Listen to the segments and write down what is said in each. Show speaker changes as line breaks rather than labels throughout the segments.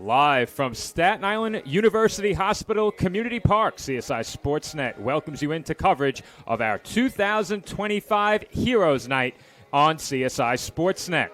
Live from Staten Island University Hospital Community Park, CSI Sportsnet welcomes you into coverage of our 2025 Heroes Night on CSI Sportsnet.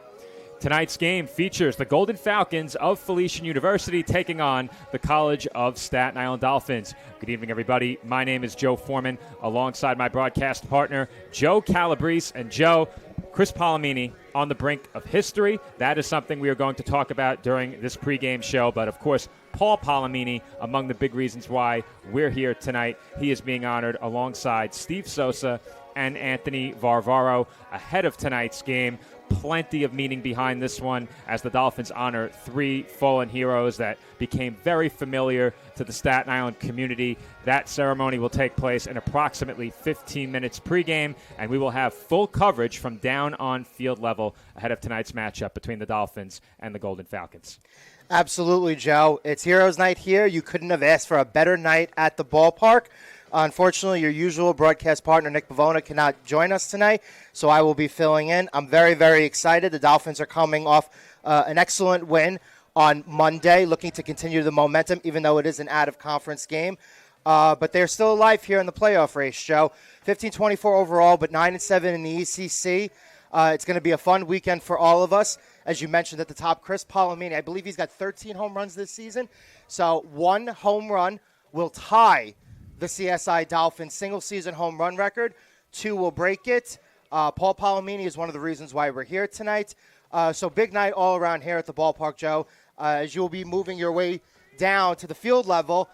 Tonight's game features the Golden Falcons of Felician University taking on the College of Staten Island Dolphins. Good evening, everybody. My name is Joe Foreman, alongside my broadcast partner, Joe Calabrese. And Joe, Chris Palomini on the brink of history. That is something we are going to talk about during this pregame show. But, of course, Paul Palomini, among the big reasons why we're here tonight. He is being honored alongside Steve Sosa and Anthony Varvaro ahead of tonight's game. Plenty of meaning behind this one as the Dolphins honor three fallen heroes that became very familiar to the Staten Island community. That ceremony will take place in approximately 15 minutes pregame, and we will have full coverage from down on field level ahead of tonight's matchup between the Dolphins and the Golden Falcons.
Absolutely, Joe. It's Heroes Night here. You couldn't have asked for a better night at the ballpark. Unfortunately, your usual broadcast partner, Nick Pavona, cannot join us tonight, so I will be filling in. I'm very, very excited. The Dolphins are coming off an excellent win on Monday, looking to continue the momentum, even though it is an out-of-conference game. But they're still alive here in the playoff race, Joe. 15-24 overall, but 9-7 in the ECC. It's going to be a fun weekend for all of us. As you mentioned at the top, Chris Palomini, I believe he's got 13 home runs this season. So one home run will tie the CSI Dolphins single-season home run record. Two will break it. Paul Palomini is one of the reasons why we're here tonight. So big night all around here at the ballpark, Joe, as you'll be moving your way down to the field level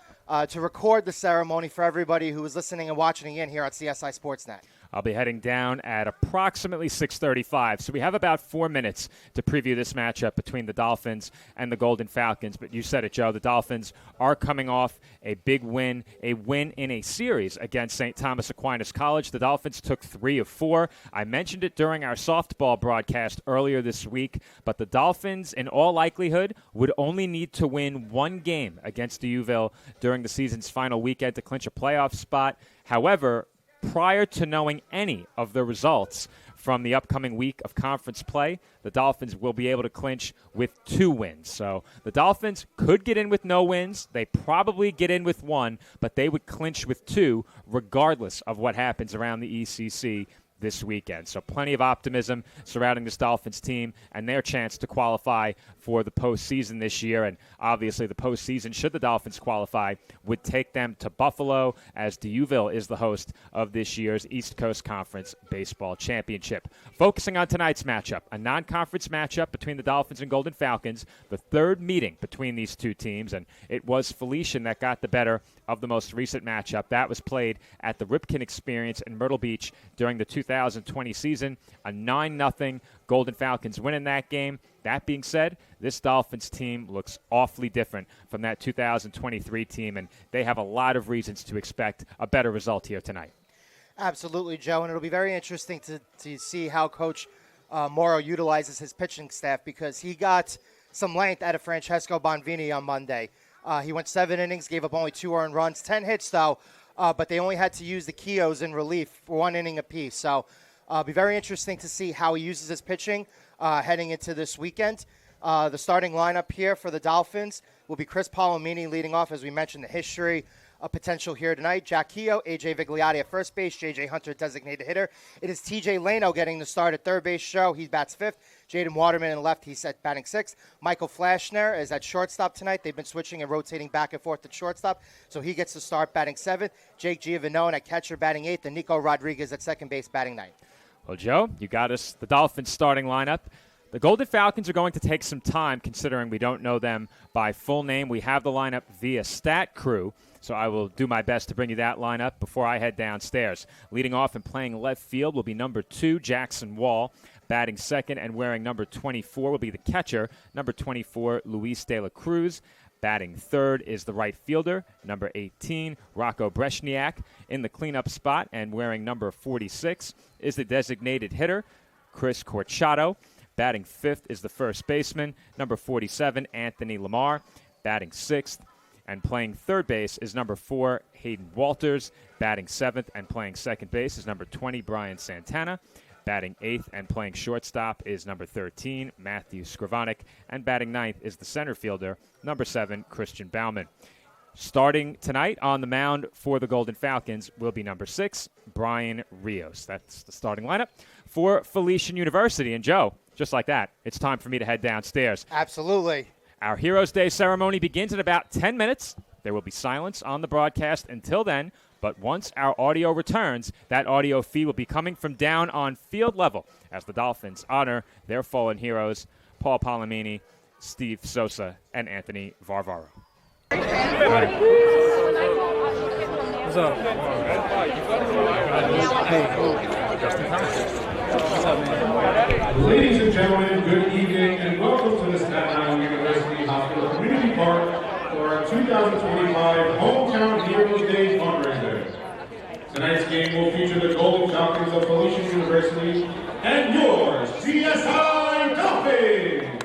to record the ceremony for everybody who is listening and watching in here on CSI Sportsnet.
I'll be heading down at approximately 6:35, so we have about 4 minutes to preview this matchup between the Dolphins and the Golden Falcons. But you said it, Joe, the Dolphins are coming off a big win, a win in a series against St. Thomas Aquinas College. The Dolphins took 3 of 4. I mentioned it during our softball broadcast earlier this week, but the Dolphins, in all likelihood, would only need to win one game against D'Youville during the season's final weekend to clinch a playoff spot. However, prior to knowing any of the results from the upcoming week of conference play, the Dolphins will be able to clinch with 2 wins. So the Dolphins could get in with no wins. They probably get in with 1, but they would clinch with 2 regardless of what happens around the ECC this weekend. So plenty of optimism surrounding this Dolphins team and their chance to qualify for the postseason this year. And obviously the postseason, should the Dolphins qualify, would take them to Buffalo, as D'Youville is the host of this year's East Coast Conference Baseball Championship. Focusing on tonight's matchup, a non-conference matchup between the Dolphins and Golden Falcons, the third meeting between these two teams, and it was Felician that got the better of the most recent matchup. That was played at the Ripken Experience in Myrtle Beach during the 2020 season. A 9-0 Golden Falcons win in that game. That being said, this Dolphins team looks awfully different from that 2023 team, and they have a lot of reasons to expect a better result here tonight.
Absolutely, Joe, and it'll be very interesting to see how Coach Morrow utilizes his pitching staff, because he got some length out of Francesco Bonvini on Monday. He went 7 innings, gave up only 2 earned runs, 10 hits, though, but they only had to use the Keos in relief for 1 inning apiece. So it'll be very interesting to see how he uses his pitching heading into this weekend. The starting lineup here for the Dolphins will be Chris Palomini leading off, as we mentioned, the history potential here tonight. Jack Keogh, A.J. Vigliotti at first base, J.J. Hunter designated hitter. It is T.J. Leno getting the start at third base. Joe, he bats 5th. Jaden Waterman in left, he's at batting 6th. Michael Flashner is at shortstop tonight. They've been switching and rotating back and forth at shortstop, so he gets to start batting 7th. Jake Giovanone at catcher batting 8th, and Nico Rodriguez at second base batting 9th.
Well, Joe, you got us the Dolphins starting lineup. The Golden Falcons are going to take some time, considering we don't know them by full name. We have the lineup via Stat Crew, so I will do my best to bring you that lineup before I head downstairs. Leading off and playing left field will be number 2, Jackson Wall. Batting second and wearing number 24 will be the catcher, number 24, Luis De La Cruz. Batting third is the right fielder, number 18, Rocco Breshniak. In the cleanup spot and wearing number 46 is the designated hitter, Chris Corchado. Batting fifth is the first baseman, number 47, Anthony Lamar. Batting sixth and playing third base is number 4, Hayden Walters. Batting seventh and playing second base is number 20, Brian Santana. Batting 8th and playing shortstop is number 13, Matthew Skrivanik. And batting 9th is the center fielder, number 7, Christian Baumann. Starting tonight on the mound for the Golden Falcons will be number 6, Brian Rios. That's the starting lineup for Felician University. And Joe, just like that, it's time for me to head downstairs.
Absolutely.
Our Heroes Day ceremony begins in about 10 minutes. There will be silence on the broadcast until then, but once our audio returns, that audio feed will be coming from down on field level as the Dolphins honor their fallen heroes, Paul Palomini, Steve Sosa, and Anthony Varvaro.
What's up?
Ladies and gentlemen, good evening and welcome to the Staten Island University Hospital Community Park for our 2025 Hometown Heroes Day fundraiser. Tonight's game will feature the Golden Falcons of Felician University and your CSI Dolphins!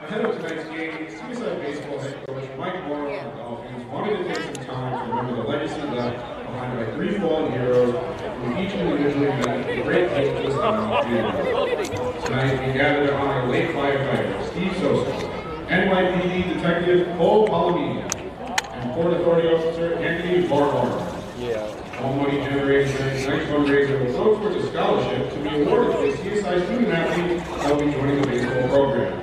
Ahead of tonight's game, CSI Baseball head coach Mike Morrow of the Dolphins wanted to take some time to remember the legacy left behind by 3 fallen heroes who each individually made a great difference in the community. Tonight, we gather to honor late firefighter Steve Sosa, NYPD Detective Paul Palomini, and Port Authority Officer Anthony Varvaro. All money generated during tonight's fundraiser will go towards a scholarship to be awarded to a CSI student athlete that will be joining the baseball program.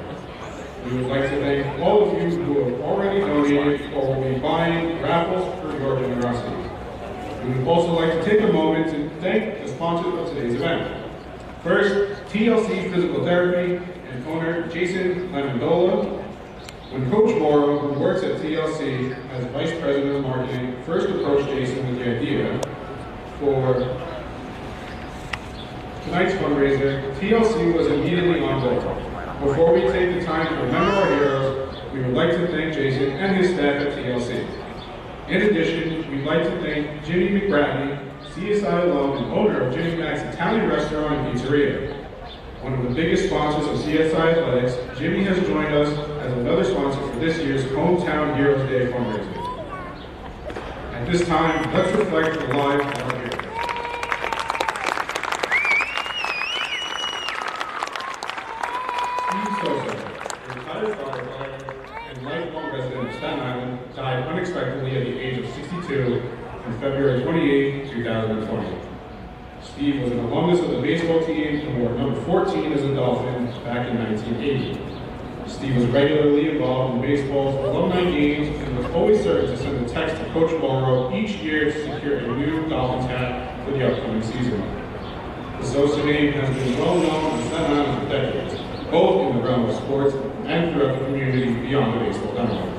We would like to thank all of you who have already donated or will be buying raffles for your generosity. We would also like to take a moment to thank the sponsors of today's event. First, TLC Physical Therapy and owner Jason Lamandola. When Coach Morrow, who works at TLC as Vice President of Marketing, first approached Jason with the idea for tonight's fundraiser, TLC was immediately on board. Before we take the time to remember our heroes, we would like to thank Jason and his staff at TLC. In addition, we'd like to thank Jimmy McBratney, CSI alum and owner of Jimmy Mac's Italian Restaurant and Pizzeria. One of the biggest sponsors of CSI Athletics, Jimmy has joined us as another sponsor for this year's Hometown Heroes Day fundraiser. At this time, let's reflect on the lives of our heroes. Steve Sosa, retired firefighter and lifelong resident of Staten Island, died unexpectedly at the age of 62 on February 28, 2020. Steve was an alumnus of the baseball team and wore number 14 as a Dolphin back in 1980. Steve was regularly involved in baseball's alumni games and was always certain to send a text to Coach Morrow each year to secure a new Dolphins hat for the upcoming season. The Sosa name has been well known in Staten Island for decades, both in the realm of sports and throughout the community beyond the baseball diamond.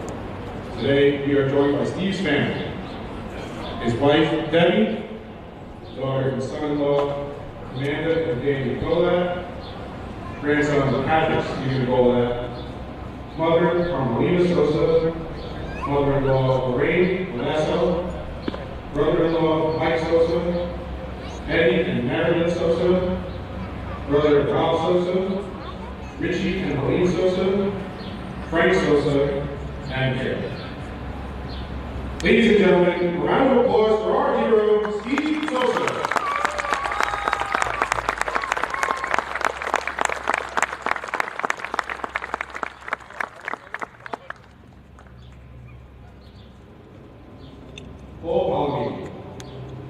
Today, we are joined by Steve's family. His wife, Debbie, daughter and son-in-law, Amanda and Danny Golad, grandsons Patrick, Stephen Golad, mother, Carmelina Sosa, mother-in-law, Lorraine Lasso, brother-in-law, Mike Sosa, Eddie and Marilyn Sosa, brother Rob Sosa, Richie and Helene Sosa, Frank Sosa, and Carol. Ladies and gentlemen, a round of applause for our hero, Steve Sosa. Paul Palomini,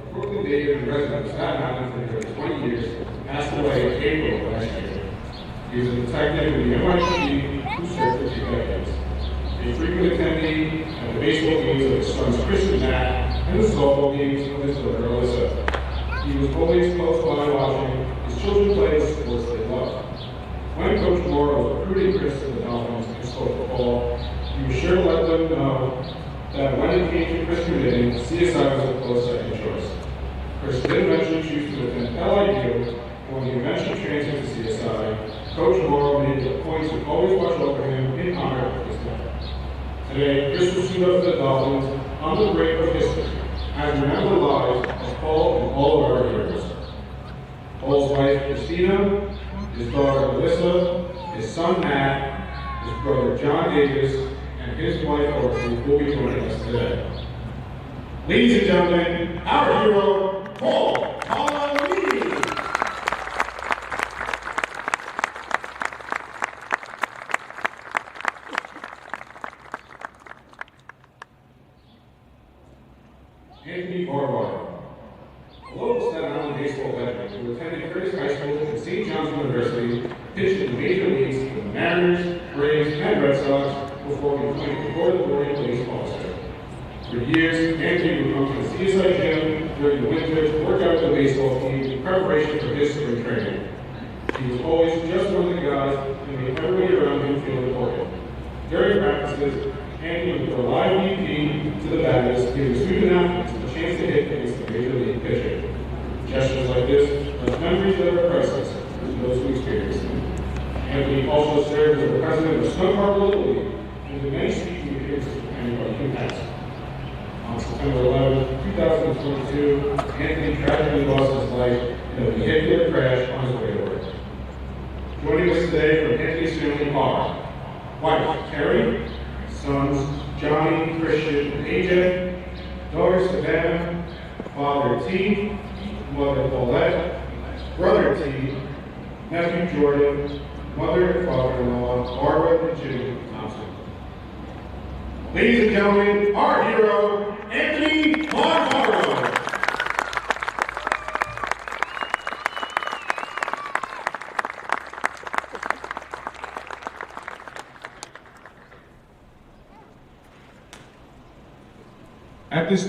a Brooklyn native and resident of Staten Island for nearly 20 years, passed away in April of last year. He was a detective in the NYPD who served for 2 decades. A frequent attendee at the baseball games of his son's Christian Mac and the softball games of his daughter Alyssa. He was always close by watching his children play the sports they loved. When Coach Morrow was recruiting Chris to the Dolphins and spoke to Paul, he was sure to let them know that when it came to Chris committing, CSI was a close second choice. Chris did eventually choose to attend LIU, and when he eventually transferred to CSI, Coach Morrow made it a point to always watch over him in honor of his dad. Today, Chris will suit up for the Dolphins on the brink of history, as we remember the lives of Paul and all of our heroes. Paul's wife, Christina, his daughter, Alyssa, his son, Matt, his brother, John Davis, and his wife, Orson, will be joining us today. Ladies and gentlemen, our hero, Paul Palomini. Anthony Barbar. A local Staten Island baseball veteran who attended Curtis High School and St. John's University, pitched in the major leagues for the Mariners, Braves, and Red Sox before becoming the Florida Police Officer. For years, Anthony would come to the CSI gym during the winter to work out with the baseball team in preparation for his spring training. He was always just one of the guys who made everybody around him feel important. During practices, Anthony would throw a live BP to the batters, giving student athletes a chance to hit against the major league pitcher. Gestures like this left memories that are priceless to those who experience them. Anthony also served as the president of Snow Harbor Little League and did many speaking appearances for anybody who asked. On September 11, 2022, Anthony tragically lost his life in a vehicular crash on his way to work. Joining us today from Anthony's family are wife Carrie, sons Johnny, Christian, and AJ, daughter Savannah, father T, mother Paulette, brother T, nephew Jordan, mother and father-in-law Barbara and Jimmy Thompson. Ladies and gentlemen, our hero, Anthony Barbaro. At this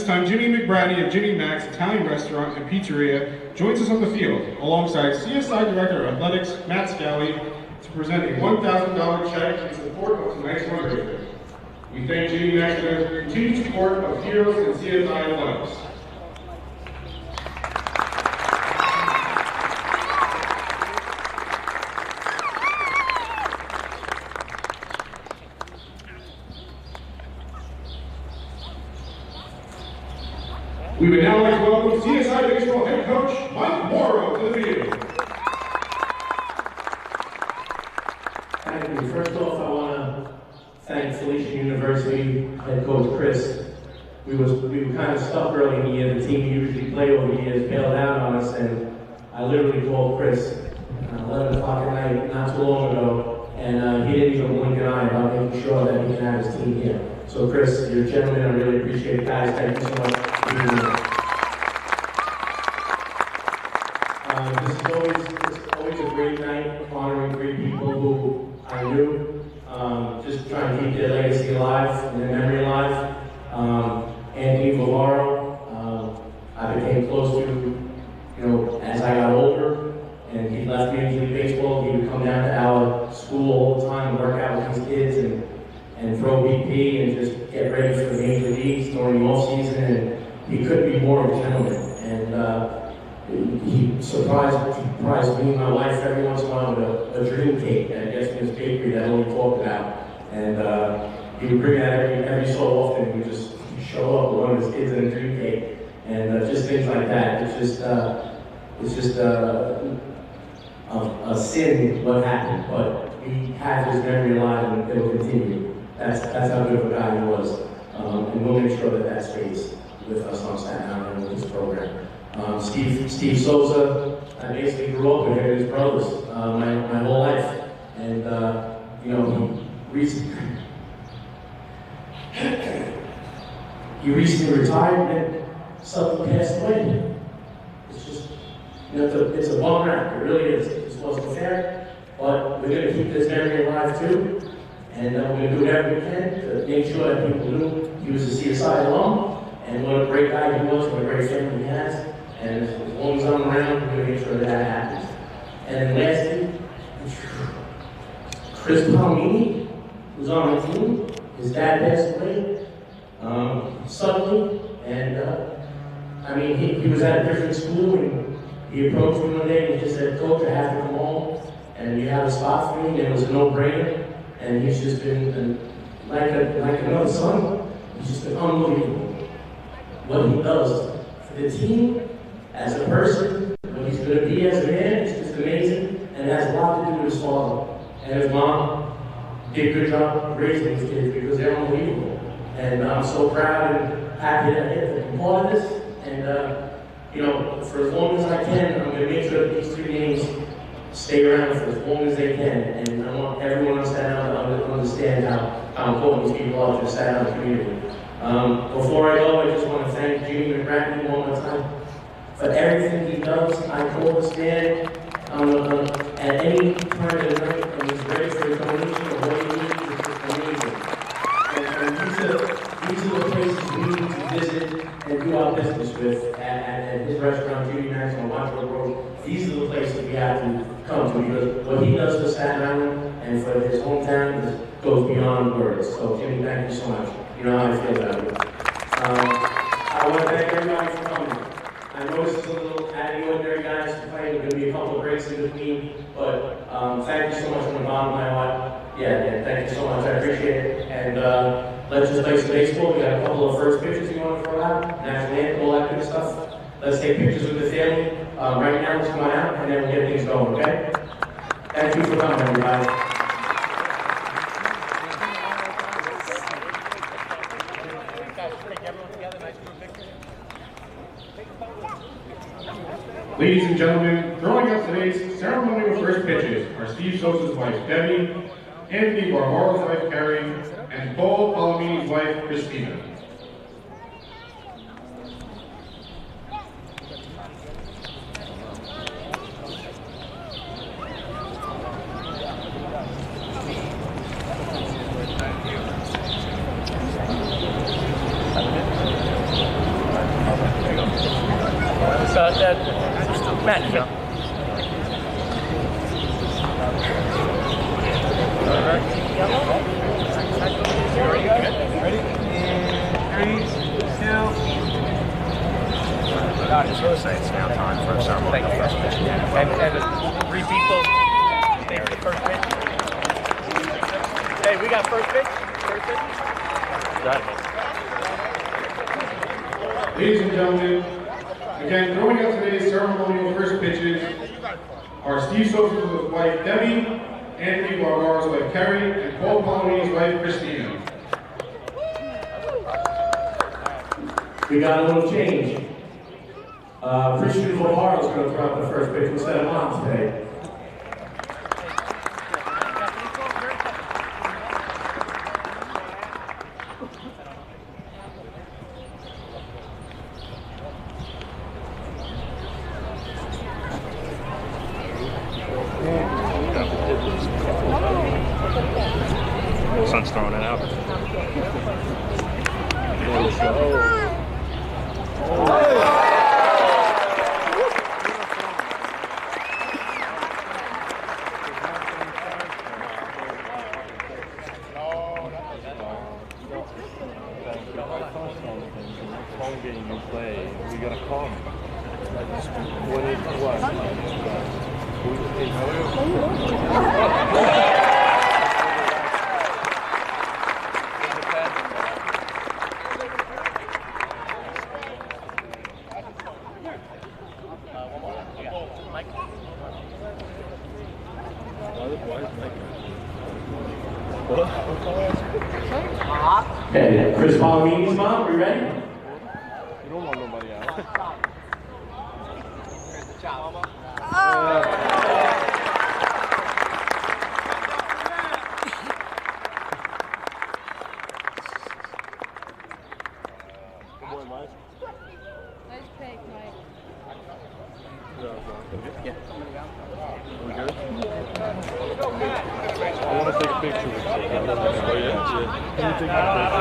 time, Jimmy McBrady of Jimmy Mac's Italian Restaurant and Pizzeria joins us on the field, alongside CSI Director of Athletics, Matt Scally, to present a $1,000 check in support of tonight's fundraiser. We thank Jimmy Mac for their continued support of Heroes and CSI Athletics. We would now like to welcome CSI Baseball head coach Mike Morrow to the field.
Thank you. First off, I want to thank Felician University head coach Chris. We were kind of stuck early in the year. The team we usually play over the years bailed out on us, and I literally called Chris 11 o'clock at night not too long ago, and he didn't even blink an eye about making sure that he can have his team here. So Chris, you're a gentleman. I really appreciate it, guys. Thank you so much. It's always a great night, honoring great people who I knew, just trying to keep their legacy alive and their memory alive. Anthony Valaro, I became close to, as I got older, and he left Major League Baseball. He would come down to our school all the time and work out with these kids and throw BP and just get ready for the major leagues during the off season. And he couldn't be more of a gentleman. And he surprised me and my wife every once in a while with a dream cake that I guess in his bakery that only talked about. And he would bring that every so often. He would just show up with one of his kids in a dream cake, and just things like that. It's just a sin what happened, but we have his memory alive and it will continue. That's how good of a guy he was, and we'll make sure that that stays with us on Staten Island with this program. Steve Souza, I basically grew up with him and his brothers my whole life, and he recently retired and suddenly passed away. It's just, it's a bum rap. It really is. It just wasn't fair, but we're going to keep this memory alive too, and we're going to do whatever we can to make sure that people knew he was a CSI alum, and what a great guy he was, what a great family he has. And as long as I'm around, we're going to make sure that happens. And lastly, Chris Palomini, who's on my team, his dad passed away suddenly, and he was at a different school, and he approached me one day and he just said, "Coach, I have to come home, and you have a spot for me," and it was a no-brainer, and he's just been like another son. He's just been unbelievable. What he does for the team, as a person, what he's going to be as a man, is just amazing, and it has a lot to do with his father. And his mom did a good job raising these kids because they're unbelievable. And I'm so proud, and happy that I get to be part of this. And, you know, for as long as I can, I'm going to make sure that these 3 games stay around for as long as they can. And I want everyone on Staten Island to understand how important these people are to the Staten Island community. Before I go, I just want to thank Jimmy McGrattan one more time for everything he does. I call this man at any time of the night, and he's ready for the donation or what he needs. It's just amazing. And these are the places we need to visit and do our business with at his restaurant, Judy Max on Watchwood Road. These are the places we have to come to because what he does for Staten Island and for his hometown goes beyond words. So Jimmy, thank you so much. You know how I feel about it. I want to thank everybody for coming. I know this is a little out of the ordinary, guys, to play. There's going to be a couple of breaks in between, but thank you so much from the bottom of my heart. Yeah, thank you so much. I appreciate it. And let's just play some baseball. We got a couple of first pitches you want to throw out, national anthem, all that good stuff. Let's take pictures with the family. Right now, let's come on out, and then we'll get things going, okay? Thank you for coming, everybody.
Ladies and gentlemen, throwing out today's ceremonial first pitches are Steve Sosa's wife, Debbie, Anthony Barbaro's wife, Carrie, and Paul Palomini's wife, Christina.
Matt, you go.
Ready? And 3, 2.
God, it's going to say it's now time for a ceremonial first pitch.
And 3 people take the first pitch. Hey, we got first pitch? First pitch?
Ladies and gentlemen, again, throwing out today's ceremonial first pitches are Steve Sosa's wife, Debbie, Anthony Barbaro's wife, Carrie, and Paul Palomini's wife, Christina.
We got a little change. Christian Barbaro's going to throw out the first pitch instead of Mom today.
Son's throwing it out.
We gotta call him. What?
Okay, Chris Palomini's mom, we ready?
You don't want nobody out. Good boy, Mike.
Nice pick, Mike.
We good? I want to take a picture with you. Oh, yeah? Can you take a picture?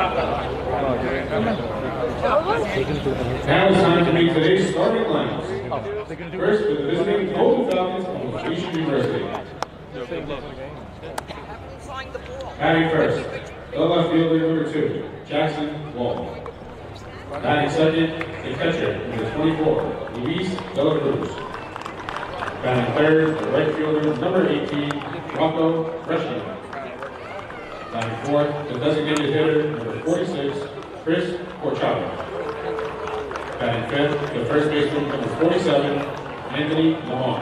Now it's time to meet today's starting lineups. First, for the visiting Golden Falcons of Felician University. Batting first, the left fielder number 2, Jackson Wall. Batting second, the catcher number 24, Luis De La Cruz. Batting third, the right fielder number 18, Rocco Brescia. Batting fourth, the designated hitter number 46, Chris Corchado. Batting fifth, the first baseman number 47, Anthony Lamont.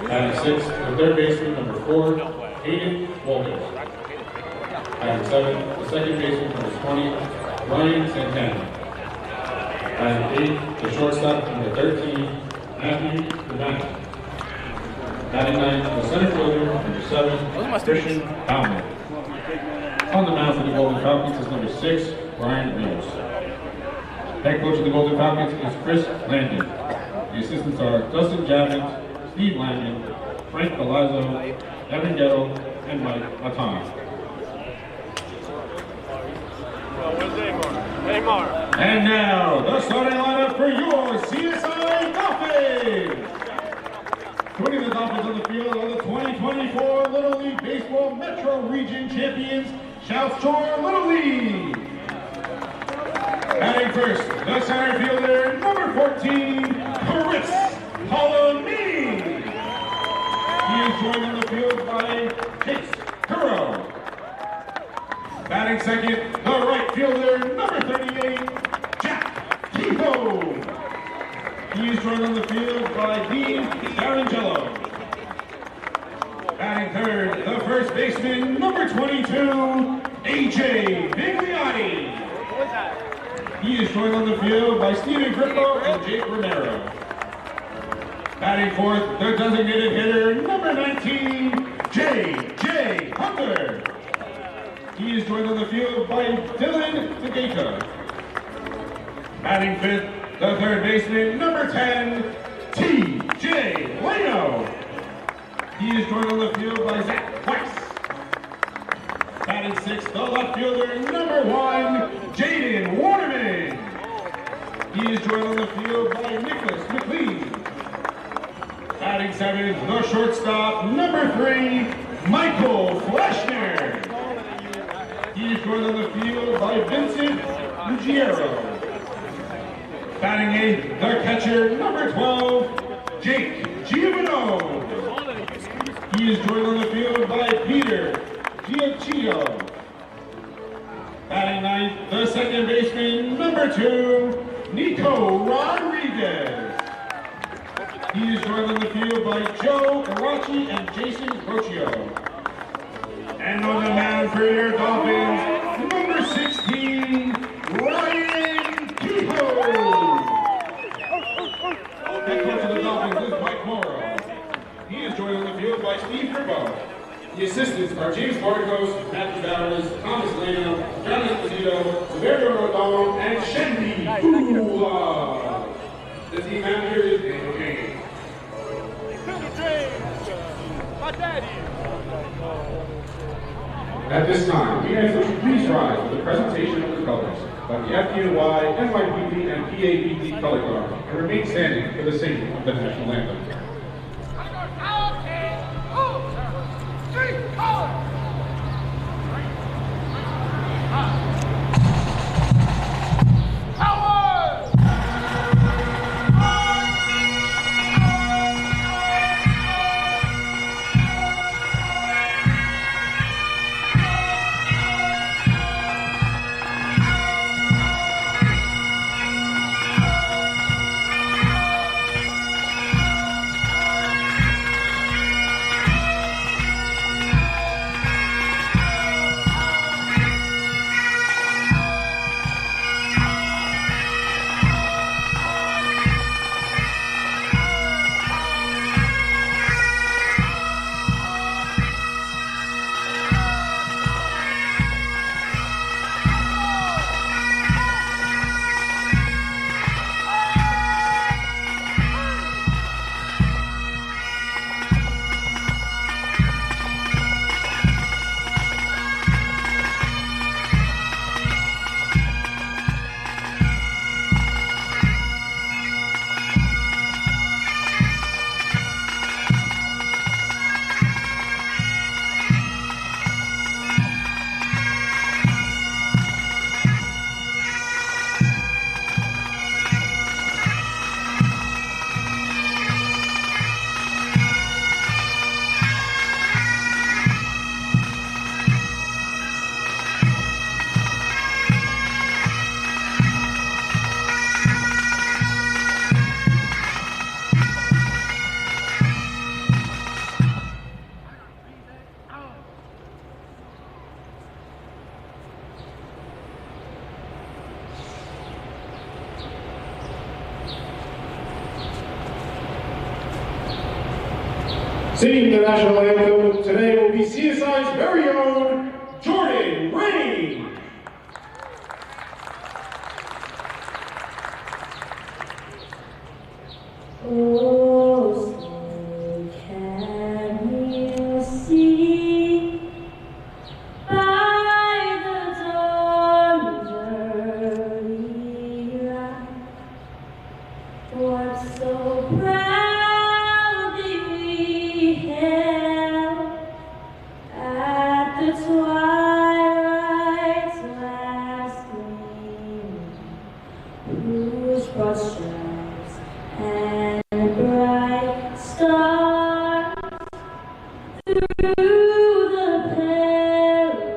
Batting sixth, the third baseman number 4, Hayden Walters. Batting seventh, the second baseman number 20, Brian Santana. Batting 8, the shortstop, number 13, Matthew Devane. Batting 9, the center fielder, number 7, Christian Bauman. On the mound for the Golden Falcons is number 6, Brian Mills. Head coach of the Golden Falcons is Chris Landon. The assistants are Dustin Javins, Steve Landon, Frank Palazzo, Evan Gettle, and Mike Matana. And now, the starting lineup for your CSI Dolphins! Joining the Dolphins on the field are the 2024 Little League Baseball Metro Region Champions, South Shore Little League. Batting first, the center fielder, number 14, Chris Palomini. He is joined on the field by Chase Curro. Batting second, the right fielder, number 38, Jack Kehoe. He is joined on the field by Dean Darangelo. Batting third, the first baseman, number 22, AJ Bigliotti. He is joined on the field by Steven Grippo and Jake Romero. Batting fourth, the designated hitter, number 19, J.J. Hunter. He is joined on the field by Dylan Tegeka. Batting fifth, the third baseman, number 10, T.J. Leno. He is joined on the field by Zach Weiss. Batting sixth, the left fielder, number 1, Jaden Waterman. He is joined on the field by Nicholas McLean. Batting seventh, the shortstop, number 3, Michael Fleshner. He is joined on the field by Vincent Ruggiero. Batting eighth, the catcher, number 12, Jake Giovino. He is joined on the field by Peter Giacchio. Batting ninth, the second baseman, number 2, Nico Rodriguez. He is joined on the field by Joe Karachi and Jason Crocchio. And on the mound for your Dolphins, number 16, Ryan Kehoe. Head coach of the Dolphins is Mike Morrow. He is joined on the field by Steve Grippo. The assistants are James Barcos, Matthew Bowers, Thomas Lano, John Esposito, Severio Rodon, and Shendi Ula. The team manager is Daniel James. At this time, we ask that you please rise for the presentation of the colors by the FDNY, NYPD, and PAPD color guard, and remain standing for the singing of the national anthem. Singing the national anthem today will be CSI's very own Jordan Rain.
Oh, say can you see by the dawn's early light what so proudly we hailed at the twilight's last gleam, whose broad stripes and bright stars through the perilous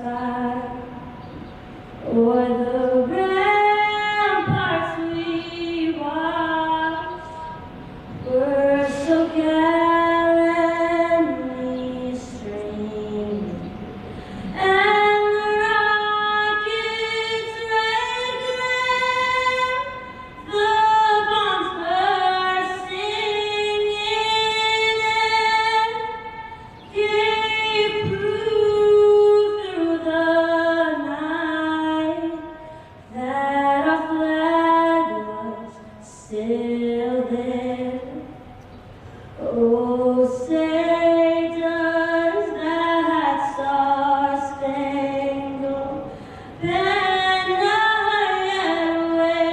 fight, o'er the ramparts we watched, were so gallantly streaming, and the rockets' red glare, the bombs bursting in air, gave proof through the night that our flag was still there. Oh, say does that star-spangled banner yet wave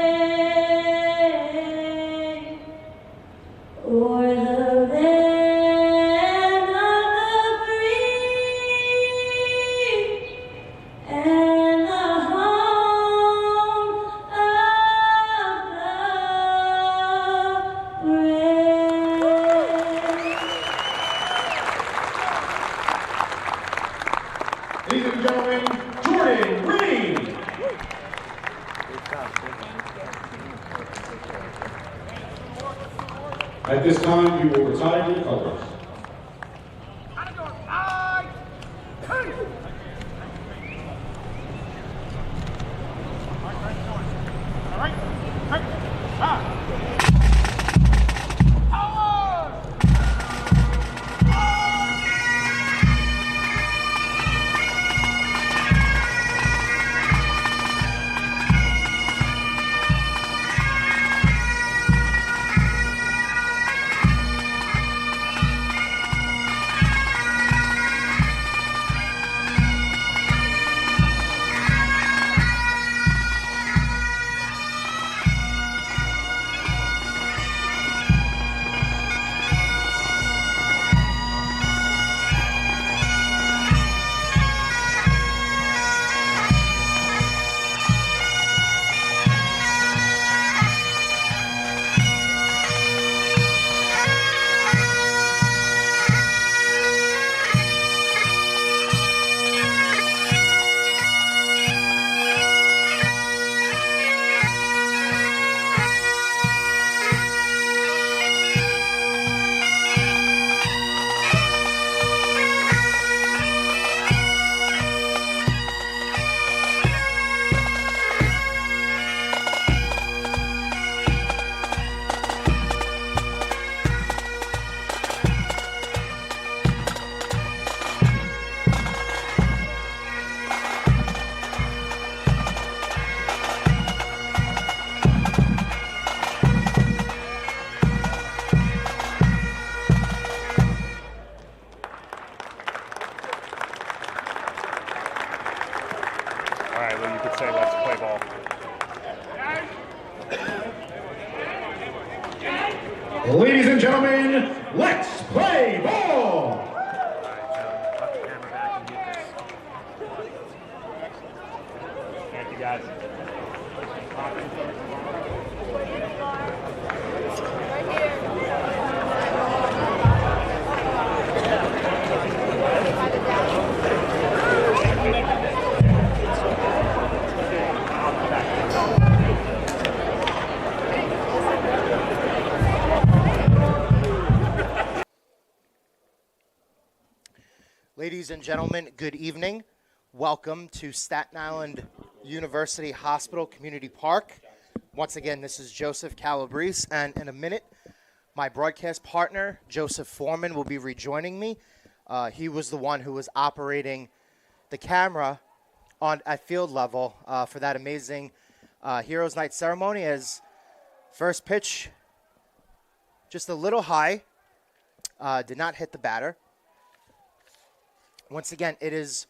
o'er the land of the free and the home of the brave.
Ladies and gentlemen, Jordan Rain. At this time, you will retire your colors.
All right, well, you could say let's play ball.
Ladies and gentlemen, let's play ball.
Thank you, guys.
Ladies and gentlemen, good evening. Welcome to Staten Island University Hospital Community Park. Once again, this is Joseph Calabrese, and in a minute, My broadcast partner, Joseph Foreman, will be rejoining me. He was the one who was operating the camera at field level for that amazing Heroes Night ceremony. As first pitch, just a little high, did not hit the batter. Once again, it is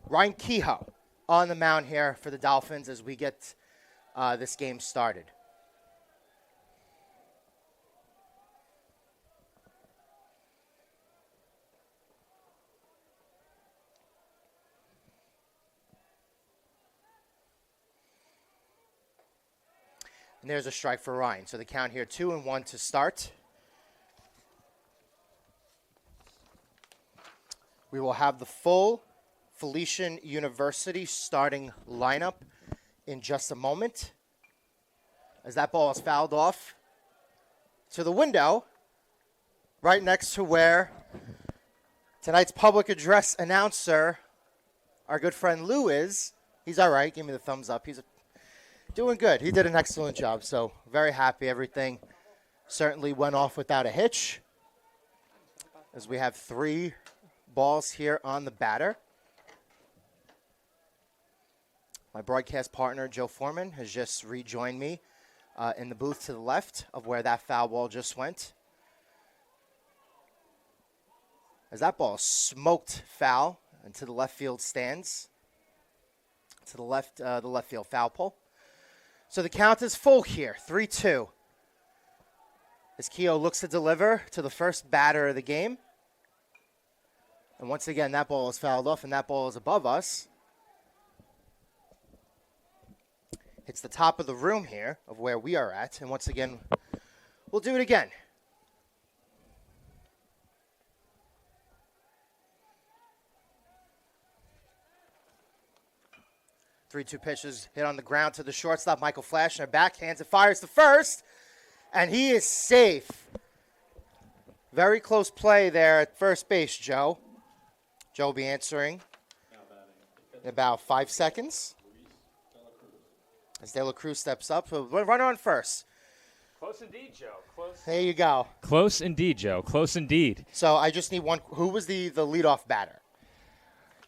Ryan Kehoe on the mound here for the Dolphins as we get this game started. And there's a strike for Ryan. So the count here 2-1 to start. We will have the full Felician University starting lineup in just a moment. As that ball is fouled off to the window, right next to where tonight's public address announcer, our good friend Lou, is. He's all right. Give me the thumbs up. He's doing good. He did an excellent job, so very happy. Everything certainly went off without a hitch, as we have 3 balls here on the batter. My broadcast partner, Joe Foreman, has just rejoined me in the booth to the left of where that foul ball just went. As that ball smoked foul into the left field stands, to the left field foul pole. So the count is full here, 3-2. As Kehoe looks to deliver to the first batter of the game. And once again, that ball is fouled off, and that ball is above us. Hits the top of the room here of where we are at. And once again, we'll do it again. Three-two pitches hit on the ground to the shortstop. Michael Flashner backhands it, fires to first, and he is safe. Very close play there at first base, Joe. Joe will be answering in about 5 seconds. As De La Cruz steps up. So runner on first.
Close indeed, Joe. Close.
There you go.
Close indeed, Joe. Close indeed.
So I just need one. Who was the leadoff batter?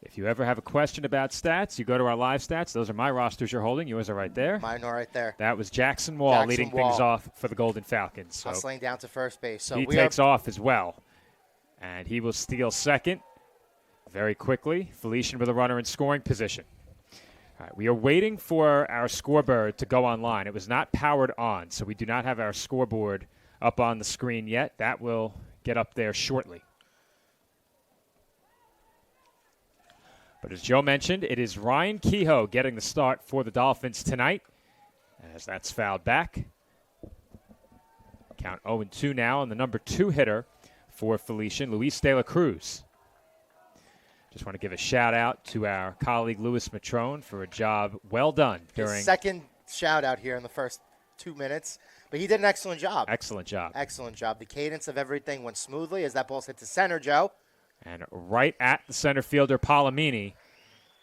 If you ever have a question about stats, you go to our live stats. Those are my rosters you're holding. Yours are right there.
Mine are right there.
That was Jackson Wall leading things off for the Golden Falcons. So
hustling down to first base. So
he takes off as well. And he will steal second very quickly. Felician with a runner in scoring position. All right, we are waiting for our scoreboard to go online. It was not powered on, so we do not have our scoreboard up on the screen yet. That will get up there shortly. But as Joe mentioned, it is Ryan Kehoe getting the start for the Dolphins tonight, as that's fouled back. Count 0-2 now, and the number 2 hitter for Felician, Luis De La Cruz. Just want to give a shout-out to our colleague Louis Matrone for a job well done during...
His second shout-out here in the first 2 minutes, but he did an excellent job.
Excellent job.
Excellent job. The cadence of everything went smoothly as that ball's hit to center, Joe.
And right at the center fielder, Palomini.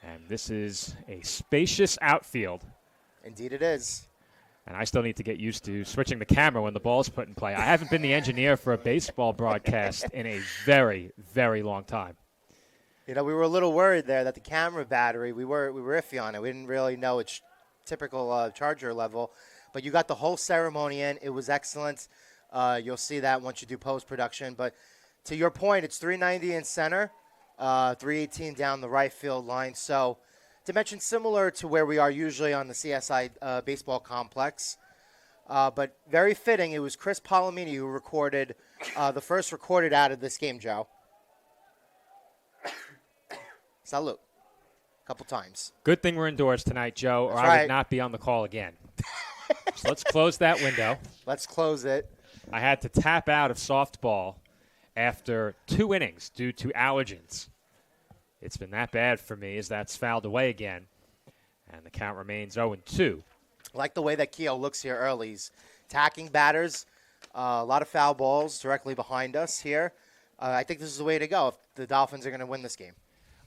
And this is a spacious outfield.
Indeed it is.
And I still need to get used to switching the camera when the ball's put in play. I haven't been the engineer for a baseball broadcast in a very, very long time.
You know, we were a little worried there that the camera battery, we were iffy on it. We didn't really know its typical charger level. But you got the whole ceremony in. It was excellent. You'll see that once you do post-production. But to your point, it's 390 in center, 318 down the right field line. So dimension similar to where we are usually on the CSI baseball complex. But very fitting. It was Chris Palomini who recorded the first recorded out of this game, Joe. Salute. A couple times.
Good thing we're indoors tonight, Joe, or
That's
I
right.
would not be on the call again. So let's close that window.
Let's close it.
I had to tap out of softball after 2 innings due to allergens. It's been that bad for me as that's fouled away again. And the count remains 0-2.
I like the way that Kehoe looks here early. He's attacking batters. A lot of foul balls directly behind us here. I think this is the way to go if the Dolphins are going to win this game.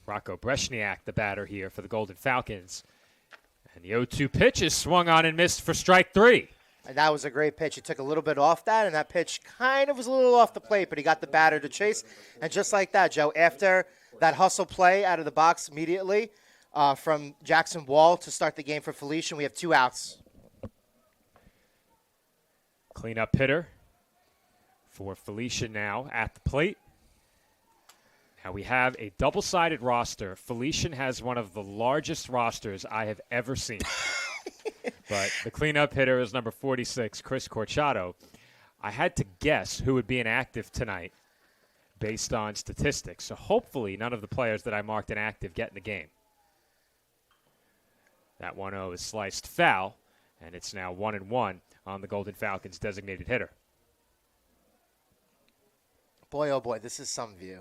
Rocco Breshniak, the batter here for the Golden Falcons. And the 0-2 pitch is swung on and missed for strike 3.
And that was a great pitch. He took a little bit off that, and that pitch kind of was a little off the plate, but he got the batter to chase. And just like that, Joe, after that hustle play out of the box immediately from Jackson Wall to start the game for Felician, we have 2 outs.
Cleanup hitter for Felician now at the plate. Now we have a double-sided roster. Felician has one of the largest rosters I have ever seen. But the cleanup hitter is number 46, Chris Corchado. I had to guess who would be inactive tonight based on statistics. So hopefully none of the players that I marked inactive get in the game. That 1-0 is sliced foul, and it's now 1-1 on the Golden Falcons' designated hitter.
Boy, oh boy, this is some view.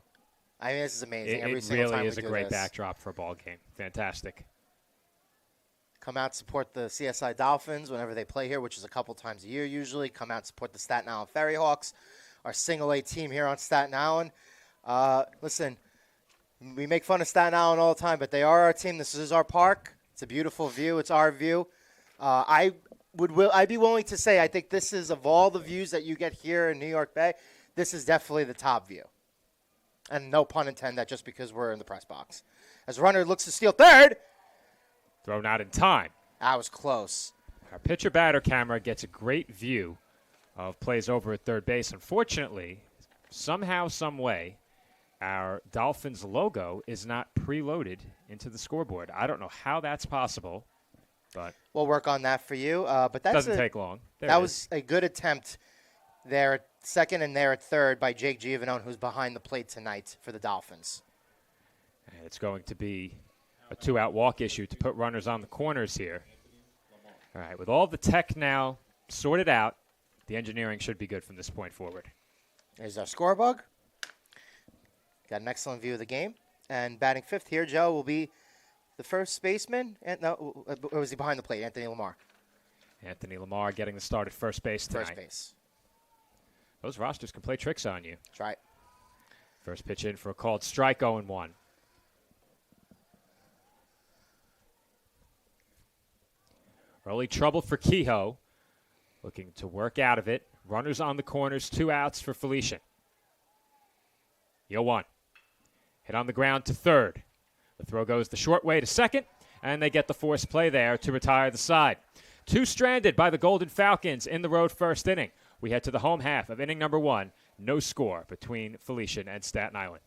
I mean, this is amazing. Every
It
single time
really
we
is a
do
great
this.
backdrop for a ball game. Fantastic.
Come out, support the CSI Dolphins whenever they play here, which is a couple times a year usually. Come out, support the Staten Island Ferry Hawks, our single-A team here on Staten Island. Listen, we make fun of Staten Island all the time, but they are our team. This is our park. It's a beautiful view. It's our view. I'd be willing to say I think this is, of all the views that you get here in New York Bay, this is definitely the top view. And no pun intended, just because we're in the press box. As runner looks to steal third.
Thrown out in time.
That was close.
Our pitcher-batter camera gets a great view of plays over at third base. Unfortunately, somehow, some way, our Dolphins logo is not preloaded into the scoreboard. I don't know how that's possible, but
We'll work on that for you. But that
doesn't take long. There
That
it
was a good attempt there at second and there at third by Jake Giovanone, who's behind the plate tonight for the Dolphins.
And it's going to be a 2-out walk issue to put runners on the corners here. All right, with all the tech now sorted out, the engineering should be good from this point forward.
There's our score bug. Got an excellent view of the game. And batting fifth here, Joe, will be the first baseman. Or was he behind the plate? Anthony Lamar.
Anthony Lamar getting the start at first base tonight.
First base.
Those rosters can play tricks on you.
That's right.
First pitch in for a called strike, 0-1. Early trouble for Kehoe. Looking to work out of it. Runners on the corners, 2 outs for Felician. 0-1. Hit on the ground to third. The throw goes the short way to second, and they get the force play there to retire the side. 2 stranded by the Golden Falcons in the road first inning. We head to the home half of inning number 1. No score between Felician and Staten Island.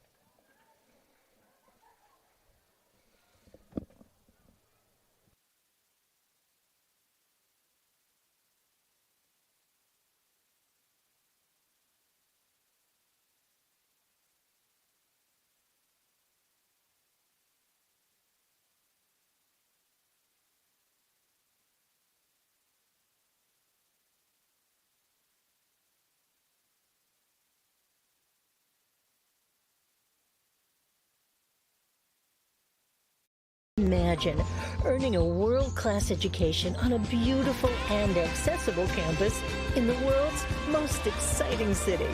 Imagine earning a world-class education on a beautiful and accessible campus in the world's most exciting city.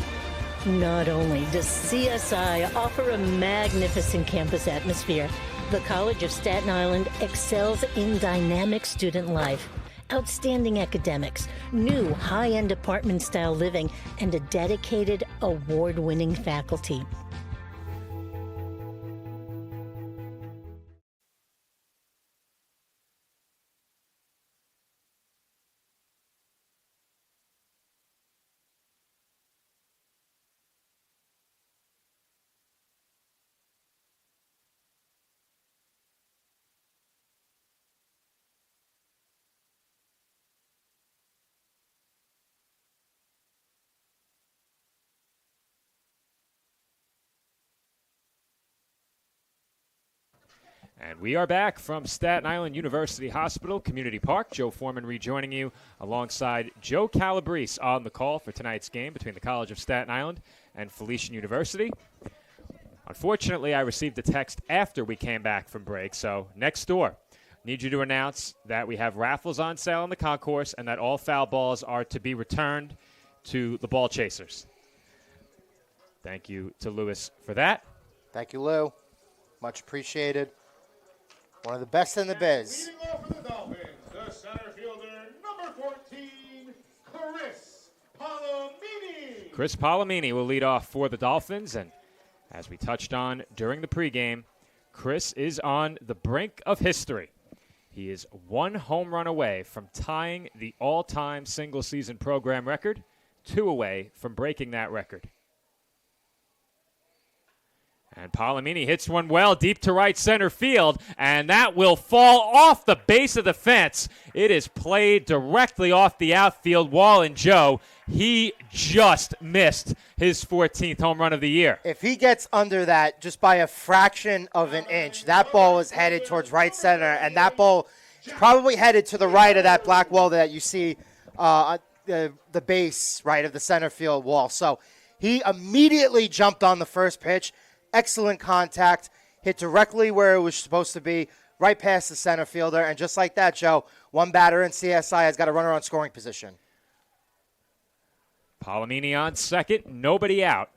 Not only does CSI offer a magnificent campus atmosphere, the College of Staten Island excels in dynamic student life, outstanding academics, new high-end apartment-style living, and a dedicated, award-winning faculty.
And we are back from Staten Island University Hospital, Community Park. Joe Foreman rejoining you alongside Joe Calabrese on the call for tonight's game between the College of Staten Island and Felician University. Unfortunately, I received a text after we came back from break, so next door, need you to announce that we have raffles on sale in the concourse and that all foul balls are to be returned to the ball chasers. Thank you to Lewis for that.
Thank you, Lou. Much appreciated. One of the best in the biz.
Leading off for the Dolphins, the center fielder, number 14,
Chris Palomini will lead off for the Dolphins, and as we touched on during the pregame, Chris is on the brink of history. He is one home run away from tying the all-time single-season program record, 2 away from breaking that record. And Palomini hits one well deep to right center field, and that will fall off the base of the fence. It is played directly off the outfield wall, and Joe, he just missed his 14th home run of the year.
If he gets under that just by a fraction of an inch, that ball is headed towards right center, and that ball is probably headed to the right of that black wall that you see the base, right, of the center field wall. So he immediately jumped on the first pitch. Excellent contact, hit directly where it was supposed to be, right past the center fielder. And just like that, Joe, one batter in CSI has got a runner on scoring position.
Palomini on second, nobody out.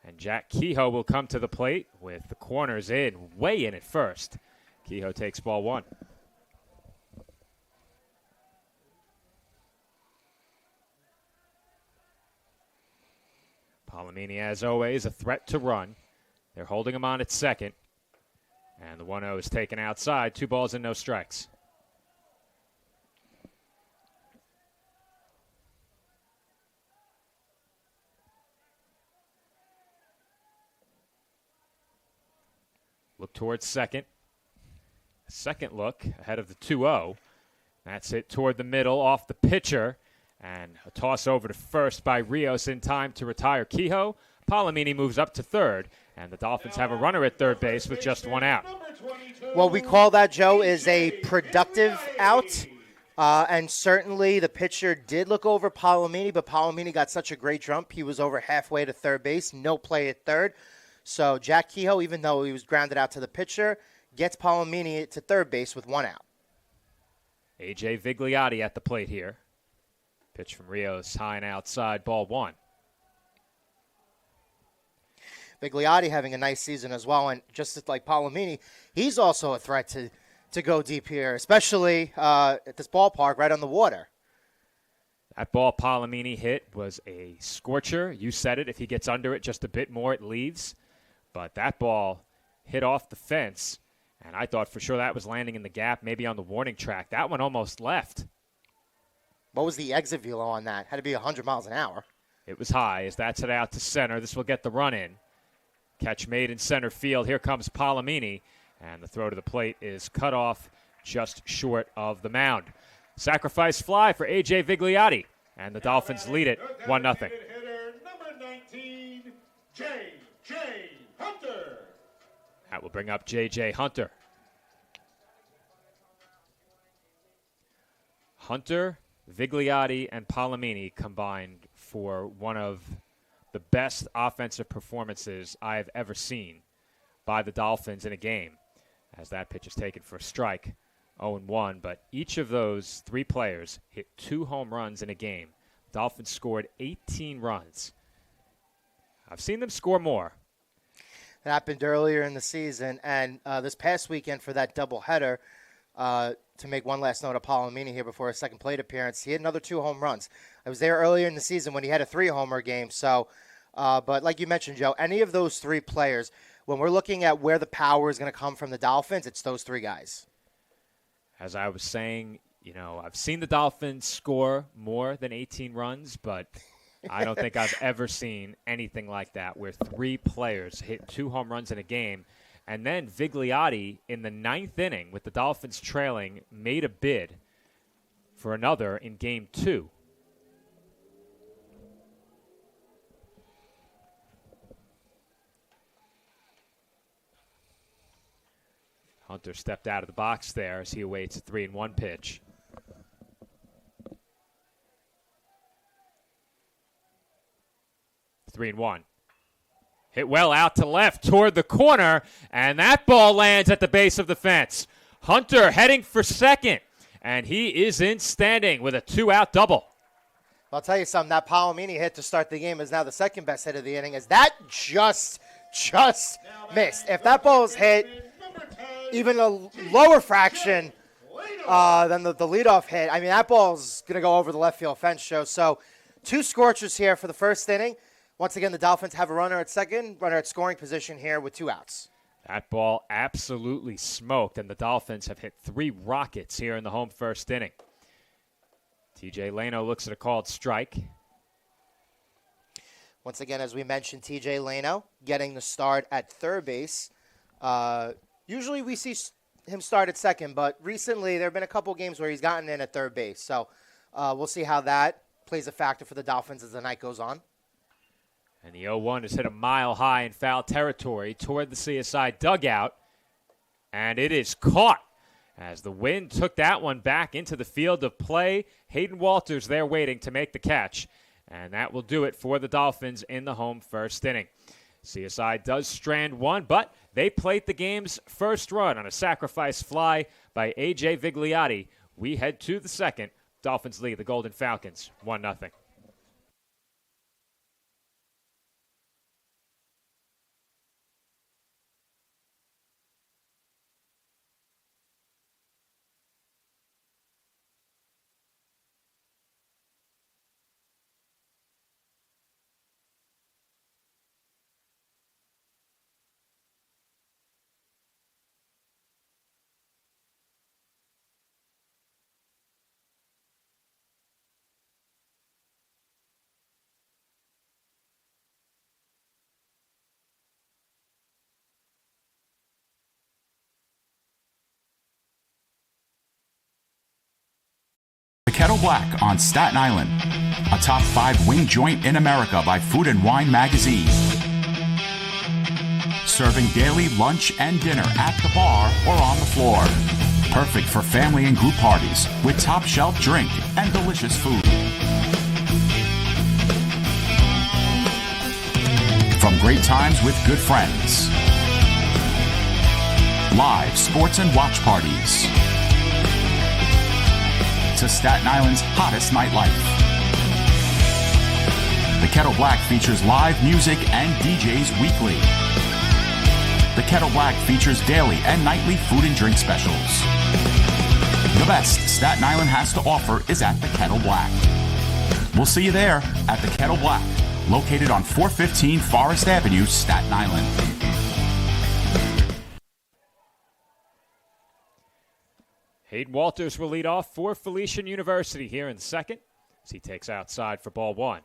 And Jack Kehoe will come to the plate with the corners way in at first. Kehoe takes ball 1. Palomini, as always, a threat to run. They're holding him on at second. And the 1-0 is taken outside. 2 balls and no strikes. Look towards second. Second look ahead of the 2-0. That's it toward the middle off the pitcher. And a toss over to first by Rios in time to retire Kehoe. Palomini moves up to third, and the Dolphins have a runner at third base with just 1 out.
What we call that, Joe, is a productive out. And certainly the pitcher did look over Palomini, but Palomini got such a great jump. He was over halfway to third base, no play at third. So Jack Kehoe, even though he was grounded out to the pitcher, gets Palomini to third base with 1 out.
A.J. Vigliotti at the plate here. Pitch from Rios, high and outside, ball 1.
Vigliotti having a nice season as well, and just like Palomini, he's also a threat to go deep here, especially at this ballpark right on the water.
That ball Palomini hit was a scorcher. You said it. If he gets under it just a bit more, it leaves. But that ball hit off the fence, and I thought for sure that was landing in the gap, maybe on the warning track. That one almost left.
What was the exit velo on that? Had to be 100 miles an hour.
It was high as that's it out to center. This will get the run in. Catch made in center field. Here comes Palomini, and the throw to the plate is cut off just short of the mound. Sacrifice fly for A.J. Vigliotti, and the Dolphins lead it 1-0.
Hitter number 19, J.J. Hunter.
That will bring up J.J. Hunter. Hunter, Vigliotti, and Palomini combined for one of the best offensive performances I have ever seen by the Dolphins in a game, as that pitch is taken for a strike, 0-1. But each of those 3 players hit 2 home runs in a game. Dolphins scored 18 runs. I've seen them score more.
It happened earlier in the season, and this past weekend for that doubleheader, to make one last note of Palomini here before his second plate appearance, he had another 2 home runs. I was there earlier in the season when he had a 3-homer game. So, but like you mentioned, Joe, any of those 3 players, when we're looking at where the power is going to come from the Dolphins, it's those 3 guys.
As I was saying, you know, I've seen the Dolphins score more than 18 runs, but I don't think I've ever seen anything like that where 3 players hit 2 home runs in a game. And then Vigliotti, in the 9th inning, with the Dolphins trailing, made a bid for another in Game 2. Hunter stepped out of the box there as he awaits a 3-1 pitch. Three and one. Hit well out to left toward the corner, and that ball lands at the base of the fence. Hunter heading for second, and he is in standing with a 2-out double.
I'll tell you something, that Palomini hit to start the game is now the second best hit of the inning, as that just missed. If that ball is hit even a lower fraction than the leadoff hit, I mean, that ball's going to go over the left field fence, Joe. So Two scorchers here for the first inning. Once again, the Dolphins have a runner at second, runner at scoring position here with 2 outs.
That ball absolutely smoked, and the Dolphins have hit 3 rockets here in the home first inning. TJ Leno looks at a called strike.
Once again, as we mentioned, TJ Leno getting the start at third base. Usually we see him start at second, but recently there have been a couple games where he's gotten in at third base. So we'll see how that plays a factor for the Dolphins as the night goes on.
And the 0-1 is hit a mile high in foul territory toward the CSI dugout. And it is caught as the wind took that one back into the field of play. Hayden Walters there waiting to make the catch. And that will do it for the Dolphins in the home first inning. CSI does strand one, but they played the game's first run on a sacrifice fly by A.J. Vigliotti. We head to the second. Dolphins lead the Golden Falcons 1-0.
Kettle Black on Staten Island, a top 5 wing joint in America by Food and Wine magazine. Serving daily lunch and dinner at the bar or on the floor. Perfect for family and group parties with top shelf drink and delicious food. From great times with good friends. Live sports and watch parties. To Staten Island's hottest nightlife. The Kettle Black features live music and DJs weekly. The Kettle Black features daily and nightly food and drink specials. The best Staten Island has to offer is at the Kettle Black. We'll see you there at the Kettle Black, located on 415 Forest Avenue, Staten Island.
Hayden Walters will lead off for Felician University here in the second as he takes outside for ball 1.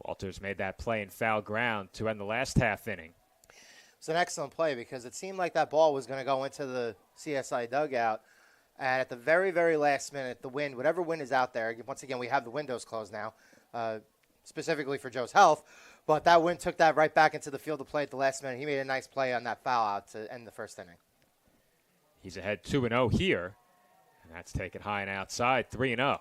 Walters made that play in foul ground to end the last half inning.
It's an excellent play because it seemed like that ball was going to go into the CSI dugout. And at the very, very last minute, the wind, whatever wind is out there, once again, we have the windows closed now, specifically for Joe's health. But that wind took that right back into the field of play at the last minute. He made a nice play on that foul out to end the first inning.
He's ahead 2-0 here, and that's taken high and outside, 3-0.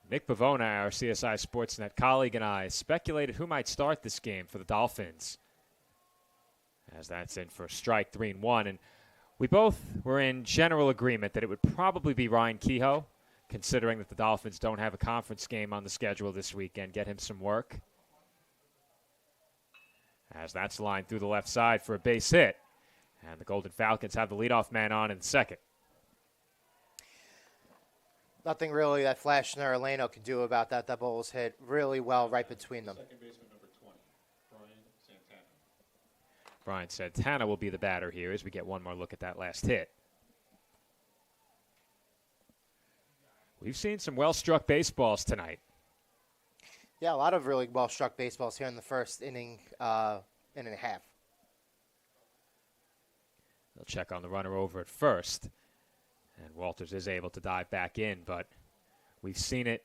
Nick Pavona, our CSI Sportsnet colleague, and I speculated who might start this game for the Dolphins, as that's in for strike 3-1. And we both were in general agreement that it would probably be Ryan Kehoe, considering that the Dolphins don't have a conference game on the schedule this weekend. Get him some work. As that's lined through the left side for a base hit. And the Golden Falcons have the leadoff man on in the second.
Nothing really that Flashner or Leno could do about that. That ball was hit really well right between them.
Second baseman number 20, Brian Santana.
Brian Santana will be the batter here as we get one more look at that last hit. We've seen some well-struck baseballs tonight.
Yeah, a lot of really well-struck baseballs here in the first inning and a half.
They'll check on the runner over at first. And Walters is able to dive back in, but we've seen it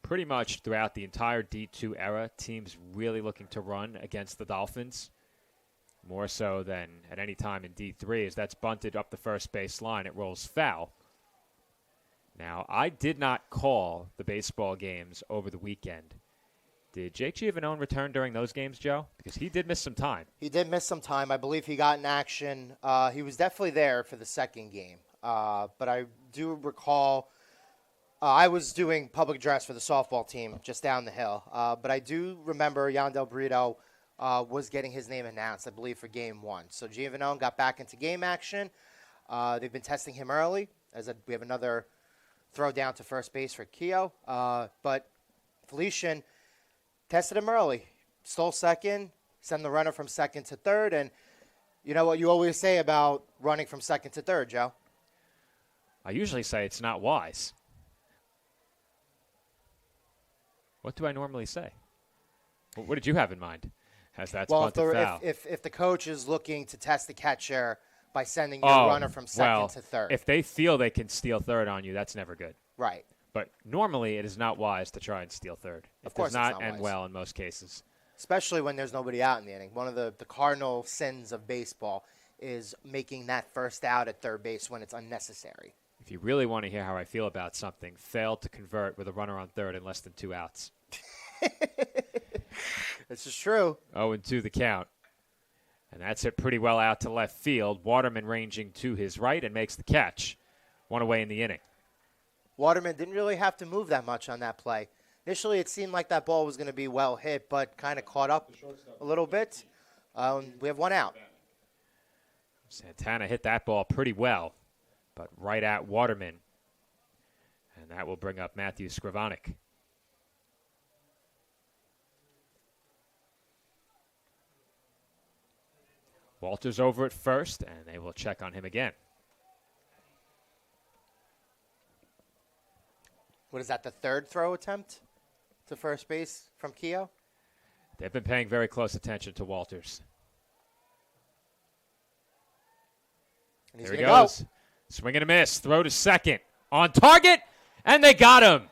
pretty much throughout the entire D2 era. Teams really looking to run against the Dolphins, more so than at any time in D3, as that's bunted up the first base line. It rolls foul. Now, I did not call the baseball games over the weekend. Did Jake Giovanone return during those games, Joe? Because he did miss some time.
He did miss some time. I believe he got in action. He was definitely there for the second game. But I do recall I was doing public address for the softball team just down the hill. But I do remember Yandel Brito was getting his name announced, I believe, for game 1. So Giovanone got back into game action. They've been testing him early. We have another throw down to first base for Keogh. But Felician tested him early. Stole second, send the runner from second to third. And you know what you always say about running from second to third, Joe?
I usually say it's not wise. What do I normally say? What did you have in mind? Has that bunted foul?
If the coach is looking to test the catcher by sending your runner from second to third.
If they feel they can steal third on you, that's never good.
Right.
But normally it is not wise to try and steal third.
Of course
does not
it's not
end
wise.
well in most cases.
Especially when there's nobody out in the inning. One of the cardinal sins of baseball is making that first out at third base when it's unnecessary.
If you really want to hear how I feel about something, failed to convert with a runner on third in less than 2 outs.
This is true.
0-2 the count. And that's hit pretty well out to left field. Waterman ranging to his right and makes the catch. One away in the inning.
Waterman didn't really have to move that much on that play. Initially, it seemed like that ball was going to be well hit, but kind of caught up a little bit. We have 1 out.
Santana hit that ball pretty well, but right at Waterman. And that will bring up Matthew Skrivanik. Walter's over at first, and they will check on him again.
What is that, the third throw attempt to first base from Keogh?
They've been paying very close attention to Walters.
And
Here he goes. Swing and a miss. Throw to second. On target, and they got him.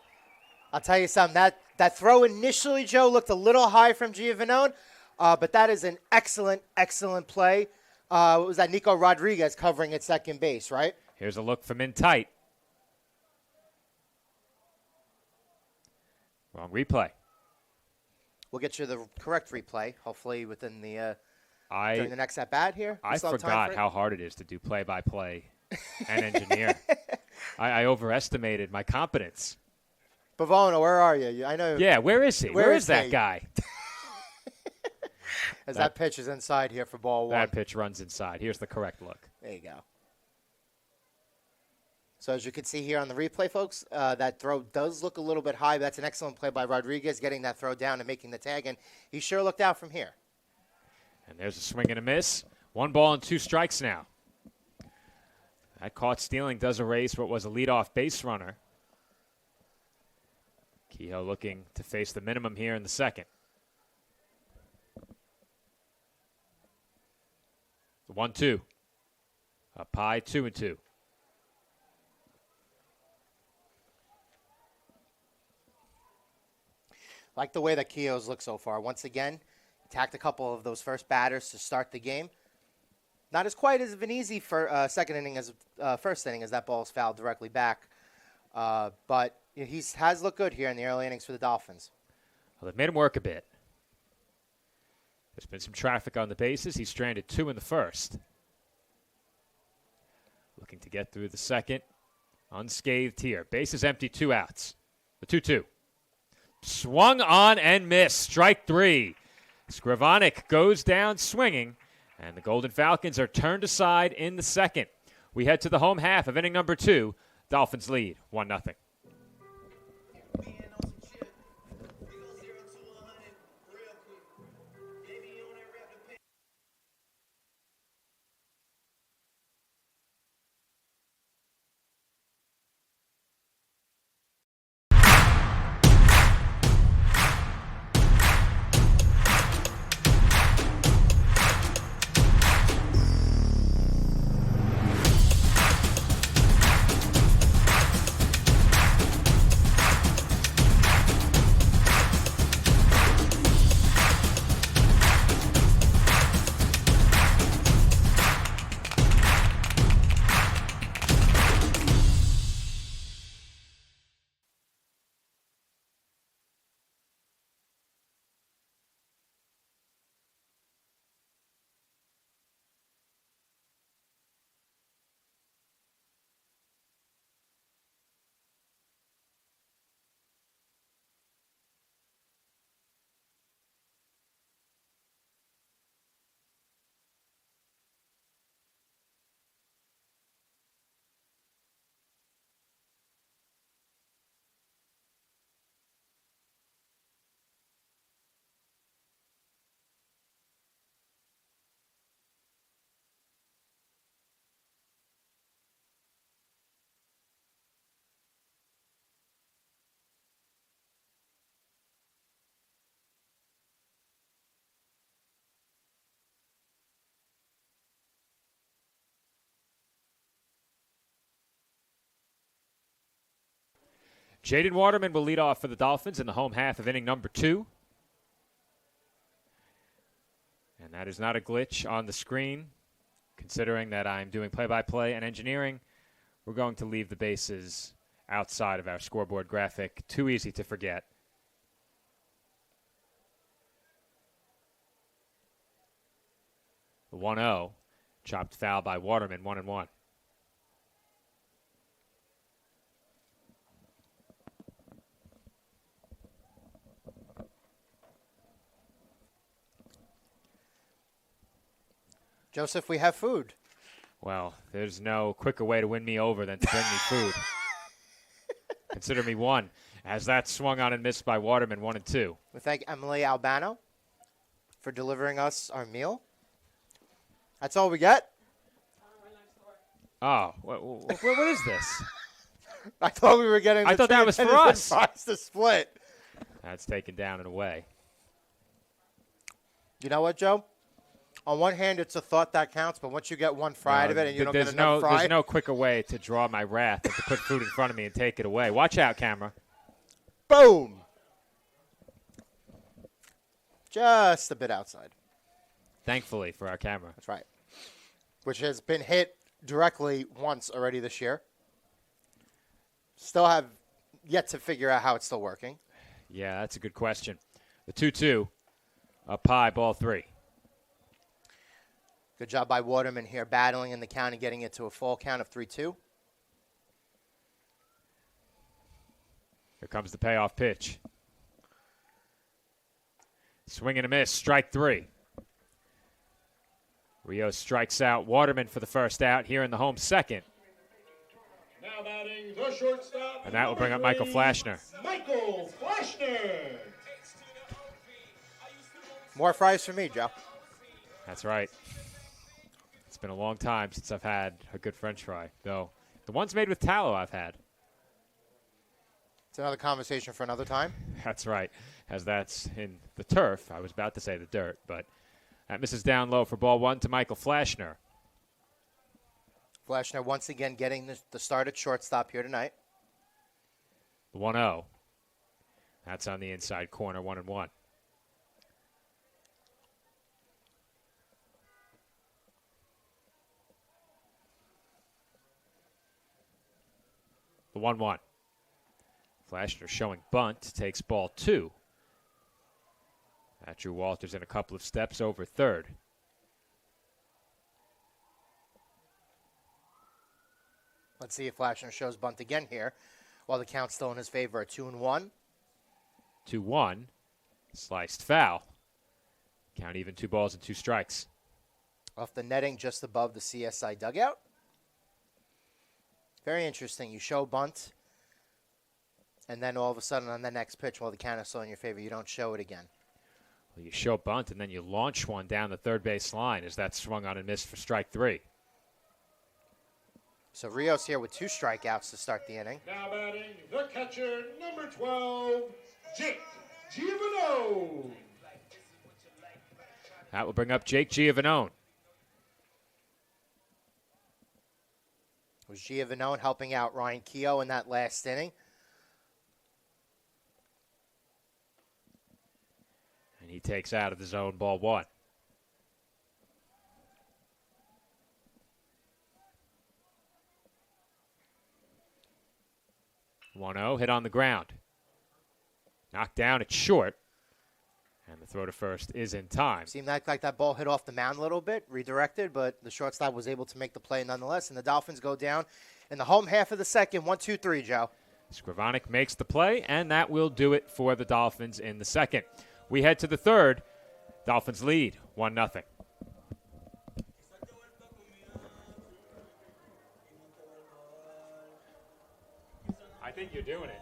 I'll tell you something. That throw initially, Joe, looked a little high from Giovanone, but that is an excellent, excellent play. It was that Nico Rodriguez covering at second base, right?
Here's a look from in tight. Wrong replay.
We'll get you the correct replay, hopefully within the during the next at bat here.
I forgot how hard it is to do play-by-play and engineer. I overestimated my competence.
Pavona, where are you? I know.
Yeah, where is he? Where is that guy?
As that pitch is inside here for ball 1.
That pitch runs inside. Here's the correct look.
There you go. So as you can see here on the replay, folks, that throw does look a little bit high. That's an excellent play by Rodriguez, getting that throw down and making the tag. And he sure looked out from here.
And there's a swing and a miss. 1 ball and 2 strikes now. That caught stealing does erase what was a leadoff base runner. Kehoe looking to face the minimum here in the second. The 1-2. Up high, 2-2.
Like the way that Keogh's looked so far. Once again, attacked a couple of those first batters to start the game. Not as quite as an easy for second inning as first inning, as that ball is fouled directly back. But he has looked good here in the early innings for the Dolphins.
Well, they've made him work a bit. There's been some traffic on the bases. He's stranded 2 in the first. Looking to get through the second. Unscathed here. Base is empty, 2 outs. The 2-2. Swung on and missed. Strike 3. Skrivanik goes down swinging, and the Golden Falcons are turned aside in the second. We head to the home half of inning number 2. Dolphins lead 1-0. Jaden Waterman will lead off for the Dolphins in the home half of inning number 2. And that is not a glitch on the screen. Considering that I'm doing play-by-play and engineering, we're going to leave the bases outside of our scoreboard graphic. Too easy to forget. The 1-0, chopped foul by Waterman, 1-1.
Joseph, we have food.
Well, there's no quicker way to win me over than to bring me food. Consider me one, as that swung on and missed by Waterman, 1-2.
We thank Emily Albano for delivering us our meal. That's all we get?
Oh, what is this?
I thought we were getting
I thought that was for us.
Fries to split.
That's taken down and away.
You know what, Joe? On one hand, it's a thought that counts, but once you get one fry out of it and you don't get enough fry.
There's no quicker way to draw my wrath than to put food in front of me and take it away. Watch out, camera.
Boom. Just a bit outside.
Thankfully for our camera.
That's right. Which has been hit directly once already this year. Still have yet to figure out how it's still working.
Yeah, that's a good question. The 2-2, up high, ball 3.
Good job by Waterman here, battling in the count and getting it to a full count of 3-2.
Here comes the payoff pitch. Swing and a miss, strike 3. Rios strikes out Waterman for the first out here in the home second.
Now batting the shortstop.
And that will bring up Michael Flashner.
Michael Flashner.
More fries for me, Joe.
That's right. It's been a long time since I've had a good French fry, though. The ones made with tallow I've had.
It's another conversation for another time.
That's right, as that's in the turf. I was about to say the dirt, but that misses down low for ball 1 to Michael Flashner.
Flashner once again getting the start at shortstop here tonight.
The 1-0. That's on the inside corner, 1-1. The 1-1. Flashner showing bunt, takes ball 2. That drew Walters in a couple of steps over third.
Let's see if Flashner shows bunt again here while the count's still in his favor at 2-1.
2-1. Sliced foul. Count even, 2 balls and 2 strikes.
Off the netting just above the CSI dugout. Very interesting. You show bunt, and then all of a sudden on the next pitch, while the count is still in your favor, you don't show it again.
Well, you show bunt, and then you launch one down the third base line as that swung on and missed for strike 3.
So Rios here with 2 strikeouts to start the inning.
Now batting the catcher, number 12, Jake Giovanone.
That will bring up Jake Giovanone.
It was Giovanone helping out Ryan Keogh in that last inning.
And he takes out of the zone, ball 1. Hit on the ground. Knocked down, it's short. And the throw to first is in time.
Seemed like that ball hit off the mound a little bit, redirected, but the shortstop was able to make the play nonetheless. And the Dolphins go down in the home half of the second, 1-2-3, Joe.
Scrivonic makes the play, and that will do it for the Dolphins in the second. We head to the third. Dolphins lead 1-0. I think you're doing it.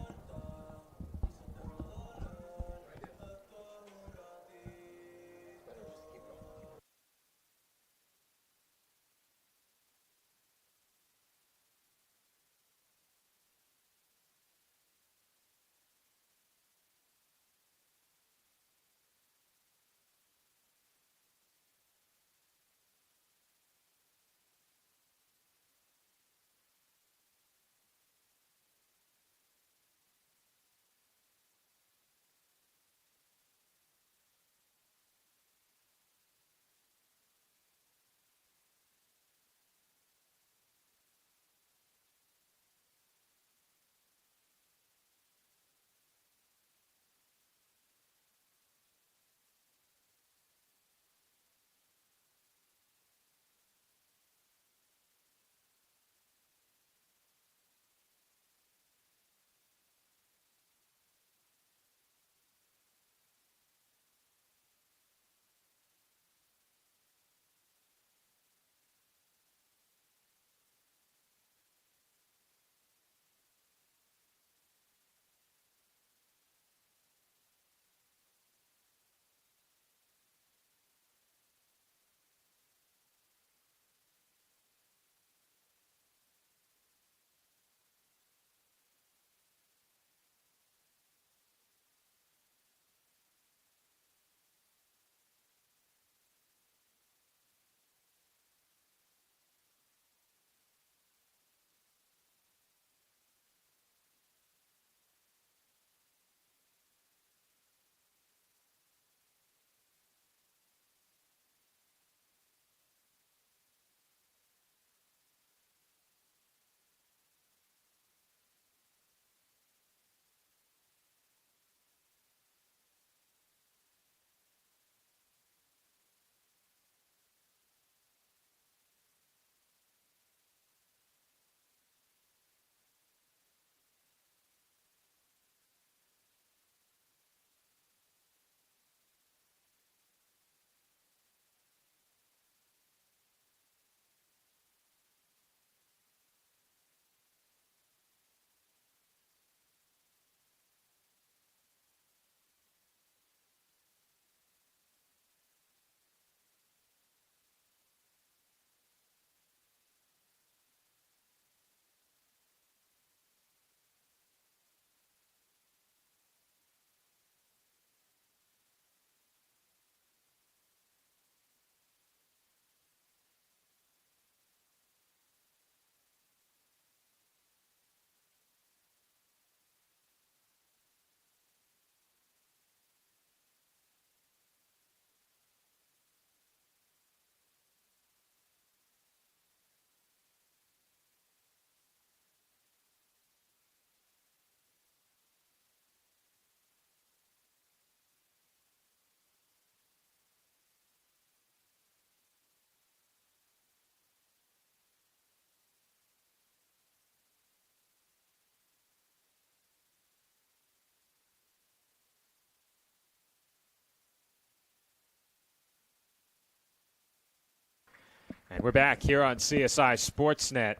And we're back here on CSI Sportsnet,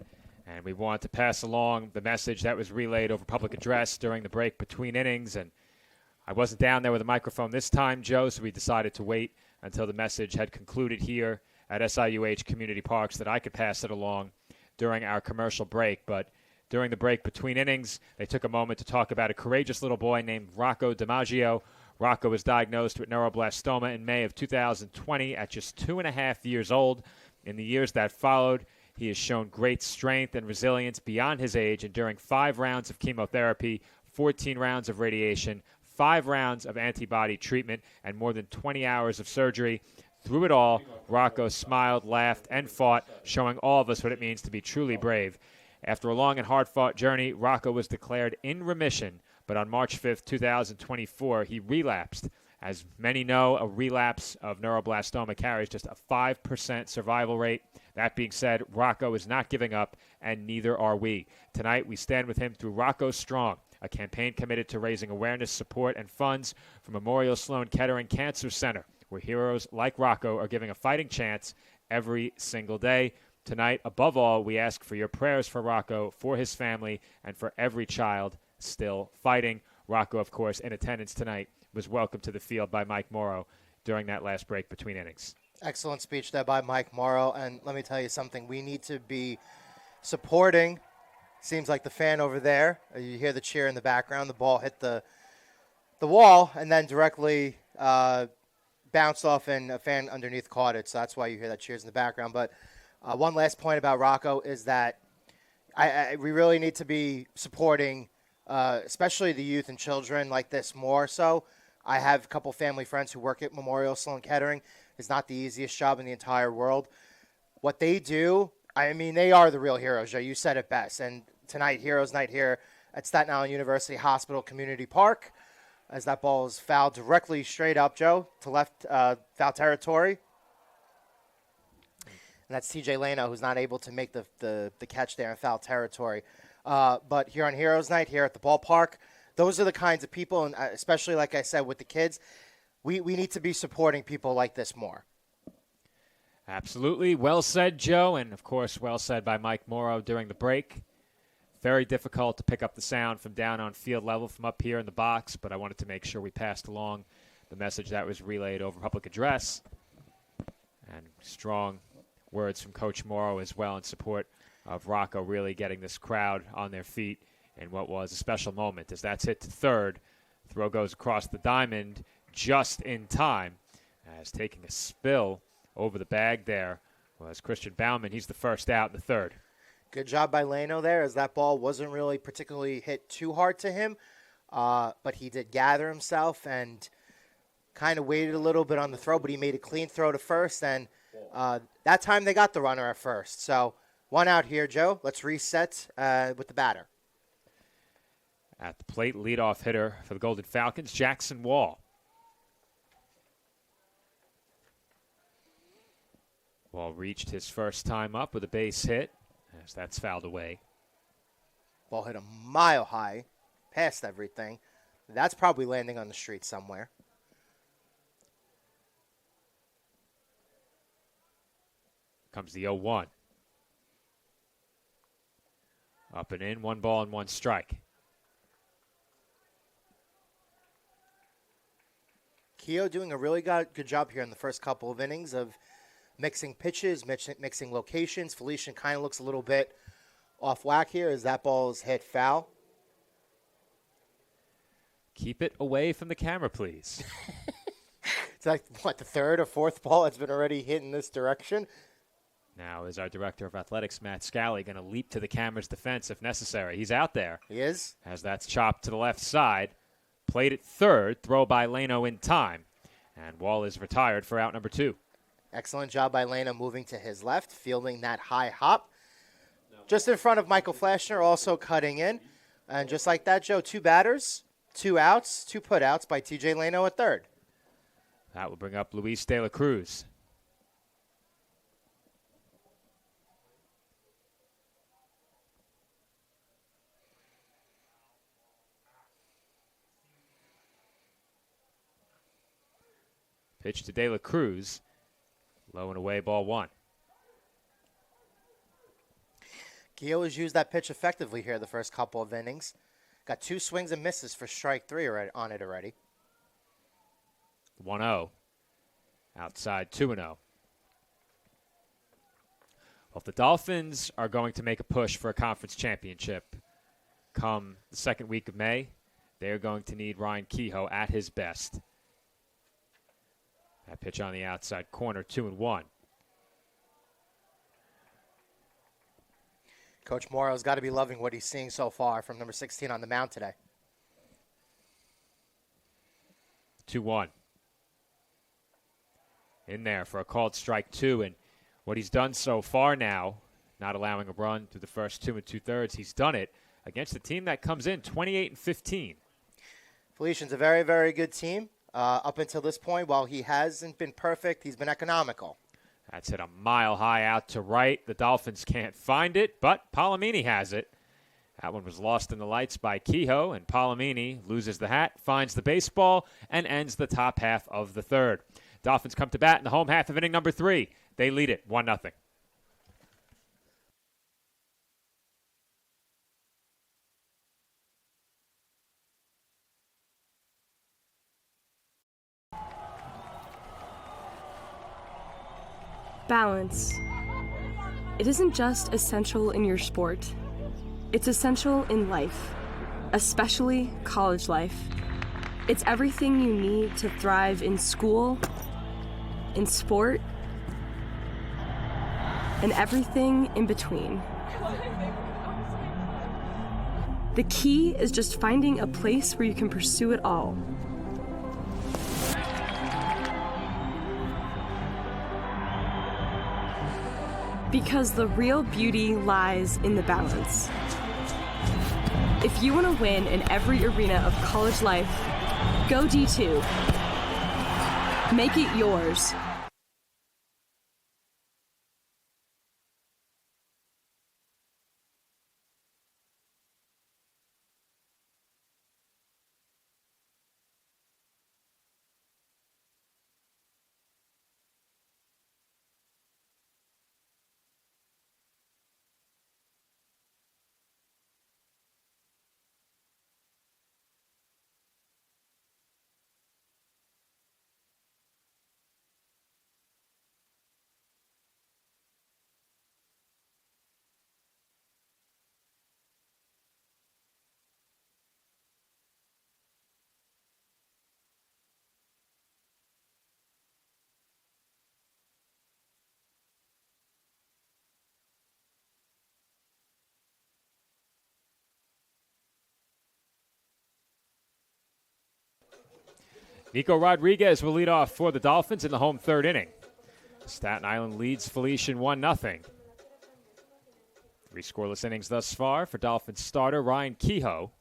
and we want to pass along the message that was relayed over public address during the break between innings. And I wasn't down there with a microphone this time, Joe, so we decided to wait until the message had concluded here at SIUH Community Parks that I could pass it along during our commercial break. But during the break between innings, they took a moment to talk about a courageous little boy named Rocco DiMaggio. Rocco was diagnosed with neuroblastoma in May of 2020 at just 2.5 years old. In the years that followed, he has shown great strength and resilience beyond his age, enduring 5 rounds of chemotherapy, 14 rounds of radiation, 5 rounds of antibody treatment, and more than 20 hours of surgery. Through it all, Rocco smiled, laughed, and fought, showing all of us what it means to be truly brave. After a long and hard-fought journey, Rocco was declared in remission, but on March 5th, 2024, he relapsed. As many know, a relapse of neuroblastoma carries just a 5% survival rate. That being said, Rocco is not giving up, and neither are we. Tonight, we stand with him through Rocco Strong, a campaign committed to raising awareness, support, and funds for Memorial Sloan Kettering Cancer Center, where heroes like Rocco are giving a fighting chance every single day. Tonight, above all, we ask for your prayers for Rocco, for his family, and for every child still fighting. Rocco, of course, in attendance tonight, was welcomed to the field by Mike Morrow during that last break between innings.
Excellent speech there by Mike Morrow. And let me tell you something. We need to be supporting. Seems like the fan over there. You hear the cheer in the background. The ball hit the wall and then directly bounced off, and a fan underneath caught it. So that's why you hear that cheers in the background. But one last point about Rocco is that we really need to be supporting especially the youth and children like this more so. I have a couple family friends who work at Memorial Sloan Kettering. It's not the easiest job in the entire world. What they do, I mean, they are the real heroes, Joe. You said it best. And tonight, Heroes Night here at Staten Island University Hospital Community Park, as that ball is fouled directly straight up, Joe, to left foul territory. And that's TJ Leno, who's not able to make the catch there in foul territory. But here on Heroes Night, here at the ballpark, those are the kinds of people, and especially, like I said, with the kids, we need to be supporting people like this more.
Absolutely. Well said, Joe, and, of course, well said by Mike Morrow during the break. Very difficult to pick up the sound from down on field level from up here in the box, but I wanted to make sure we passed along the message that was relayed over public address. And strong words from Coach Morrow as well in support of Rocco really getting this crowd on their feet in what was a special moment. As that's hit to third, throw goes across the diamond just in time, as taking a spill over the bag there was Christian Bauman. He's the first out in the third.
Good job by Leno there, as that ball wasn't really particularly hit too hard to him, but he did gather himself and kind of waited a little bit on the throw, but he made a clean throw to first, and that time they got the runner at first. So one out here, Joe. Let's reset with the batter.
At the plate, leadoff hitter for the Golden Falcons, Jackson Wall. Wall reached his first time up with a base hit, as that's fouled away.
Ball hit a mile high, past everything. That's probably landing on the street somewhere.
Comes the 0-1. Up and in, 1 ball and 1 strike.
Keogh doing a really good job here in the first couple of innings of mixing pitches, mixing locations. Felician kind of looks a little bit off whack here as that ball is hit foul.
Keep it away from the camera, please.
It's like, what, the third or fourth ball that's been already hit in this direction?
Now is our director of athletics, Matt Scally, going to leap to the camera's defense if necessary. He's out there.
He is.
As that's chopped to the left side. Played at third, throw by Leno in time. And Wall is retired for out number 2.
Excellent job by Leno moving to his left, fielding that high hop. Just in front of Michael Flashner, also cutting in. And just like that, Joe, 2 batters, 2 outs, 2 putouts by TJ Leno at third.
That will bring up Luis De La Cruz. Pitch to De La Cruz. Low and away, ball 1.
Kehoe has used that pitch effectively here the first couple of innings. Got 2 swings and misses for strike 3 on it already.
1-0. Outside 2-0. Well, if the Dolphins are going to make a push for a conference championship come the second week of May, they're going to need Ryan Kehoe at his best. That pitch on the outside corner, 2-1.
Coach Morrow's got to be loving what he's seeing so far from number 16 on the mound today.
2-1. In there for a called strike 2, and what he's done so far now, not allowing a run through the first 2 2/3, he's done it against a team that comes in 28-15.
Felician's a very, very good team. Up until this point, while he hasn't been perfect, he's been economical.
That's hit a mile high out to right. The Dolphins can't find it, but Palomini has it. That one was lost in the lights by Kehoe, and Palomini loses the hat, finds the baseball, and ends the top half of the third. Dolphins come to bat in the home half of inning number 3. They lead it 1-0.
Balance. It isn't just essential in your sport. It's essential in life, especially college life. It's everything you need to thrive in school, in sport, and everything in between. The key is just finding a place where you can pursue it all. Because the real beauty lies in the balance. If you want to win in every arena of college life, go D2. Make it yours.
Nico Rodriguez will lead off for the Dolphins in the home third inning. Staten Island leads Felician 1-0. 3 scoreless innings thus far for Dolphins starter Ryan Kehoe.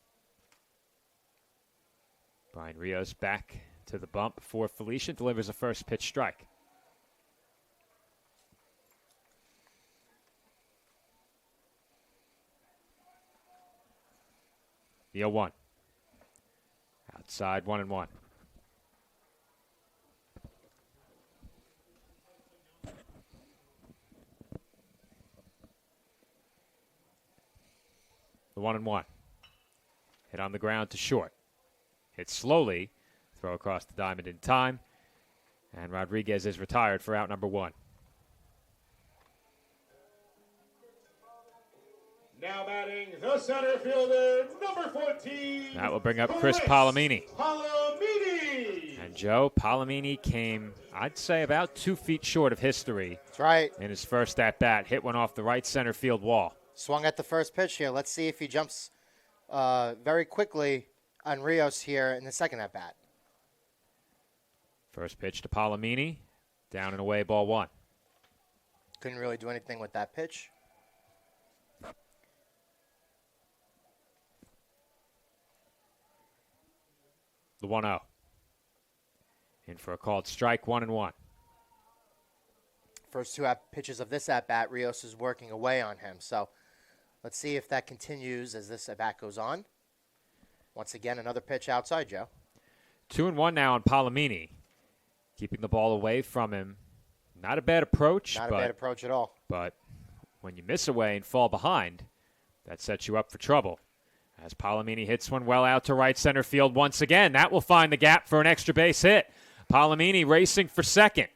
Brian Rios back to the bump for Felician, delivers a first pitch strike. The 0-1. Outside 1-1. The 1-1. Hit on the ground to short. Hit slowly. Throw across the diamond in time. And Rodriguez is retired for out number 1.
Now batting the center fielder, number 14.
That will bring up Chris Palomini.
Palomini.
And Joe Palomini came, I'd say, about 2 feet short of history.
That's right.
In his first at-bat. Hit one off the right center field wall.
Swung at the first pitch here. Let's see if he jumps very quickly on Rios here in the second at-bat.
First pitch to Palomini. Down and away, ball 1.
Couldn't really do anything with that pitch.
The 1-0. In for a called strike, 1-1.
First 2 pitches of this at-bat, Rios is working away on him. So let's see if that continues as this at-bat goes on. Once again, another pitch outside, Joe.
2-1 now on Palomini. Keeping the ball away from him. Not a bad approach.
Not a bad approach at all.
But when you miss away and fall behind, that sets you up for trouble. As Palomini hits one well out to right center field once again. That will find the gap for an extra base hit. Palomini racing for second,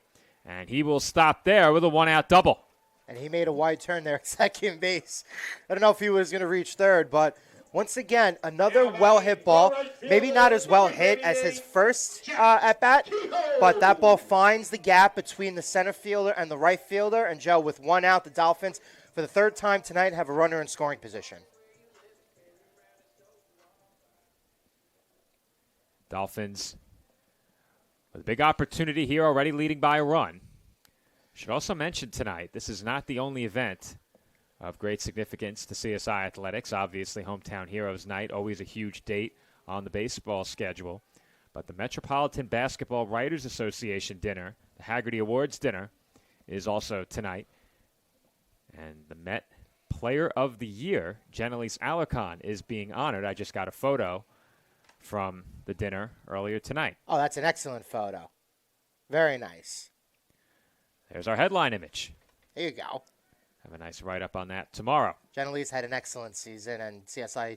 and he will stop there with a one-out double.
And he made a wide turn there at second base. I don't know if he was going to reach third, but once again, another well-hit ball. Maybe not as well hit as his first at-bat, but that ball finds the gap between the center fielder and the right fielder. And, Joe, with one out, the Dolphins, for the third time tonight, have a runner in scoring position.
Dolphins with a big opportunity here, already leading by a run. Should also mention tonight, this is not the only event of great significance to CSI Athletics. Obviously, Hometown Heroes Night, always a huge date on the baseball schedule. But the Metropolitan Basketball Writers Association dinner, the Haggerty Awards dinner, is also tonight. And the Met Player of the Year, Jenilis Alarcon, is being honored. I just got a photo from the dinner earlier tonight.
Oh, that's an excellent photo. Very nice.
There's our headline image.
There you go.
Have a nice write-up on that tomorrow.
Jenilis had an excellent season, and CSI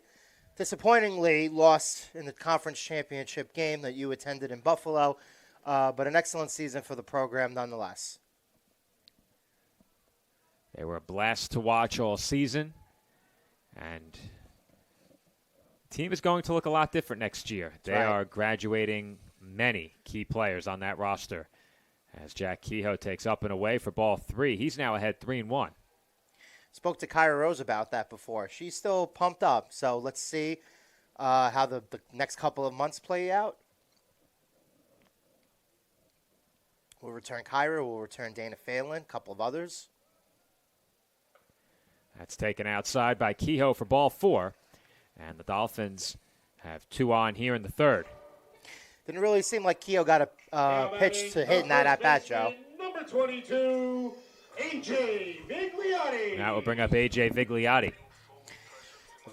disappointingly lost in the conference championship game that you attended in Buffalo, but an excellent season for the program nonetheless.
They were a blast to watch all season, and the team is going to look a lot different next year. They are graduating many key players on that roster as Jack Kehoe takes up and away for ball 3. He's now ahead 3-1.
Spoke to Kyra Rose about that before. She's still pumped up, so let's see how the next couple of months play out. We'll return Kyra. We'll return Dana Phelan, a couple of others.
That's taken outside by Kehoe for ball 4. And the Dolphins have 2 on here in the third.
Didn't really seem like Kehoe got a pitch to hit in that at-bat, Joe.
Number 22, A.J. Vigliotti.
And that will bring up A.J. Vigliotti.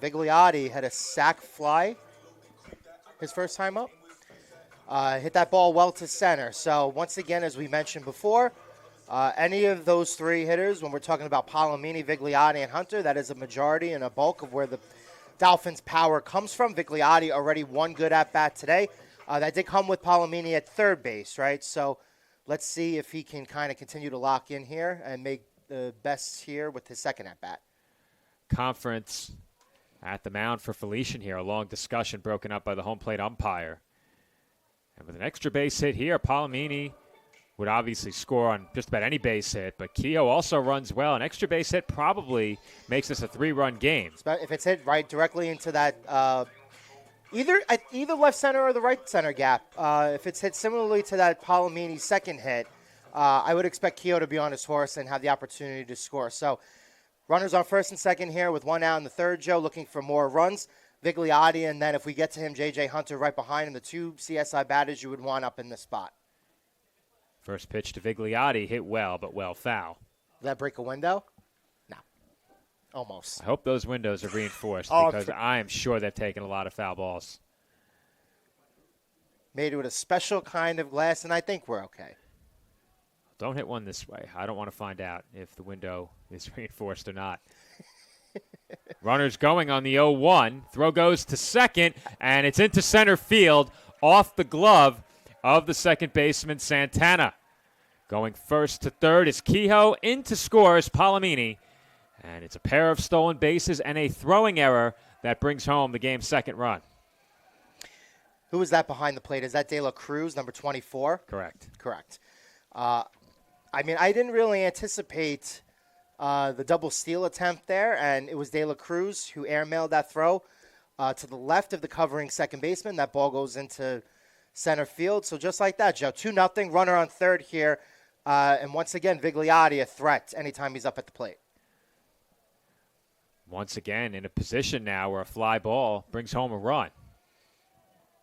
Vigliotti had a sac fly his first time up. Hit that ball well to center. So, once again, as we mentioned before, any of those 3 hitters, when we're talking about Palomini, Vigliotti, and Hunter, that is a majority and a bulk of where the Dolphins' power comes from. Vigliotti already one good at-bat today. That did come with Palomini at third base, right? So let's see if he can kind of continue to lock in here and make the best here with his second at-bat.
Conference at the mound for Felician here. A long discussion broken up by the home plate umpire. And with an extra base hit here, Palomini would obviously score on just about any base hit, but Kehoe also runs well. An extra base hit probably makes this a 3-run game.
If it's hit right directly into that either left center or the right center gap, if it's hit similarly to that Palomini second hit, I would expect Kehoe to be on his horse and have the opportunity to score. So runners on first and second here with 1 out in the third, Joe, looking for more runs. Vigliotti, and then if we get to him, J.J. Hunter right behind him, the 2 CSI batters you would want up in this spot.
First pitch to Vigliotti, hit well, but well foul.
Did that break a window? No. Almost.
I hope those windows are reinforced because I am sure they've taken a lot of foul balls.
Made it with a special kind of glass, and I think we're okay.
Don't hit one this way. I don't want to find out if the window is reinforced or not. Runners going on the 0-1. Throw goes to second, and it's into center field off the glove of the second baseman, Santana. Going first to third is Kehoe. In to score is Palomini. And it's a pair of stolen bases and a throwing error that brings home the game's second run.
Who is that behind the plate? Is that De La Cruz, number 24?
Correct.
Correct. I didn't really anticipate the double steal attempt there, and it was De La Cruz who airmailed that throw to the left of the covering second baseman. That ball goes into center field. So just like that, Joe, 2-0, runner on third here. And once again, Vigliotti a threat anytime he's up at the plate.
Once again, in a position now where a fly ball brings home a run.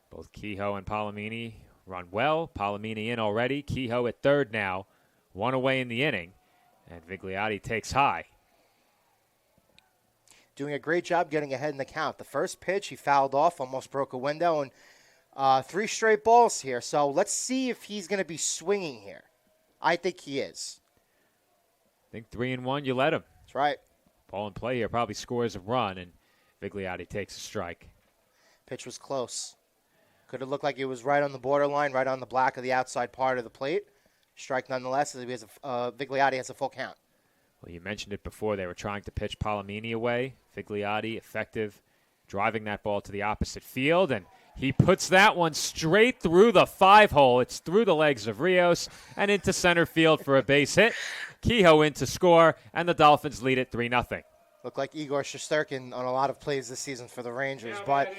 Both Kehoe and Palomini run well. Palomini in already. Kehoe at third now. 1 away in the inning. And Vigliotti takes high.
Doing a great job getting ahead in the count. The first pitch, he fouled off, almost broke a window, and 3 straight balls here. So let's see if he's going to be swinging here. I think he is.
I think 3-1, you let him.
That's right.
Ball in play here probably scores a run, and Vigliotti takes a strike.
Pitch was close. Could have looked like it was right on the borderline, right on the black of the outside part of the plate. Strike nonetheless, as Vigliotti has a full count.
Well, you mentioned it before. They were trying to pitch Palomini away. Vigliotti, effective, driving that ball to the opposite field, and he puts that one straight through the 5-hole. It's through the legs of Rios and into center field for a base hit. Kehoe in to score, and the Dolphins lead it 3-0.
Looked like Igor Shesterkin on a lot of plays this season for the Rangers, but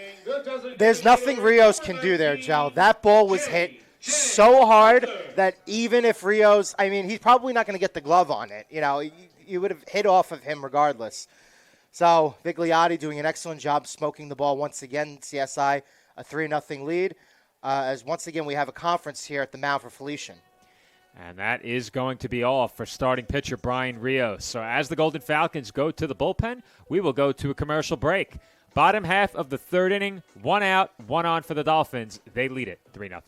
there's nothing Rios can do there, Joe. That ball was hit so hard that even if Rios, he's probably not going to get the glove on it. You would have hit off of him regardless. So Vigliotti doing an excellent job smoking the ball once again. CSI a 3-0 lead. As once again we have a conference here at the mound for Felician.
And that is going to be all for starting pitcher Brian Rios. So as the Golden Falcons go to the bullpen, we will go to a commercial break. Bottom half of the third inning, 1 out, 1 on for the Dolphins. They lead it 3-0.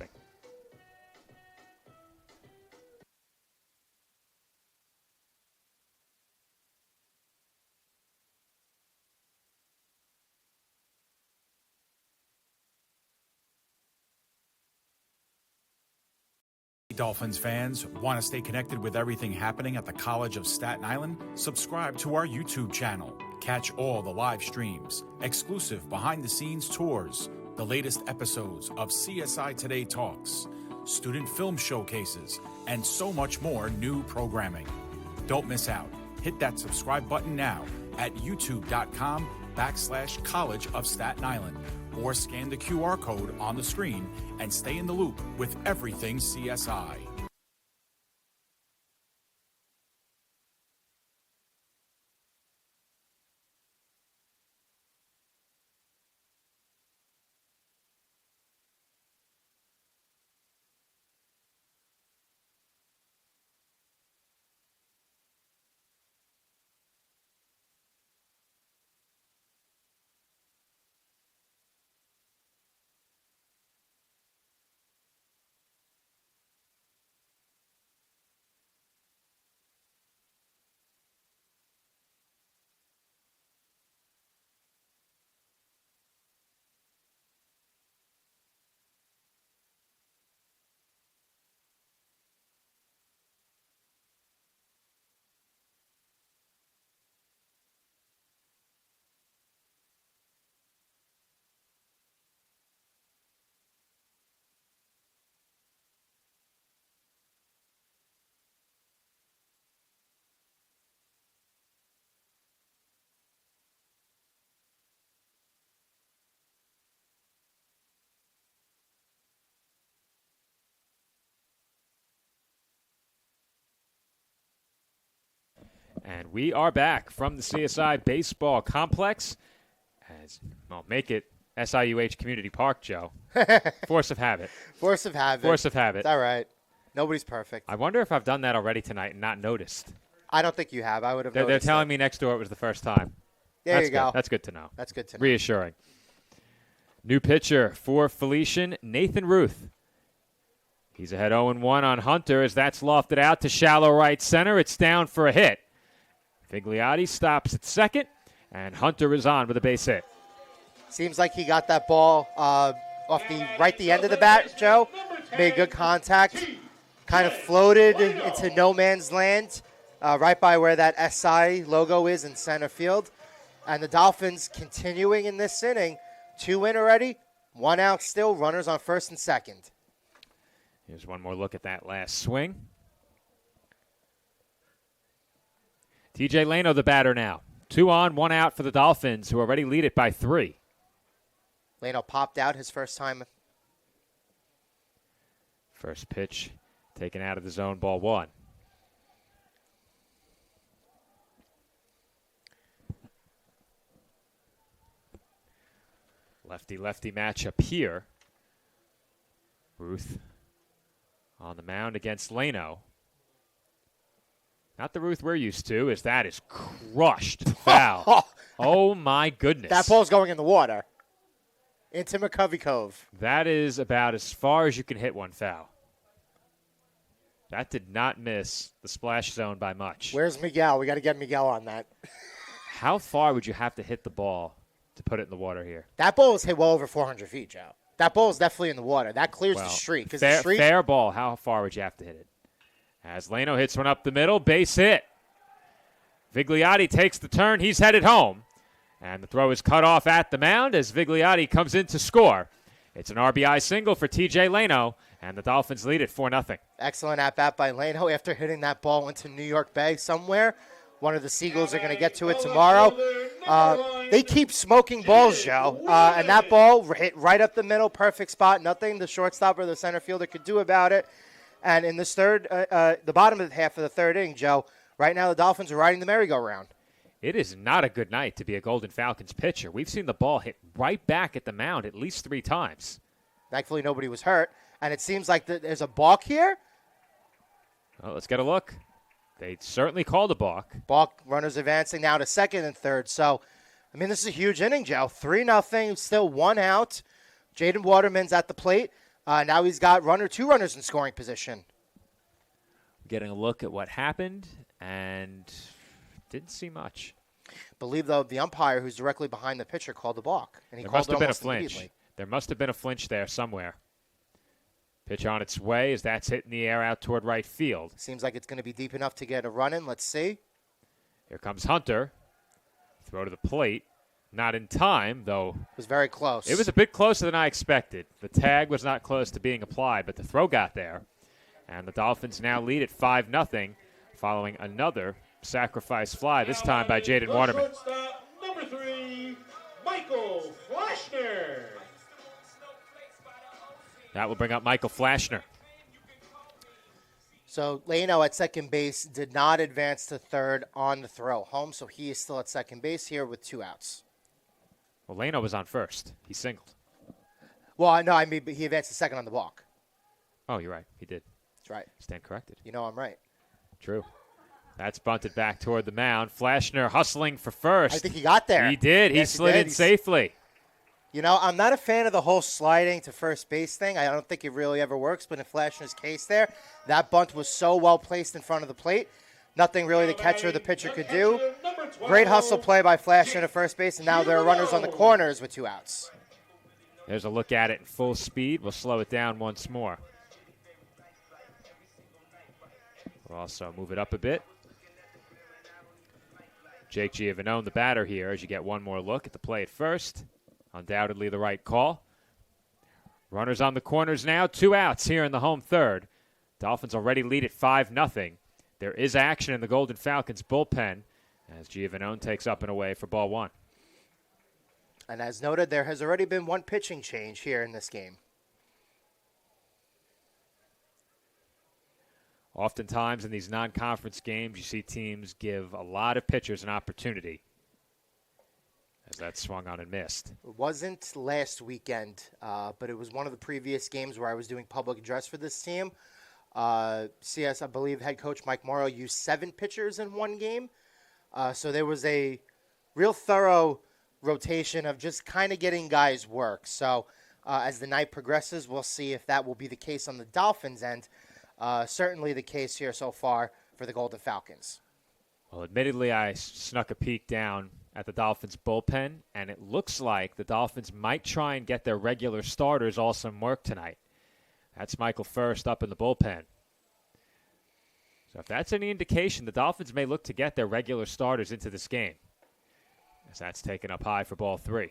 Dolphins fans, want to stay connected with everything happening at the College of Staten Island? Subscribe to our YouTube channel. Catch all the live streams, exclusive behind-the-scenes tours, the latest episodes of CSI Today Talks, student film showcases, and so much more new programming. Don't miss out. Hit that subscribe button now at youtube.com/College of Staten Island, or scan the QR code on the screen and stay in the loop with everything CSI.
And we are back from the CSI Baseball Complex. Make it SIUH Community Park, Joe. Force of habit.
Force of habit.
Force of habit.
It's all right. Nobody's perfect.
I wonder if I've done that already tonight and not noticed.
I don't think you have. I would have
They're
noticed.
telling me next door it was the first time.
There you go.
That's good to know.
That's good to know.
Reassuring. New pitcher for Felician, Nathan Ruth. He's ahead 0-1 on Hunter as that's lofted out to shallow right center. It's down for a hit. Vigliotti stops at second, and Hunter is on with a base hit.
Seems like he got that ball off the end of the bat, Joe. Made good contact. Kind of floated into no man's land, right by where that SI logo is in center field. And the Dolphins continuing in this inning. 2 in already, 1 out still, runners on first and second.
Here's one more look at that last swing. TJ Leno, the batter now. 2 on, 1 out for the Dolphins, who already lead it by 3.
Leno popped out his first time.
First pitch taken out of the zone, ball 1. Lefty-lefty matchup here. Ruth on the mound against Leno. Not the Ruth we're used to, as that is crushed foul. Oh, my goodness.
That ball's going in the water. Into McCovey Cove.
That is about as far as you can hit one foul. That did not miss the splash zone by much.
Where's Miguel? We got to get Miguel on that.
How far would you have to hit the ball to put it in the water here?
That ball was hit well over 400 feet, Joe. That ball is definitely in the water. That clears the street.
Fair ball. How far would you have to hit it? As Leno hits one up the middle, base hit. Vigliotti takes the turn. He's headed home. And the throw is cut off at the mound as Vigliotti comes in to score. It's an RBI single for TJ Leno, and the Dolphins lead it 4-0.
Excellent at-bat by Leno after hitting that ball into New York Bay somewhere. One of the Seagulls are going to get to it tomorrow. They keep smoking balls, Joe. And that ball hit right up the middle, perfect spot. Nothing the shortstop or the center fielder could do about it. And in this the bottom of the half of the third inning, Joe, right now the Dolphins are riding the merry-go-round.
It is not a good night to be a Golden Falcons pitcher. We've seen the ball hit right back at the mound at least 3 times.
Thankfully, nobody was hurt. And it seems like there's a balk here.
Well, let's get a look. They certainly called a balk.
Balk, runners advancing now to second and third. So, I mean, this is a huge inning, Joe. 3-0, still 1 out. Jaden Waterman's at the plate. Now he's got 2 runners in scoring position.
Getting a look at what happened, and didn't see much.
Believe, though, the umpire who's directly behind the pitcher called the balk. And he
There
called
must have
it
been a
almost
flinch.
immediately.
There must have been a flinch there somewhere. Pitch on its way as that's hitting the air out toward right field.
Seems like it's going to be deep enough to get a run in. Let's see.
Here comes Hunter. Throw to the plate. Not in time, though.
It was very close.
It was a bit closer than I expected. The tag was not close to being applied, but the throw got there. And the Dolphins now lead at 5-0 following another sacrifice fly, this time by Jaden Waterman.
Shortstop, number 3, Michael Flashner.
That will bring up Michael Flashner.
So Leno at second base did not advance to third on the throw home, so he is still at second base here with 2 outs.
Well, Leno was on first. He singled.
Well, no, I mean, but he advanced to second on the walk.
Oh, you're right. He did.
That's right.
Stand corrected.
You know I'm right.
True. That's bunted back toward the mound. Flashner hustling for first.
I think he got there.
He did.
Yes,
he slid in safely.
You know, I'm not a fan of the whole sliding to first base thing. I don't think it really ever works, but in Flashner's case there, that bunt was so well placed in front of the plate. Nothing really the catcher or the pitcher could do. Great hustle play by Flashner to first base, and now there are runners on the corners with 2 outs.
There's a look at it in full speed. We'll slow it down once more. We'll also move it up a bit. Jake Giovanone, the batter here, as you get one more look at the play at first. Undoubtedly the right call. Runners on the corners now. 2 outs here in the home third. Dolphins already lead at 5-0. There is action in the Golden Falcons bullpen as Giovanone takes up and away for ball 1.
And as noted, there has already been 1 pitching change here in this game.
Oftentimes in these non-conference games, you see teams give a lot of pitchers an opportunity. As that swung on and missed.
It wasn't last weekend, but it was one of the previous games where I was doing public address for this team. CS, I believe, head coach Mike Morrow used 7 pitchers in one game. So there was a real thorough rotation of just kind of getting guys work. So as the night progresses, we'll see if that will be the case on the Dolphins' end. Certainly the case here so far for the Golden Falcons.
Well, admittedly, I snuck a peek down at the Dolphins bullpen, and it looks like the Dolphins might try and get their regular starters all some work tonight. That's Michael First up in the bullpen. So if that's any indication, the Dolphins may look to get their regular starters into this game, as that's taken up high for ball 3.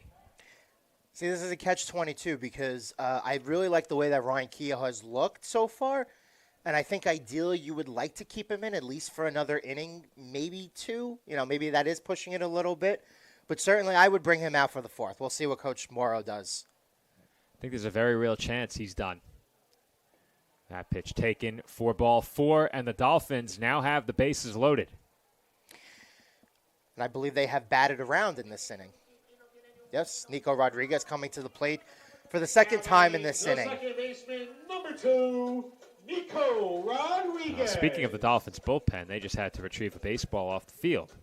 See, this is a catch-22 because I really like the way that Ryan Keough has looked so far, and I think ideally you would like to keep him in at least for another inning, maybe 2. You know, maybe that is pushing it a little bit. But certainly I would bring him out for the 4th. We'll see what Coach Morrow does.
I think there's a very real chance he's done. That pitch taken for ball 4, and the Dolphins now have the bases loaded.
And I believe they have batted around in this inning. Yes, Nico Rodriguez coming to the plate for the second time in this inning.
Second baseman, number 2, Nico Rodriguez.
Speaking of the Dolphins bullpen, they just had to retrieve a baseball off the field.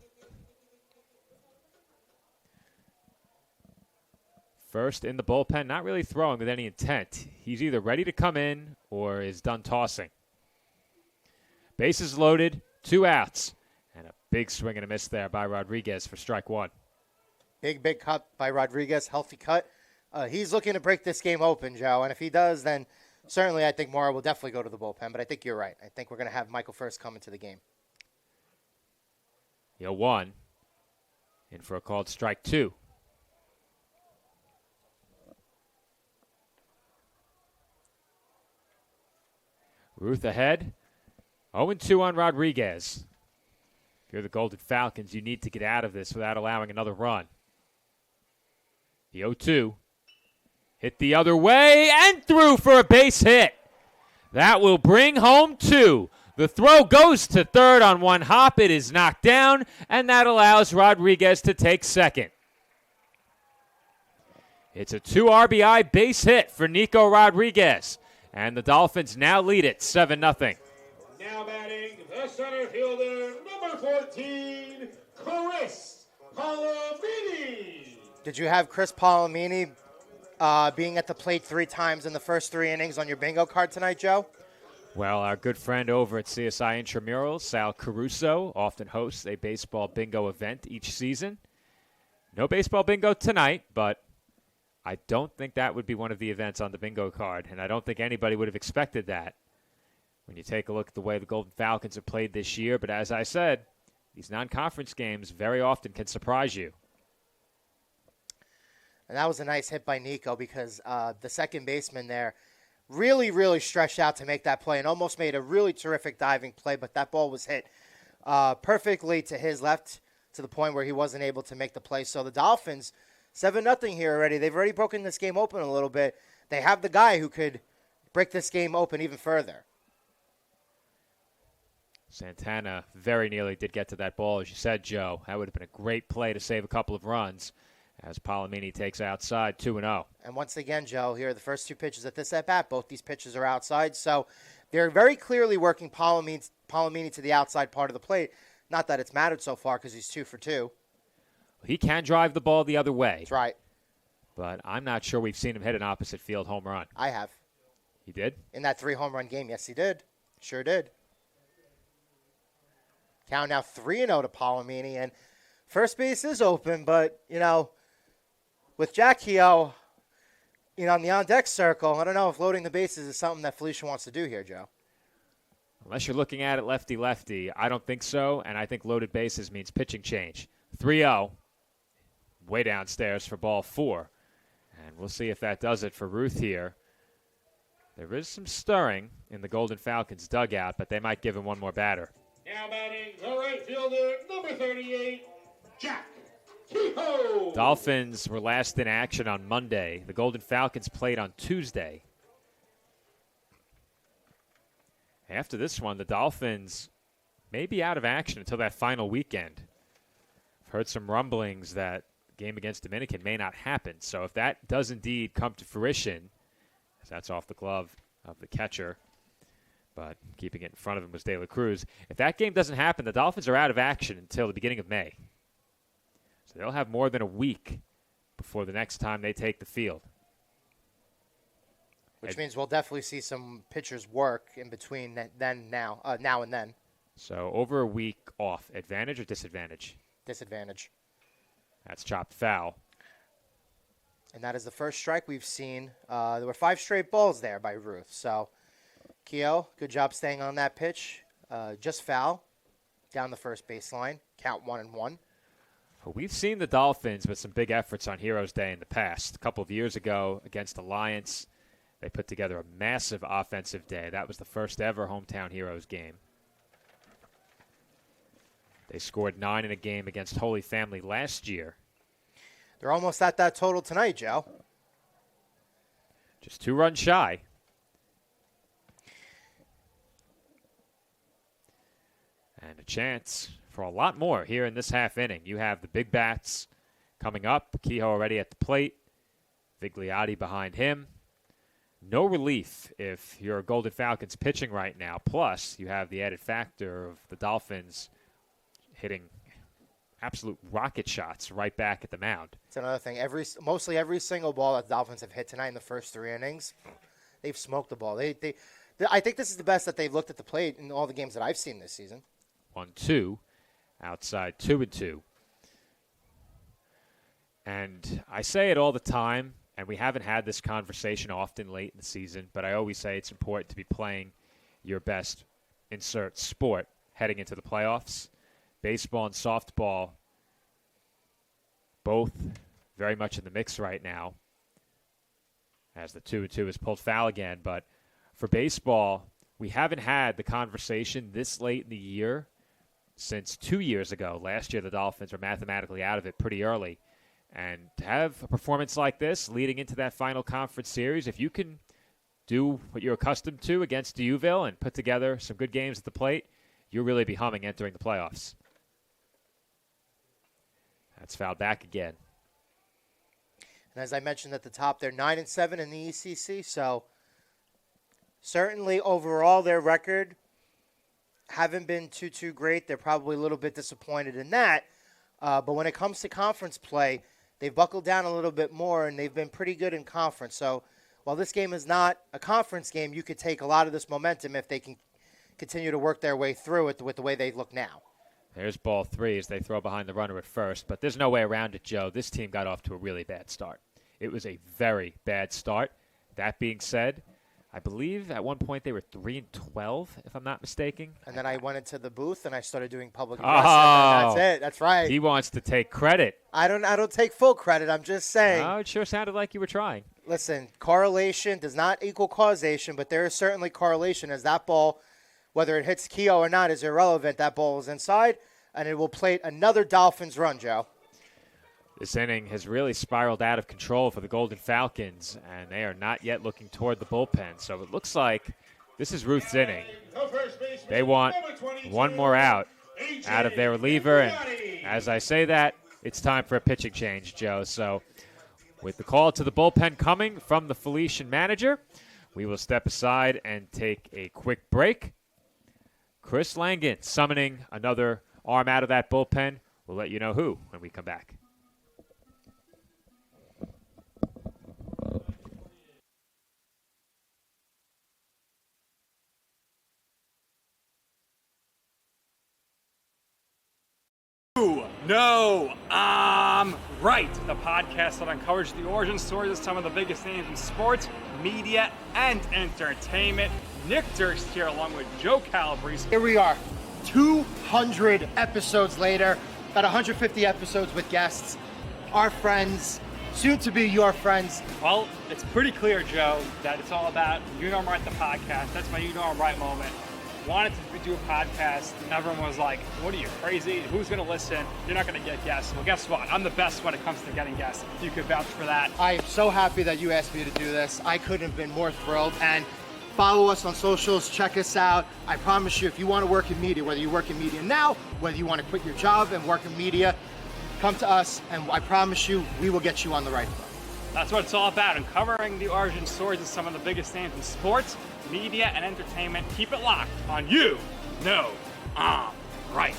First in the bullpen, not really throwing with any intent. He's either ready to come in or is done tossing. Bases loaded, 2 outs. And a big swing and a miss there by Rodriguez for strike 1.
Big cut by Rodriguez, healthy cut. He's looking to break this game open, Joe, and if he does, then certainly I think Mora will definitely go to the bullpen, but I think you're right. I think we're going to have Michael first come into the game.
1 in for a called strike 2. Ruth ahead. 0-2 on Rodriguez. If you're the Golden Falcons, you need to get out of this without allowing another run. The 0-2. Hit the other way and through for a base hit. That will bring home 2. The throw goes to third on one hop. It is knocked down, and that allows Rodriguez to take second. It's a 2 RBI base hit for Nico Rodriguez, and the Dolphins now lead it 7-0.
Now batting the center fielder, number 14, Chris Palomini.
Did you have Chris Palomini being at the plate 3 times in the first 3 innings on your bingo card tonight, Joe?
Well, our good friend over at CSI Intramurals, Sal Caruso, often hosts a baseball bingo event each season. No baseball bingo tonight, but I don't think that would be one of the events on the bingo card, and I don't think anybody would have expected that when you take a look at the way the Golden Falcons have played this year. But as I said, these non-conference games very often can surprise you.
And that was a nice hit by Nico because the second baseman there really stretched out to make that play and almost made a really terrific diving play, but that ball was hit perfectly to his left to the point where he wasn't able to make the play. So the Dolphins, 7-0 here already. They've already broken this game open a little bit. They have the guy who could break this game open even further.
Santana very nearly did get to that ball, as you said, Joe. That would have been a great play to save a couple of runs as Palomini takes outside 2-0.
And once again, Joe, here are the first 2 pitches at this at-bat. Both these pitches are outside, so they're very clearly working Palomini to the outside part of the plate. Not that it's mattered so far because he's 2 for 2.
He can drive the ball the other way.
That's right.
But I'm not sure we've seen him hit an opposite field home run.
I have.
He did?
In that 3 home run game, yes, he did. Sure did. Count now 3-0 to Palomini, and first base is open, but, with Jack Keogh, on the on-deck circle, I don't know if loading the bases is something that Felician wants to do here, Joe.
Unless you're looking at it lefty-lefty, I don't think so, and I think loaded bases means pitching change. 3-0, way downstairs for ball 4, and we'll see if that does it for Ruth here. There is some stirring in the Golden Falcons dugout, but they might give him one more batter.
Now batting the right fielder, number 38, Jack Kehoe.
Dolphins were last in action on Monday. The Golden Falcons played on Tuesday. After this one, the Dolphins may be out of action until that final weekend. I've heard some rumblings that the game against Dominican may not happen. So if that does indeed come to fruition, as that's off the glove of the catcher, but keeping it in front of him was De La Cruz. If that game doesn't happen, the Dolphins are out of action until the beginning of May. So they'll have more than a week before the next time they take the field.
Which means we'll definitely see some pitchers work in between now and then.
So over a week off, advantage or disadvantage?
Disadvantage.
That's chopped foul.
And that is the first strike we've seen. There were 5 straight balls there by Ruth. So, Keogh, good job staying on that pitch. Just foul down the first baseline. Count 1-1.
Well, we've seen the Dolphins with some big efforts on Heroes Day in the past. A couple of years ago against Alliance, they put together a massive offensive day. That was the first ever Hometown Heroes game. They scored 9 in a game against Holy Family last year.
They're almost at that total tonight, Joe.
Just 2 runs shy. And a chance for a lot more here in this half inning. You have the big bats coming up. Kehoe already at the plate. Vigliotti behind him. No relief if you're Golden Falcons pitching right now. Plus, you have the added factor of the Dolphins hitting absolute rocket shots right back at the mound.
It's another thing. Mostly every single ball that the Dolphins have hit tonight in the first 3 innings, they've smoked the ball. I think this is the best that they've looked at the plate in all the games that I've seen this season.
1-2, outside 2-2. And I say it all the time, and we haven't had this conversation often late in the season, but I always say it's important to be playing your best insert sport heading into the playoffs. Baseball and softball, both very much in the mix right now, as the 2-2 is pulled foul again. But for baseball, we haven't had the conversation this late in the year since 2 years ago. Last year, the Dolphins were mathematically out of it pretty early. And to have a performance like this leading into that final conference series, if you can do what you're accustomed to against Duville and put together some good games at the plate, you'll really be humming entering the playoffs. That's fouled back again.
And as I mentioned at the top, they're 9-7 in the ECC, so certainly overall their record haven't been too great. They're probably a little bit disappointed in that. But when it comes to conference play, they've buckled down a little bit more, and they've been pretty good in conference. So while this game is not a conference game, you could take a lot of this momentum if they can continue to work their way through it with the way they look now.
There's ball 3 as they throw behind the runner at first, but there's no way around it, Joe. This team got off to a really bad start. It was a very bad start. That being said, I believe at one point they were 3-12, if I'm not mistaken.
And then I went into the booth and I started doing public
Oh,
address. And that's it. That's right.
He wants to take credit.
I don't take full credit. I'm just saying.
Oh, it sure sounded like you were trying.
Listen, correlation does not equal causation, but there is certainly correlation as that ball, whether it hits Keogh or not, is irrelevant. That ball is inside, and it will plate another Dolphins run, Joe.
This inning has really spiraled out of control for the Golden Falcons, and they are not yet looking toward the bullpen. So it looks like this is Ruth's inning. They want one more out of their reliever, and as I say that, it's time for a pitching change, Joe. So with the call to the bullpen coming from the Felician manager, we will step aside and take a quick break. Chris Langan summoning another arm out of that bullpen. We'll let you know who when we come back.
No, I'm right. The podcast that uncovers the origin stories of some of the biggest names in sports, media, and entertainment. Nick Durst here along with Joe Calabrese.
Here we are, 200 episodes later, about 150 episodes with guests, our friends, soon to be your friends.
Well, it's pretty clear, Joe, that it's all about You Know I'm Right, the podcast. That's my You Know I'm Right moment. Wanted to do a podcast, and everyone was like, what are you, crazy? Who's going to listen? You're not going to get guests. Well, guess what? I'm the best when it comes to getting guests. You could vouch for that.
I am so happy that you asked me to do this. I couldn't have been more thrilled. And follow us on socials. Check us out. I promise you, if you want to work in media, whether you work in media now, whether you want to quit your job and work in media, come to us, and I promise you, we will get you on the right foot.
That's what it's all about, uncovering the origin stories of some of the biggest names in sports, media, and entertainment. Keep it locked on You Know I'm Right.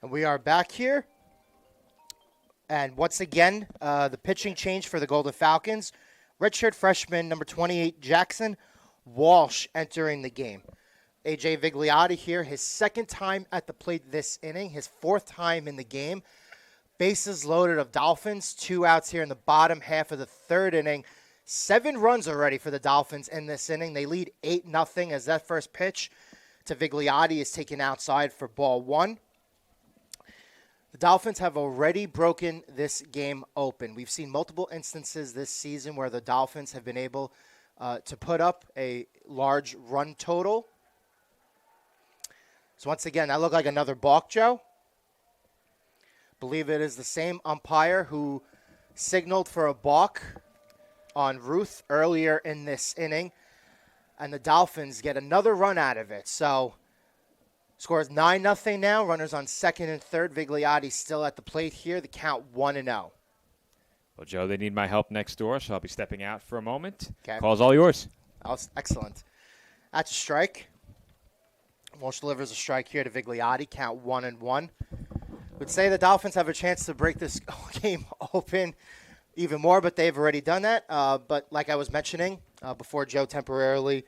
And we are back here. And once again, the pitching change for the Golden Falcons. redshirt freshman, number 28, Jackson Walsh, entering the game. A.J. Vigliotti here, his second time at the plate this inning, his fourth time in the game. Bases loaded of Dolphins, 2 outs here in the bottom half of the third inning. 7 runs already for the Dolphins in this inning. They lead 8-0 as that first pitch to Vigliotti is taken outside for ball 1. The Dolphins have already broken this game open. We've seen multiple instances this season where the Dolphins have been able to put up a large run total. So once again, that looked like another balk, Joe. Believe it is the same umpire who signaled for a balk on Ruth earlier in this inning. And the Dolphins get another run out of it. So scores 9-0 now. Runners on second and third. Vigliotti still at the plate here. The count 1-0.
Well, Joe, they need my help next door, so I'll be stepping out for a moment.
Okay.
Call's all yours.
Excellent. That's a strike. Walsh delivers a strike here to Vigliotti. Count 1-1. Would say the Dolphins have a chance to break this game open even more, but they've already done that. But like I was mentioning before Joe temporarily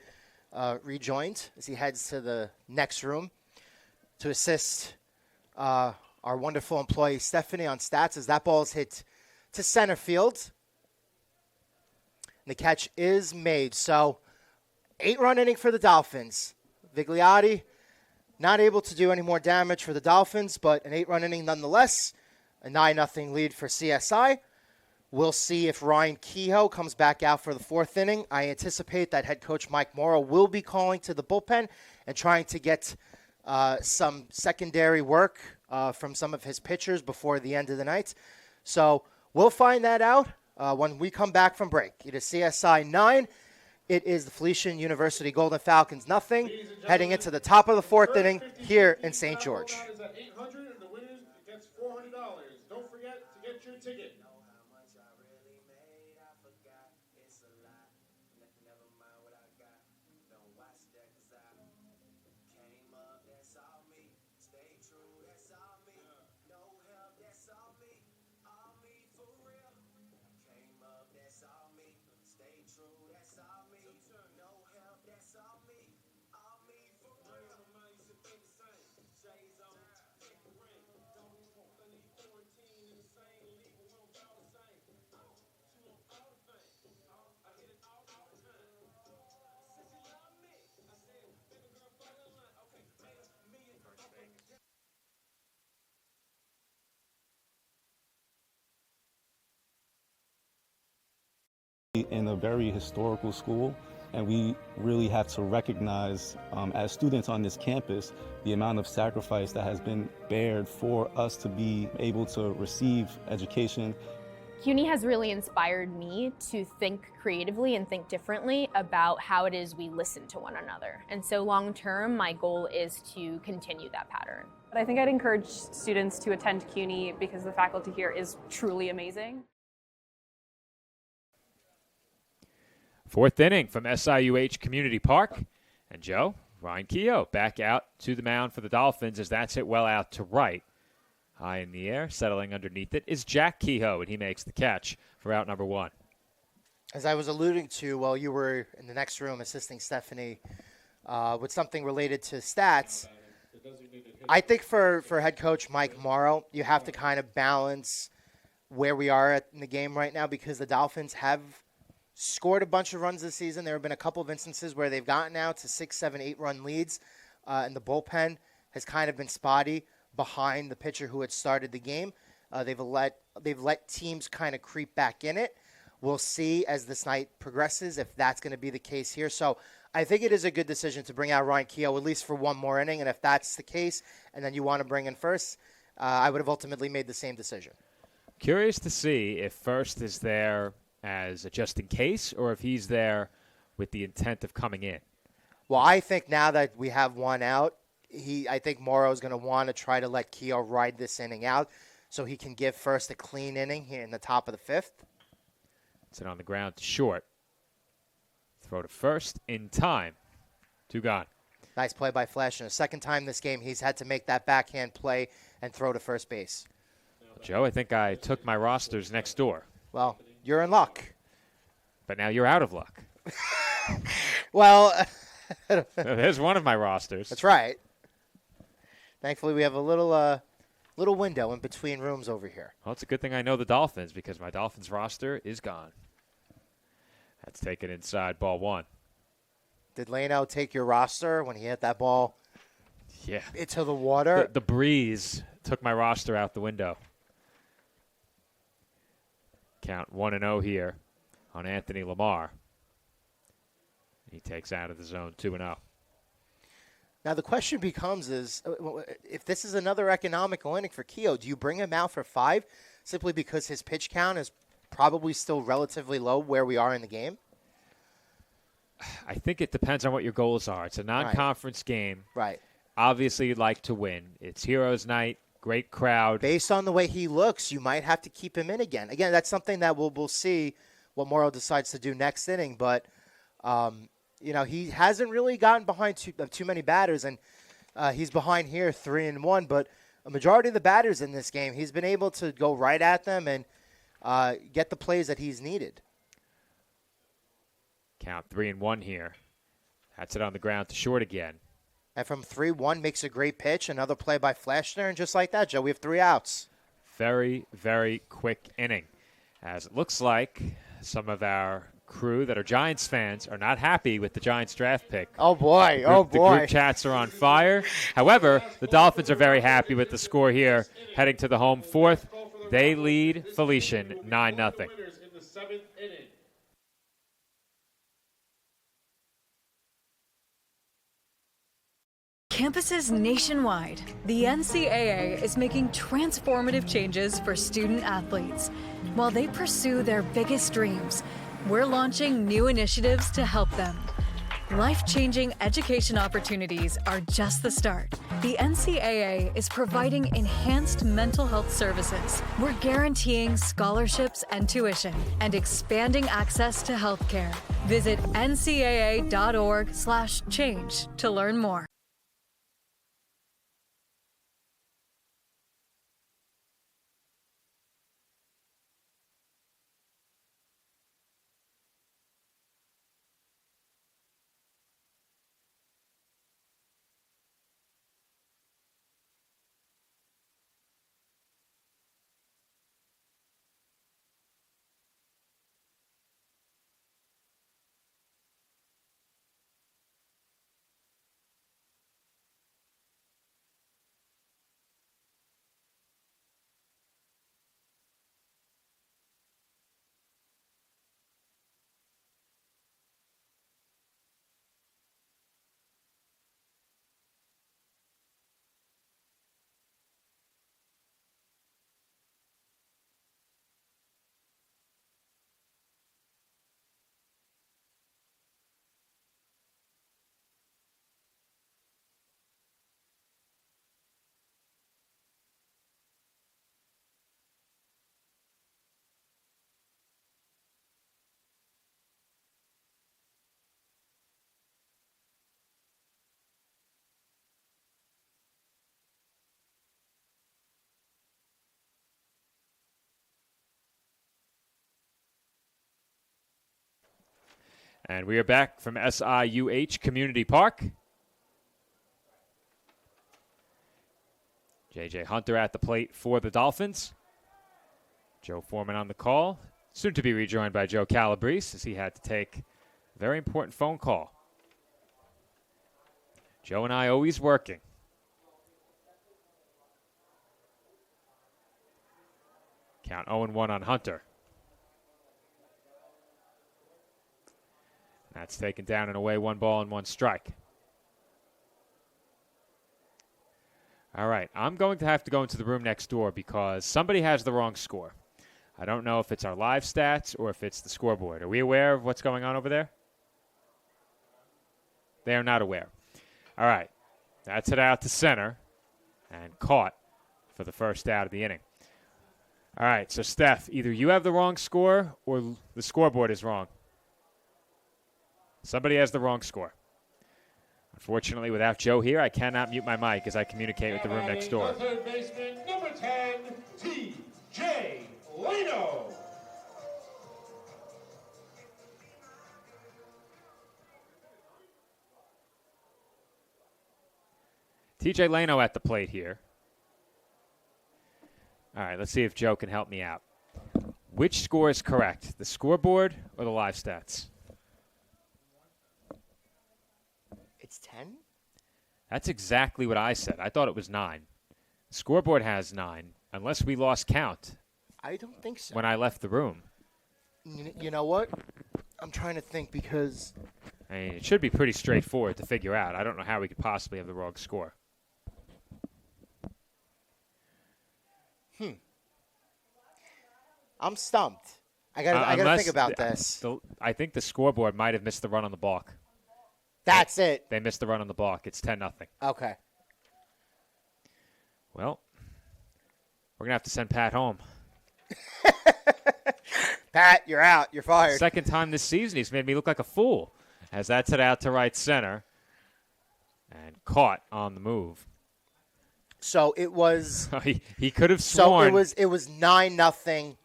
rejoined, as he heads to the next room to assist our wonderful employee Stephanie on stats, as that ball is hit to center field. And the catch is made. So 8-run inning for the Dolphins. Vigliotti not able to do any more damage for the Dolphins, but an 8-run inning nonetheless. A 9-0 lead for CSI. We'll see if Ryan Kehoe comes back out for the fourth inning. I anticipate that head coach Mike Morrow will be calling to the bullpen and trying to get some secondary work from some of his pitchers before the end of the night. So we'll find that out when we come back from break. It is CSI 9. It is the Felician University Golden Falcons nothing, heading into the top of the fourth inning here in St. George.
$800 and the winner gets $400. Don't forget to get your ticket.
In a very historical school, and we really have to recognize as students on this campus the amount of sacrifice that has been bared for us to be able to receive education.
CUNY has really inspired me to think creatively and think differently about how it is we listen to one another. And so long term, my goal is to continue that pattern.
But I think I'd encourage students to attend CUNY because the faculty here is truly amazing.
Fourth inning from SIUH Community Park. And Joe, Ryan Kehoe back out to the mound for the Dolphins as that's hit well out to right. High in the air, settling underneath it is Jack Kehoe, and he makes the catch for out number 1.
As I was alluding to while you were in the next room assisting Stephanie with something related to stats, I think for head coach Mike Morrow, you have to kind of balance where we are in the game right now because the Dolphins have scored a bunch of runs this season. There have been a couple of instances where they've gotten out to 6, 7, 8-run leads, and the bullpen has kind of been spotty behind the pitcher who had started the game. They've let teams kind of creep back in it. We'll see as this night progresses if that's going to be the case here. So I think it is a good decision to bring out Ryan Kehoe at least for one more inning, and if that's the case and then you want to bring in First, I would have ultimately made the same decision.
Curious to see if First is there as a just in case or if he's there with the intent of coming in.
Well, I think now that we have one out, I think Morrow is going to want to try to let Kehoe ride this inning out so he can give First a clean inning here in the top of the 5th.
Sit on the ground to short. Throw to first in time. 2 gone.
Nice play by Felician. The second time this game he's had to make that backhand play and throw to first base.
Joe, I think I took my rosters next door.
Well, you're in luck.
But now you're out of luck.
Well,
There's one of my rosters.
that's right. Thankfully, we have a little window in between rooms over here.
Well, it's a good thing I know the Dolphins because my Dolphins roster is gone. That's taken inside ball one.
Did Lano take your roster when he hit that ball
Yeah.
into the water?
The breeze took my roster out the window. Count 1-0 here on Anthony Lamar. He takes out of the zone 2-0.
Now, the question becomes if this is another economical inning for Keogh, do you bring him out for 5 simply because his pitch count is probably still relatively low where we are in the game?
I think it depends on what your goals are. It's a non-conference game.
Right.
Obviously, you'd like to win. It's Heroes Night, great crowd.
Based on the way he looks, you might have to keep him in again. Again, that's something that we'll see what Morrow decides to do next inning. But, he hasn't really gotten behind too many batters, and he's behind here 3-1. But a majority of the batters in this game, he's been able to go right at them and get the plays that he's needed.
Count 3-1 here. That's it on the ground to short again.
And from 3-1 makes a great pitch. Another play by Flashner, and just like that, Joe, we have 3 outs.
Very, very quick inning. As it looks like some of our crew that are Giants fans are not happy with the Giants draft pick.
Oh, boy.
The group chats are on fire. However, the Dolphins are very happy with the score here. Heading to the home fourth, they lead Felician 9-0.
Campuses nationwide, the NCAA is making transformative changes for student athletes. While they pursue their biggest dreams, we're launching new initiatives to help them. Life-changing education opportunities are just the start. The NCAA is providing enhanced mental health services. We're guaranteeing scholarships and tuition and expanding access to healthcare. Visit ncaa.org/change to learn more.
And we are back from SIUH Community Park. J.J. Hunter at the plate for the Dolphins. Joe Foreman on the call. Soon to be rejoined by Joe Calabrese as he had to take a very important phone call. Joe and I always working. Count 0-1 on Hunter. That's taken down and away, 1 ball and 1 strike. All right, I'm going to have to go into the room next door because somebody has the wrong score. I don't know if it's our live stats or if it's the scoreboard. Are we aware of what's going on over there? They are not aware. All right, that's it out to center and caught for the first out of the inning. All right, so Steph, either you have the wrong score or the scoreboard is wrong. Somebody has the wrong score. Unfortunately, without Joe here, I cannot mute my mic as I communicate with the room next door.
Third baseman, number 10, T.J. Leno.
TJ Leno at the plate here. All right, let's see if Joe can help me out. Which score is correct, the scoreboard or the live stats?
It's 10?
That's exactly what I said. I thought it was 9. The scoreboard has 9, unless we lost count.
I don't think so.
When I left the room.
You know what? I'm trying to think because
I mean, it should be pretty straightforward to figure out. I don't know how we could possibly have the wrong score.
I'm stumped. I gotta think about this.
I think the scoreboard might have missed the run on the balk.
That's it.
They missed the run on the balk. It's 10-0.
Okay.
Well, we're gonna have to send Pat home.
Pat, you're out. You're fired.
Second time this season, he's made me look like a fool. As that's hit out to right center and caught on the move.
So it was.
he could have sworn.
So it was 9-0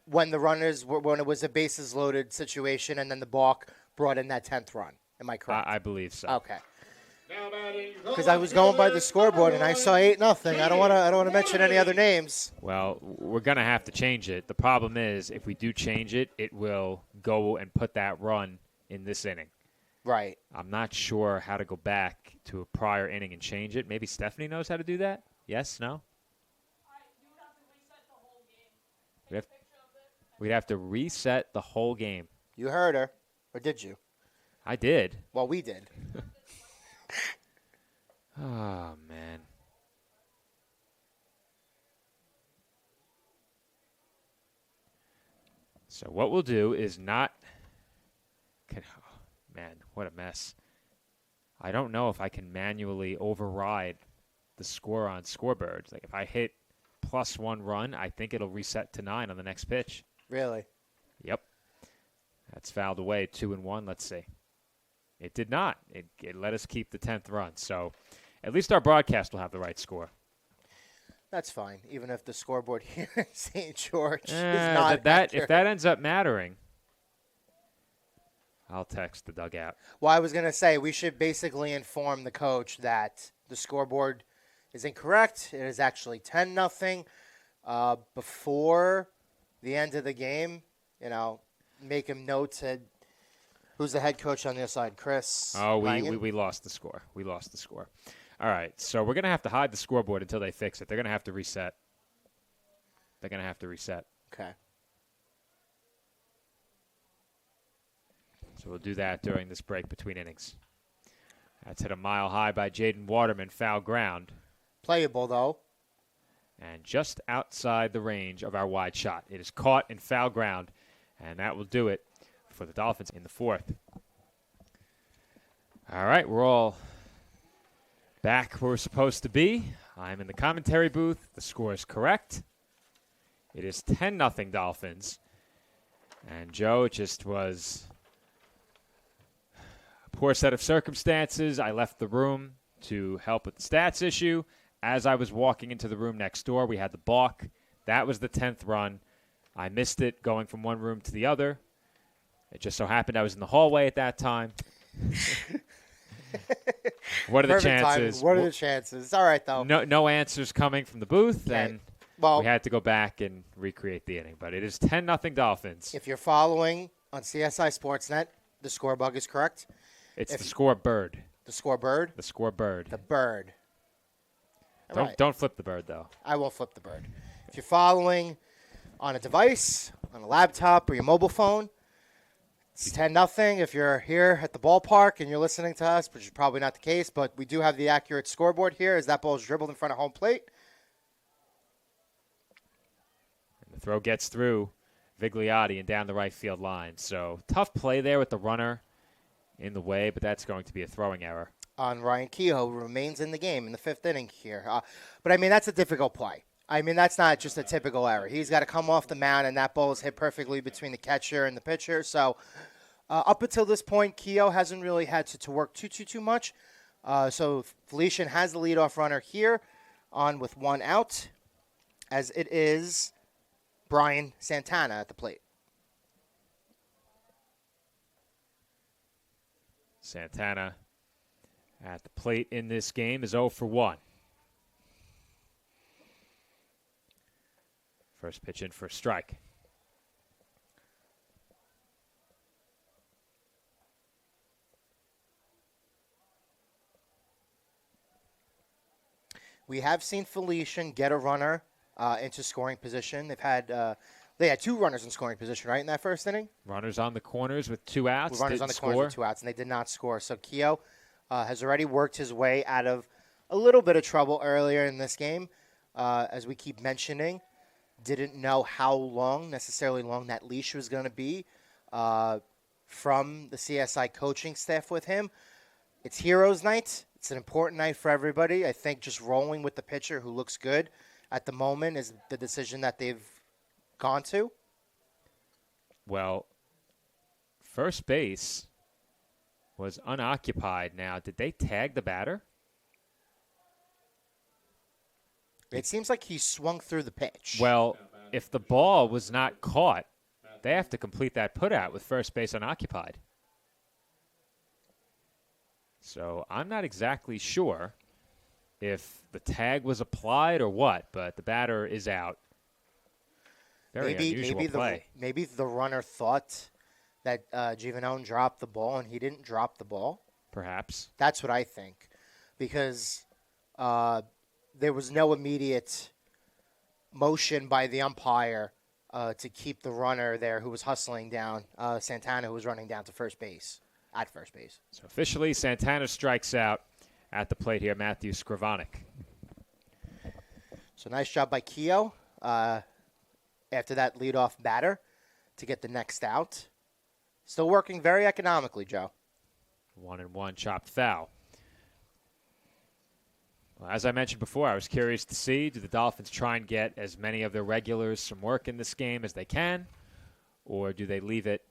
when when it was a bases loaded situation, and then the balk brought in that 10th run. Am I correct?
I believe so.
Okay. Because I was going by the scoreboard and I saw 8-0. I don't want to mention any other names.
Well, we're gonna have to change it. The problem is, if we do change it, it will go and put that run in this inning.
Right.
I'm not sure how to go back to a prior inning and change it. Maybe Stephanie knows how to do that. Yes? No? We'd have to reset the whole game.
You heard her, or did you?
I did.
Well, we did.
Oh, man. So what we'll do is not... man, what a mess. I don't know if I can manually override the score on scoreboards. Like, if I hit +1 run, I think it'll reset to 9 on the next pitch.
Really?
Yep. That's fouled away, 2-1. Let's see. It did not. It let us keep the 10th run. So at least our broadcast will have the right score.
That's fine, even if the scoreboard here in St. George is not
if that ends up mattering, I'll text the dugout.
Well, I was going to say we should basically inform the coach that the scoreboard is incorrect. It is actually 10-0. Before the end of the game, make him know to who's the head coach on the other side, Chris.
Oh, we lost the score. We lost the score. All right, so we're going to have to hide the scoreboard until they fix it. They're going to have to reset.
Okay.
So we'll do that during this break between innings. That's hit a mile high by Jaden Waterman, foul ground.
Playable, though.
And just outside the range of our wide shot. It is caught in foul ground, and that will do it for the Dolphins in the 4th. All right, we're all back where we're supposed to be. I'm in the commentary booth. The score is correct. It is 10-0 Dolphins. And Joe, it just was a poor set of circumstances. I left the room to help with the stats issue. As I was walking into the room next door, we had the balk. That was the 10th run. I missed it going from one room to the other. It just so happened I was in the hallway at that time. What are the chances?
What are the chances? All right, though.
No answers coming from the booth, and we had to go back and recreate the inning. But it is 10-0 Dolphins.
If you're following on CSI Sportsnet, the score bug is correct.
It's the score bird.
The score bird?
The score bird.
The bird.
Don't flip the bird, though.
I won't flip the bird. If you're following on a device, on a laptop, or your mobile phone, it's 10-0. If you're here at the ballpark and you're listening to us, which is probably not the case, but we do have the accurate scoreboard here as that ball is dribbled in front of home plate.
And the throw gets through Vigliotti and down the right field line. So tough play there with the runner in the way, but that's going to be a throwing error.
On Ryan Kehoe, who remains in the game in the 5th inning here. But, I mean, that's a difficult play. I mean, that's not just a typical error. He's got to come off the mound, and that ball is hit perfectly between the catcher and the pitcher. So, up until this point, Kehoe hasn't really had to work too much. So, Felician has the leadoff runner here on with 1 out, as it is Brian Santana at the plate.
Santana at the plate in this game is 0 for 1. First pitch in for a strike.
We have seen Felician get a runner into scoring position. They had 2 runners in scoring position, right, in that first inning?
Runners on the corners with 2 outs.
Runners on the corners with 2 outs, and they did not score. So Keogh has already worked his way out of a little bit of trouble earlier in this game. As we keep mentioning, didn't know how necessarily long that leash was going to be from the CSI coaching staff with him. It's Heroes Night. It's an important night for everybody. I think just rolling with the pitcher who looks good at the moment is the decision that they've gone to.
Well, first base was unoccupied now. Did they tag the batter?
It seems like he swung through the pitch.
Well, if the ball was not caught, they have to complete that putout with first base unoccupied. So I'm not exactly sure if the tag was applied or what, but the batter is out. Very unusual play.
Maybe the runner thought that Giovanone dropped the ball, and he didn't drop the ball.
Perhaps.
That's what I think. Because there was no immediate motion by the umpire to keep the runner there who was hustling down, Santana, who was running down to first base, at first base.
So officially, Santana strikes out at the plate here, Matthew Skrivanik.
So nice job by Keogh after that leadoff batter to get the next out. Still working very economically, Joe.
1-1 chopped foul. Well, as I mentioned before, I was curious to see, do the Dolphins try and get as many of their regulars some work in this game as they can, or do they leave it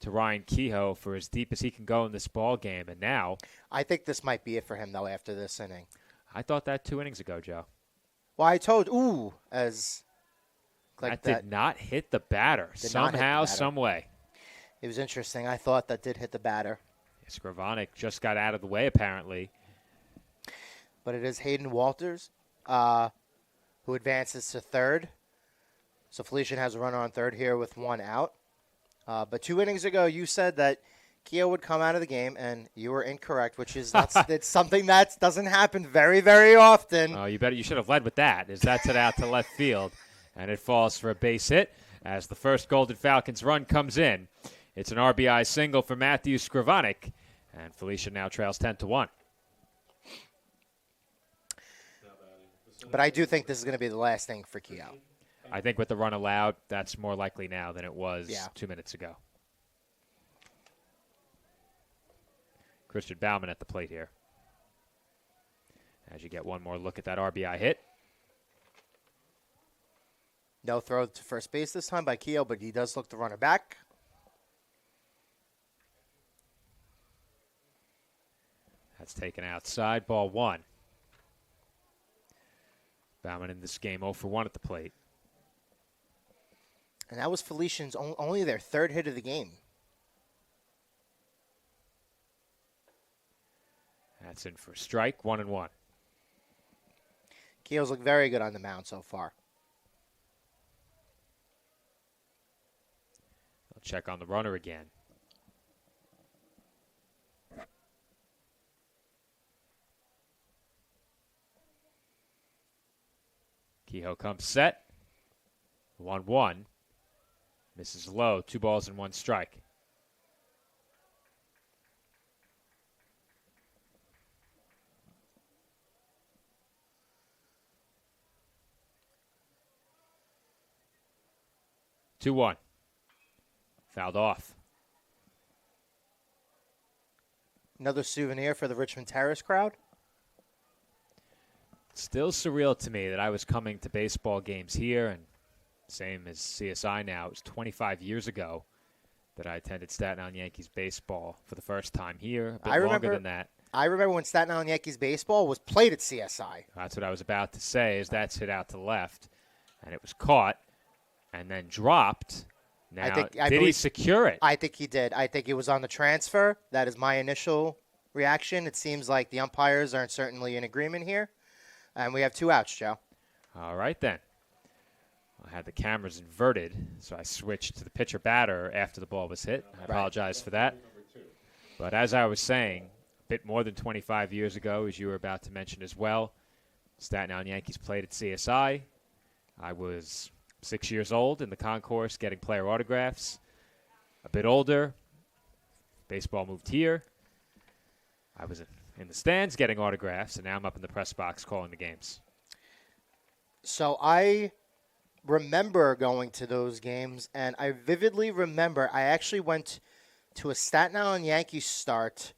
to Ryan Kehoe for as deep as he can go in this ball game? And now,
I think this might be it for him, though, after this inning.
I thought that 2 innings ago, Joe.
Well, I told, as...
Like that did not hit the batter somehow, some way.
It was interesting. I thought that did hit the batter.
Skrivanik just got out of the way, apparently.
But it is Hayden Walters who advances to third. So Felician has a runner on third here with 1 out. But 2 innings ago, you said that Keogh would come out of the game, and you were incorrect, which is it's something that doesn't happen very, very often.
Oh, you should have led with that, as that's it out to left field. And it falls for a base hit as the first Golden Falcons run comes in. It's an RBI single for Matthew Skrivanik, and Felician now trails 10-1.
But I do think this is going to be the last thing for Keogh.
I think with the run allowed, that's more likely now than it was 2 minutes ago. Christian Baumann at the plate here. As you get one more look at that RBI hit.
No throw to first base this time by Keogh, but he does look the runner back.
That's taken outside, ball 1. Baumann in this game 0 for 1 at the plate.
And that was Felician's only their 3rd hit of the game.
That's in for a strike, 1-1.
Keogh's looked very good on the mound so far.
I'll check on the runner again. Kehoe comes set. 1-1. Misses low. 2 balls and 1 strike. Two 1. Fouled off.
Another souvenir for the Richmond Terrace crowd.
Still surreal to me that I was coming to baseball games here, and same as CSI now. It was 25 years ago that I attended Staten Island Yankees baseball for the first time here. A bit longer than that.
I remember when Staten Island Yankees baseball was played at CSI.
That's what I was about to say, is that's hit out to left, and it was caught and then dropped. Now, did he secure it?
I think he did. I think it was on the transfer. That is my initial reaction. It seems like the umpires are certainly in agreement here. And we have 2 outs, Joe.
All right, then. I had the cameras inverted, so I switched to the pitcher-batter after the ball was hit. I apologize for that. But as I was saying, a bit more than 25 years ago, as you were about to mention as well, Staten Island Yankees played at CSI. I was 6 years old in the concourse getting player autographs. A bit older, baseball moved here. I was in the stands getting autographs, and now I'm up in the press box calling the games.
So I remember going to those games, and I vividly remember I actually went to a Staten Island Yankees start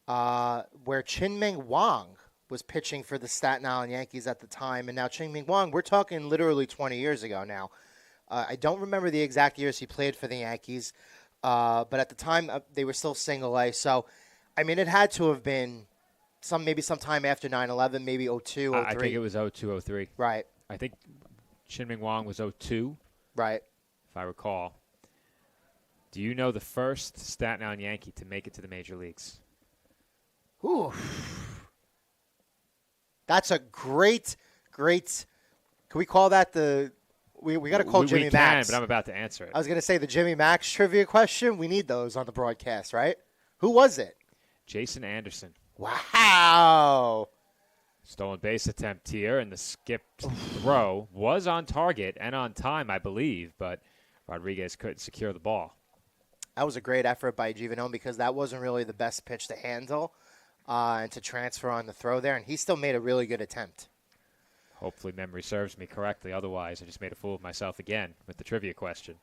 where Ching-Ming Wang was pitching for the Staten Island Yankees at the time. And now Ching-Ming Wang, we're talking literally 20 years ago now. I don't remember the exact years he played for the Yankees, but at the time they were still single A. So, I mean, it had to have been maybe sometime after 9/11, maybe 02, 03.
I think it was 02, 03.
Right.
I think Ching-Ming Wang was 02.
Right.
If I recall. Do you know the first Staten Island Yankee to make it to the major leagues?
Ooh. That's a great. Can we call that the? We got to call Jimmy Max.
But I'm about to answer it.
I was going to say the Jimmy Max trivia question. We need those on the broadcast, right? Who was it?
Jason Anderson.
Wow.
Stolen base attempt here, and the skipped throw was on target and on time, I believe, but Rodriguez couldn't secure the ball.
That was a great effort by Giovanone because that wasn't really the best pitch to handle and to transfer on the throw there, and he still made a really good attempt.
Hopefully memory serves me correctly. Otherwise, I just made a fool of myself again with the trivia question.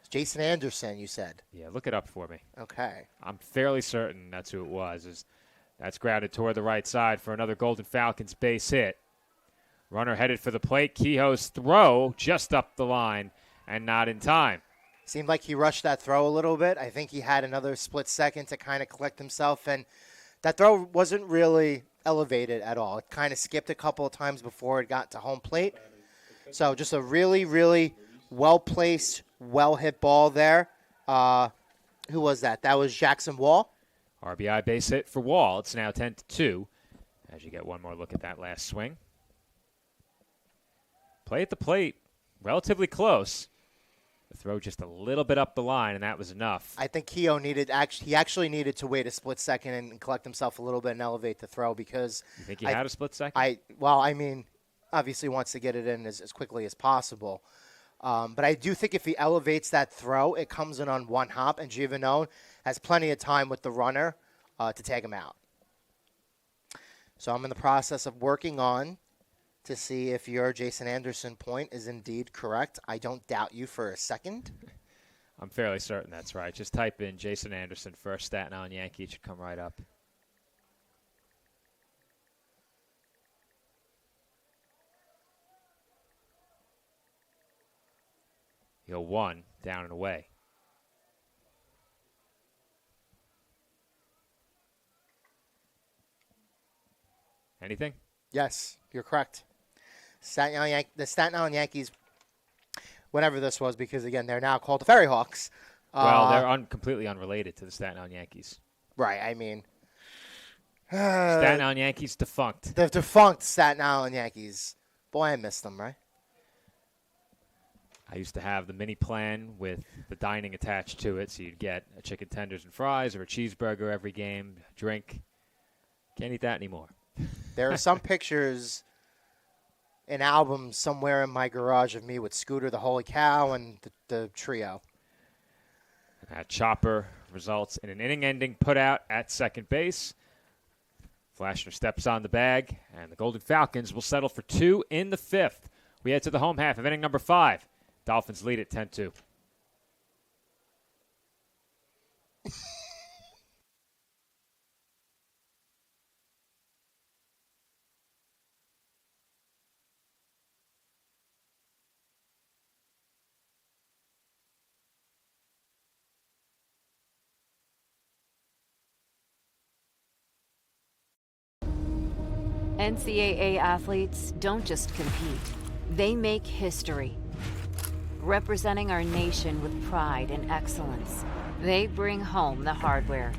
Jason Anderson, you said?
Yeah, look it up for me.
Okay.
I'm fairly certain that's who it was. That's grounded toward the right side for another Golden Falcons base hit. Runner headed for the plate. Kehoe's throw just up the line and not in time.
Seemed like he rushed that throw a little bit. I think he had another split second to kind of collect himself, and that throw wasn't really elevated at all. It kind of skipped a couple of times before it got to home plate. So just a really, really well-placed, well-hit ball there. Who was that? That was Jackson Wall.
RBI base hit for Wall. It's now 10-2 as you get one more look at that last swing. Play at the plate, relatively close. The throw just a little bit up the line, and that was enough.
I think Kehoe actually needed to wait a split second and collect himself a little bit and elevate the throw because
you think he had a split second?
Obviously wants to get it in as quickly as possible. But I do think if he elevates that throw, it comes in on one hop, and Giovanone has plenty of time with the runner to take him out. So I'm in the process of working on to see if your Jason Anderson point is indeed correct. I don't doubt you for a second.
I'm fairly certain that's right. Just type in Jason Anderson first Staten Island Yankee. It should come right up. He'll one down and away. Anything?
Yes, you're correct. The Staten Island Yankees, whatever this was, because, again, they're now called the Ferry Hawks.
Well, they're completely unrelated to the Staten Island Yankees.
Right, I mean.
Staten Island Yankees defunct.
The defunct Staten Island Yankees. Boy, I miss them, right?
I used to have the mini plan with the dining attached to it, so you'd get a chicken tenders and fries or a cheeseburger every game, drink. Can't eat that anymore.
There are some pictures in albums somewhere in my garage of me with Scooter the Holy Cow and the trio.
And that chopper results in an inning-ending putout at second base. Flashner steps on the bag, and the Golden Falcons will settle for 2 in the 5th. We head to the home half of inning number 5. Dolphins lead at 10-2.
NCAA athletes don't just compete, they make history. Representing our nation with pride and excellence, they bring home the hardware.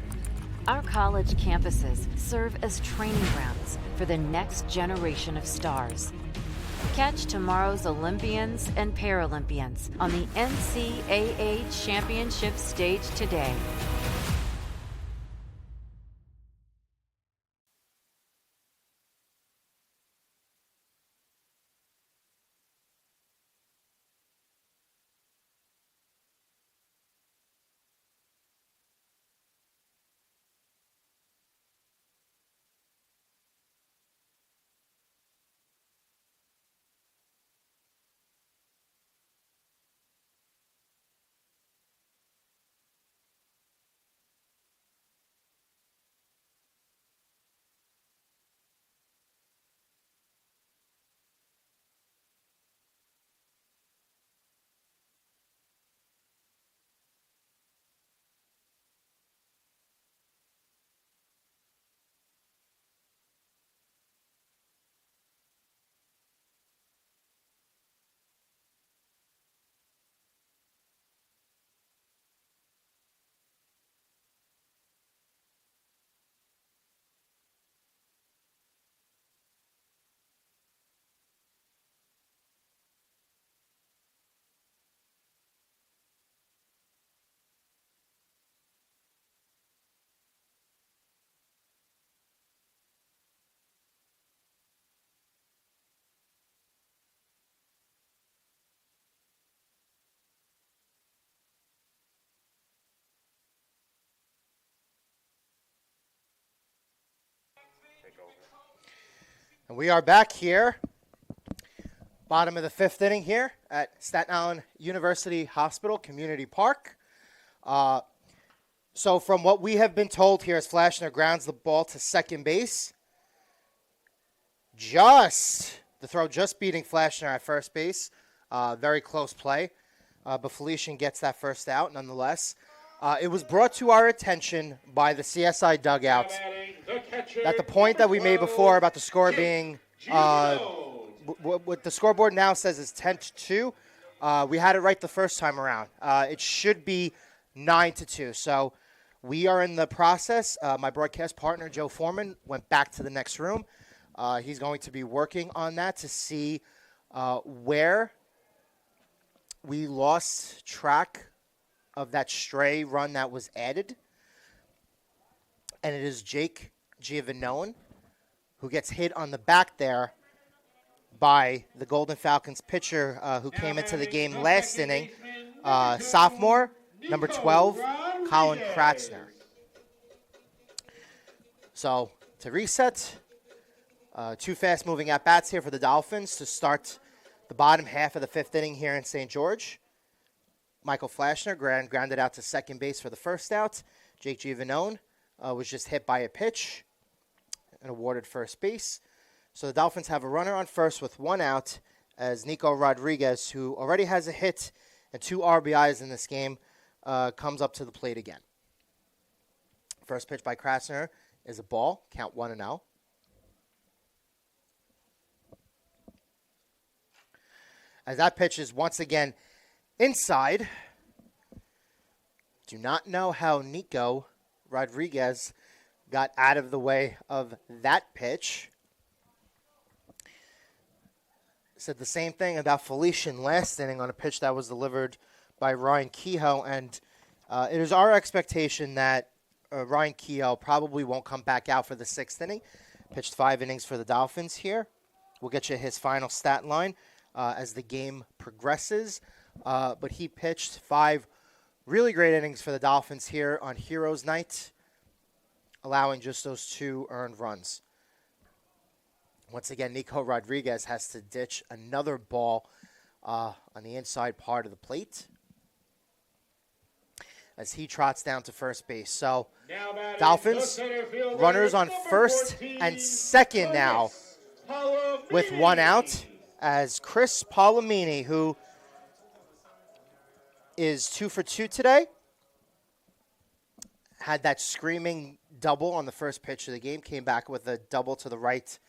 Our college campuses serve as training grounds for the next generation of stars. Catch tomorrow's Olympians and Paralympians on the NCAA Championship stage today.
And we are back here, bottom of the fifth inning here at Staten Island University Hospital Community Park. So from what we have been told here, as Flashner grounds the ball to second base, the throw just beating Flashner at first base. Very close play, but Felician gets that first out nonetheless. It was brought to our attention by the CSI dugout that the point that we made before about the score being, what the scoreboard now says is 10-2. We had it right the first time around. It should be 9-2. So we are in the process. My broadcast partner, Joe Foreman, went back to the next room. He's going to be working on that to see where we lost track of that stray run that was added. And it is Jake Giovanone who gets hit on the back there by the Golden Falcons pitcher who came into the game last inning, sophomore, number 12, Colin Kratzner. So to reset, two fast-moving at-bats here for the Dolphins to start the bottom half of the fifth inning here in St. George. Michael Flashner grounded out to second base for the first out. Jake Giovanone was just hit by a pitch and awarded first base. So the Dolphins have a runner on first with one out as Nico Rodriguez, who already has a hit and 2 RBIs in this game, comes up to the plate again. First pitch by Kratzner is a ball, count 1-0. As that pitch is once again inside. Do not know how Nico Rodriguez got out of the way of that pitch. Said the same thing about Felician last inning on a pitch that was delivered by Ryan Kehoe, and it is our expectation that Ryan Kehoe probably won't come back out for the sixth inning. Pitched 5 innings for the Dolphins here. We'll get you his final stat line as the game progresses. But he pitched 5 really great innings for the Dolphins here on Heroes Night, allowing just those 2 earned runs. Once again, Nico Rodriguez has to ditch another ball on the inside part of the plate as he trots down to first base. So Dolphins, runners on first and second now with 1 out as Chris Palomini, who is 2 for 2 today, had that screaming double on the first pitch of the game, came back with a double to the right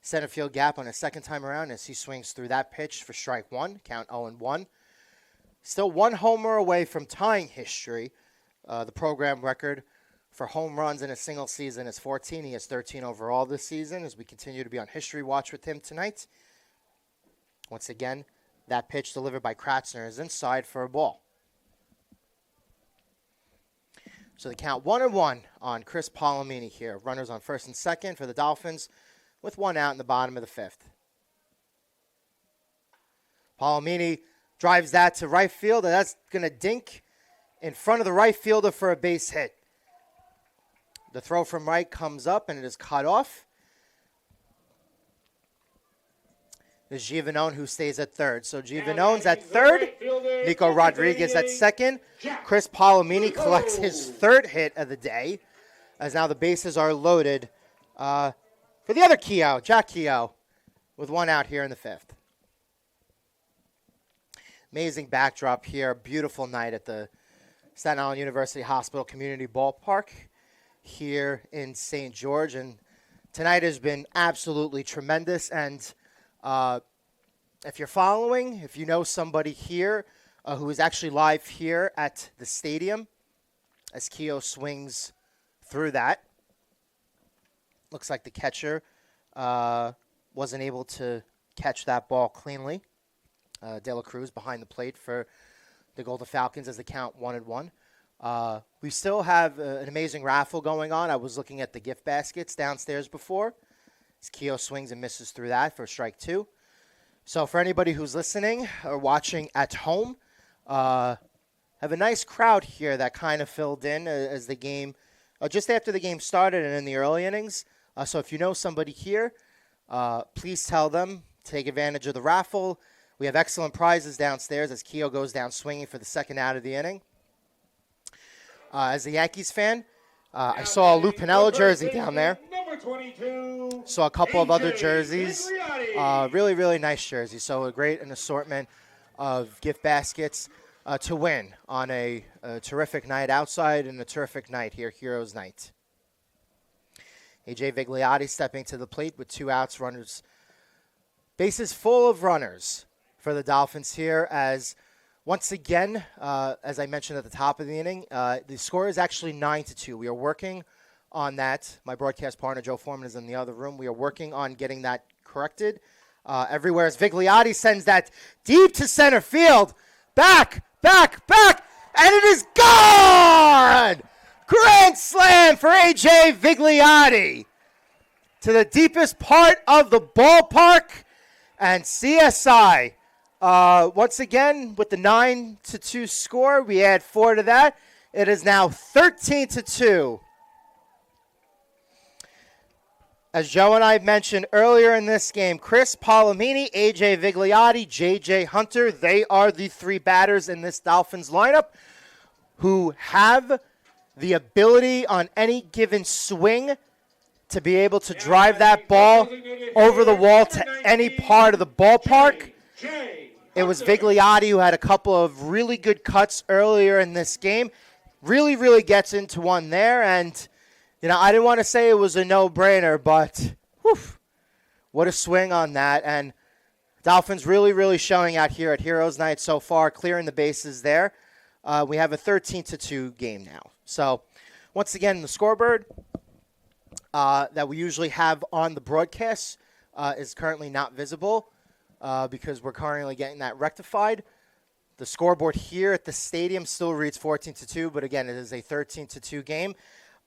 center field gap on a second time around as he swings through that pitch for strike 1, count 0-1. Still 1 homer away from tying history, the program record for home runs in a single season is 14. He has 13 overall this season as we continue to be on history watch with him tonight. Once again, that pitch delivered by Kratzner is inside for a ball. So the count 1-1 on Chris Palomini here. Runners on first and second for the Dolphins with one out in the bottom of the fifth. Palomini drives that to right field, and that's going to dink in front of the right fielder for a base hit. The throw from right comes up, and it is cut off. It's Giovanone who stays at third. So Giovanone's at third. Nico Rodriguez at second. Chris Palomini collects his third hit of the day, as now the bases are loaded for the other Keogh, Jack Keogh, with one out here in the fifth. Amazing backdrop here. Beautiful night at the Staten Island University Hospital Community Ballpark here in St. George. And tonight has been absolutely tremendous. And if you're following, if you know somebody here who is actually live here at the stadium as Keogh swings through that, looks like the catcher wasn't able to catch that ball cleanly. De La Cruz behind the plate for the Golden Falcons as the count 1-1. We still have an amazing raffle going on. I was looking at the gift baskets downstairs before. As Keogh swings and misses through that for strike two. So for anybody who's listening or watching at home, have a nice crowd here that kind of filled in as the game, just after the game started and in the early innings. So if you know somebody here, please tell them, take advantage of the raffle. We have excellent prizes downstairs as Keogh goes down swinging for the second out of the inning. As a Yankees fan, I saw a Lou Piniella jersey down there.
Number 22.
Saw a couple of other
AJ
jerseys.
Vigliotti.
Really, really nice jerseys. So a great an assortment of gift baskets to win on a terrific night outside and a terrific night here, Heroes Night. AJ Vigliotti stepping to the plate with two outs, runners, bases full of runners for the Dolphins here as once again, as I mentioned at the top of the inning, the score is actually 9-2. We are working on that. My broadcast partner, Joe Foreman, is in the other room. We are working on getting that corrected everywhere as Vigliotti sends that deep to center field. Back, and it is gone! Grand slam for A.J. Vigliotti to the deepest part of the ballpark, and CSI once again, with the 9-2 score, we add 4 to that. It is now 13-2. As Joe and I mentioned earlier in this game, Chris Palomini, AJ Vigliotti, JJ Hunter, they are the three batters in this Dolphins lineup who have the ability on any given swing to be able to drive that ball over the wall to any part of the ballpark. It was Vigliotti who had a couple of really good cuts earlier in this game. Really gets into one there. And, I didn't want to say it was a no-brainer, but what a swing on that. And Dolphins really showing out here at Heroes Night so far, clearing the bases there. We have a 13-2 game now. So, once again, the scoreboard that we usually have on the broadcast is currently not visible. Because we're currently getting that rectified. The scoreboard here at the stadium still reads 14-2, but again, it is a 13-2 game.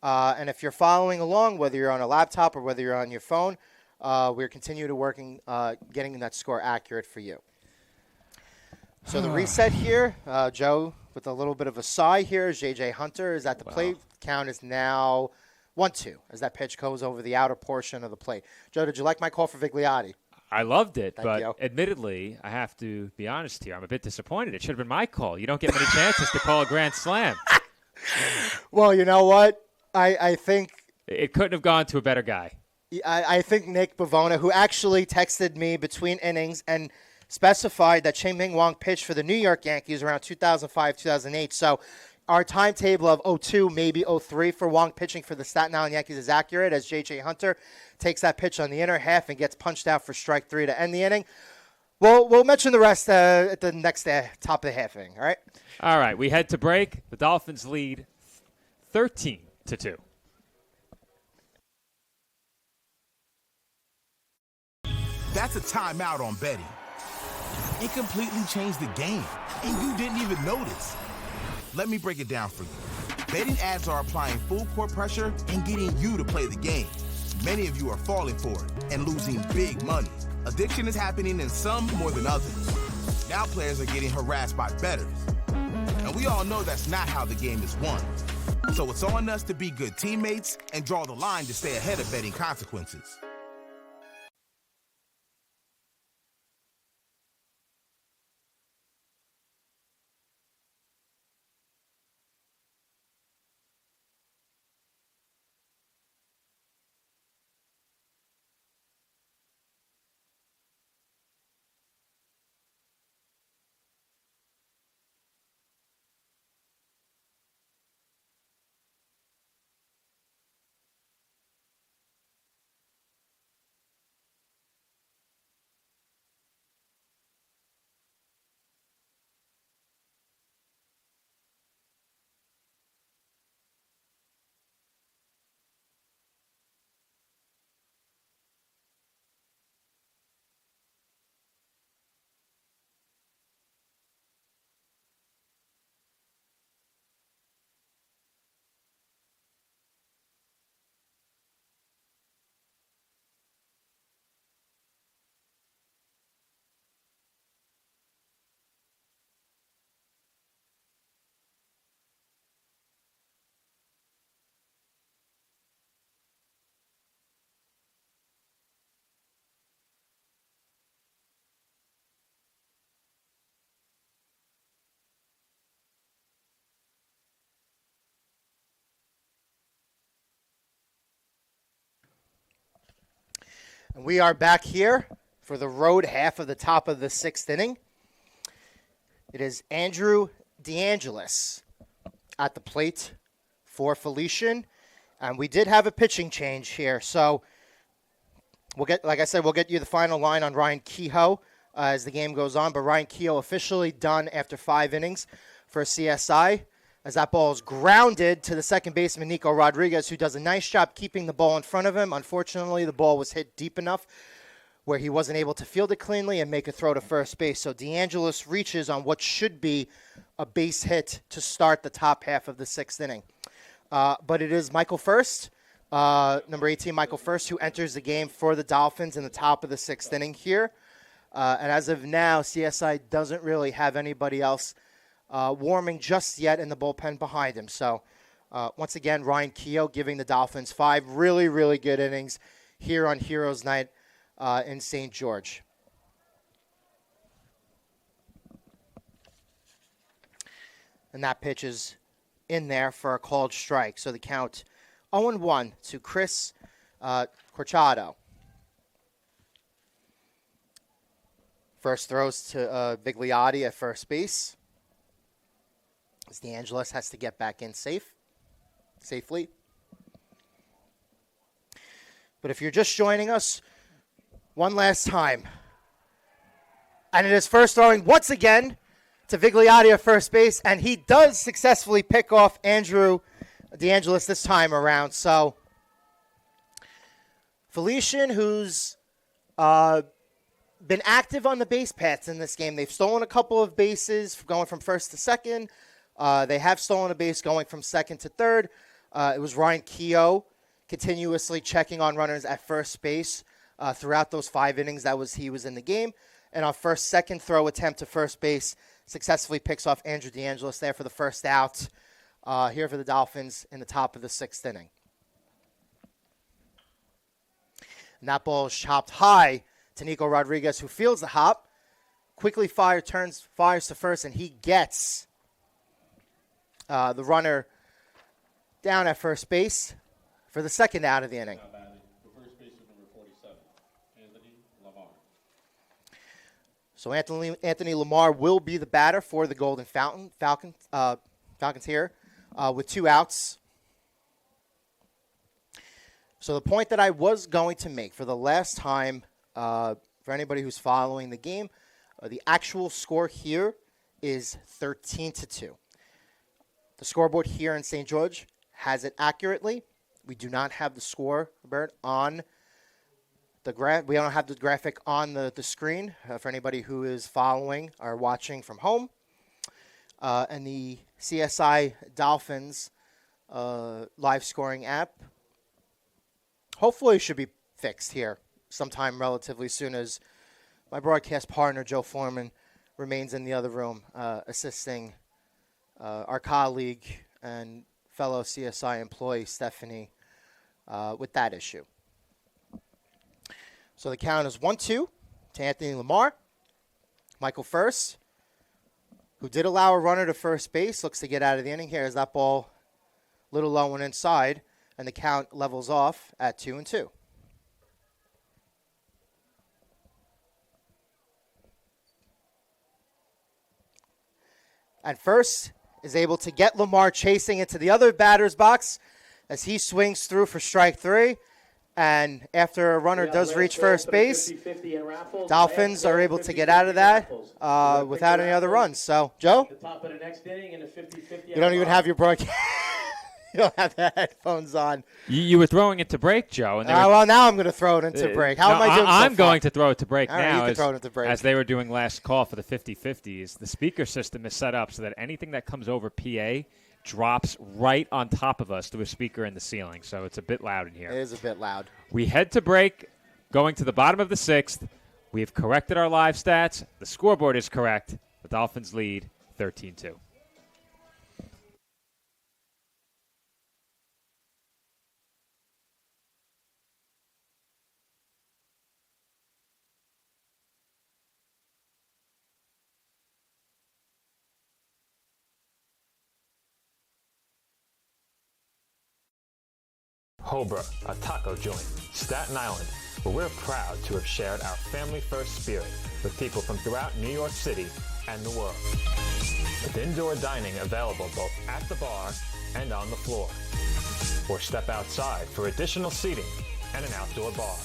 And if you're following along, whether you're on a laptop or whether you're on your phone, we're continuing to working getting that score accurate for you. So the reset here, Joe, with a little bit of a sigh here, as J.J. Hunter is at the plate. Count is now 1-2 as that pitch goes over the outer portion of the plate. Joe, did you like my call for Vigliotti?
I loved it,
Thank you.
Admittedly, I have to be honest here. I'm a bit disappointed. It should have been my call. You don't get many chances to call a grand slam.
Well, you know what? I think
it couldn't have gone to a better guy.
I think Nick Bavona, who actually texted me between innings and specified that Cheng-Ming Wang pitched for the New York Yankees around 2005, 2008. So our timetable of 02, maybe 03 for Wang pitching for the Staten Island Yankees is accurate as J.J. Hunter takes that pitch on the inner half and gets punched out for strike 3 to end the inning. We'll mention the rest at the next top of the half inning, all right?
All right, we head to break. The Dolphins lead 13-2 6-2.
That's a timeout on betting. It completely changed the game, and you didn't even notice. Let me break it down for you. Betting ads are applying full court pressure and getting you to play the game. Many of you are falling for it and losing big money. Addiction is happening in some more than others. Now players are getting harassed by bettors. And we all know that's not how the game is won. So it's on us to be good teammates and draw the line to stay ahead of betting consequences.
And we are back here for the road half of the top of the sixth inning. It is Andrew DeAngelis at the plate for Felician. And we did have a pitching change here. So we'll get, like I said, we'll get you the final line on Ryan Kehoe as the game goes on. But Ryan Kehoe officially done after 5 innings for CSI, as that ball is grounded to the second baseman, Nico Rodriguez, who does a nice job keeping the ball in front of him. Unfortunately, the ball was hit deep enough where he wasn't able to field it cleanly and make a throw to first base. So DeAngelis reaches on what should be a base hit to start the top half of the sixth inning. But it is Michael First, number 18, Michael First, who enters the game for the Dolphins in the top of the sixth inning here. And as of now, CSI doesn't really have anybody else warming just yet in the bullpen behind him. So, once again, Ryan Kehoe giving the Dolphins 5 really, really good innings here on Heroes Night in St. George. And that pitch is in there for a called strike. So the count 0-1 to Chris Corchado. First throws to Vigliotti at first base. As DeAngelis has to get back in safely. But if you're just joining us, one last time. And it is first throwing once again to Vigliotti at first base, and he does successfully pick off Andrew DeAngelis this time around. So Felician, who's been active on the base paths in this game. They've stolen a couple of bases going from first to second. They have stolen a base going from second to third. It was Ryan Kehoe continuously checking on runners at first base throughout those 5 innings he was in the game. And on second throw attempt to first base, successfully picks off Andrew DeAngelis there for the first out here for the Dolphins in the top of the 6th inning. And that ball is chopped high to Nico Rodriguez, who fields the hop, quickly fires to first, and he gets the runner down at first base for the second out of the inning.
The first baseman, number 47, Anthony Lamar.
So Anthony Lamar will be the batter for the Golden Falcons here with 2 outs. So the point that I was going to make for the last time, for anybody who's following the game, the actual score here is 13-2. The scoreboard here in St. George has it accurately. We do not have the score, Bert, on the we don't have the graphic on the screen for anybody who is following or watching from home. And the CSI Dolphins live scoring app hopefully should be fixed here sometime relatively soon, as my broadcast partner, Joe Foreman, remains in the other room assisting our colleague and fellow CSI employee, Stephanie, with that issue. So the count is 1-2 to Anthony Lamar. Michael First, who did allow a runner to first base, looks to get out of the inning here as that ball a little low and inside, and the count levels off at 2-2. And First is able to get Lamar chasing into the other batter's box as he swings through for strike 3. And after a runner does reach first base, Dolphins are able to get out of that without any other runs. So, Joe, you don't even have your broadcast. You don't have the headphones on.
You were throwing it to break, Joe. And
well, now I'm going to throw it into break. How am I doing so
I'm
far?
going to throw it to break
All right,
now.
you can throw it into break.
As they were doing last call for the 50-50s, the speaker system is set up so that anything that comes over PA drops right on top of us through a speaker in the ceiling. So it's a bit loud in here.
It is a bit loud.
We head to break, going to the bottom of the 6th. We've corrected our live stats. The scoreboard is correct. The Dolphins lead 13-2.
Hobra, a taco joint, Staten Island, where we're proud to have shared our family-first spirit with people from throughout New York City and the world. With indoor dining available both at the bar and on the floor. Or step outside for additional seating and an outdoor bar.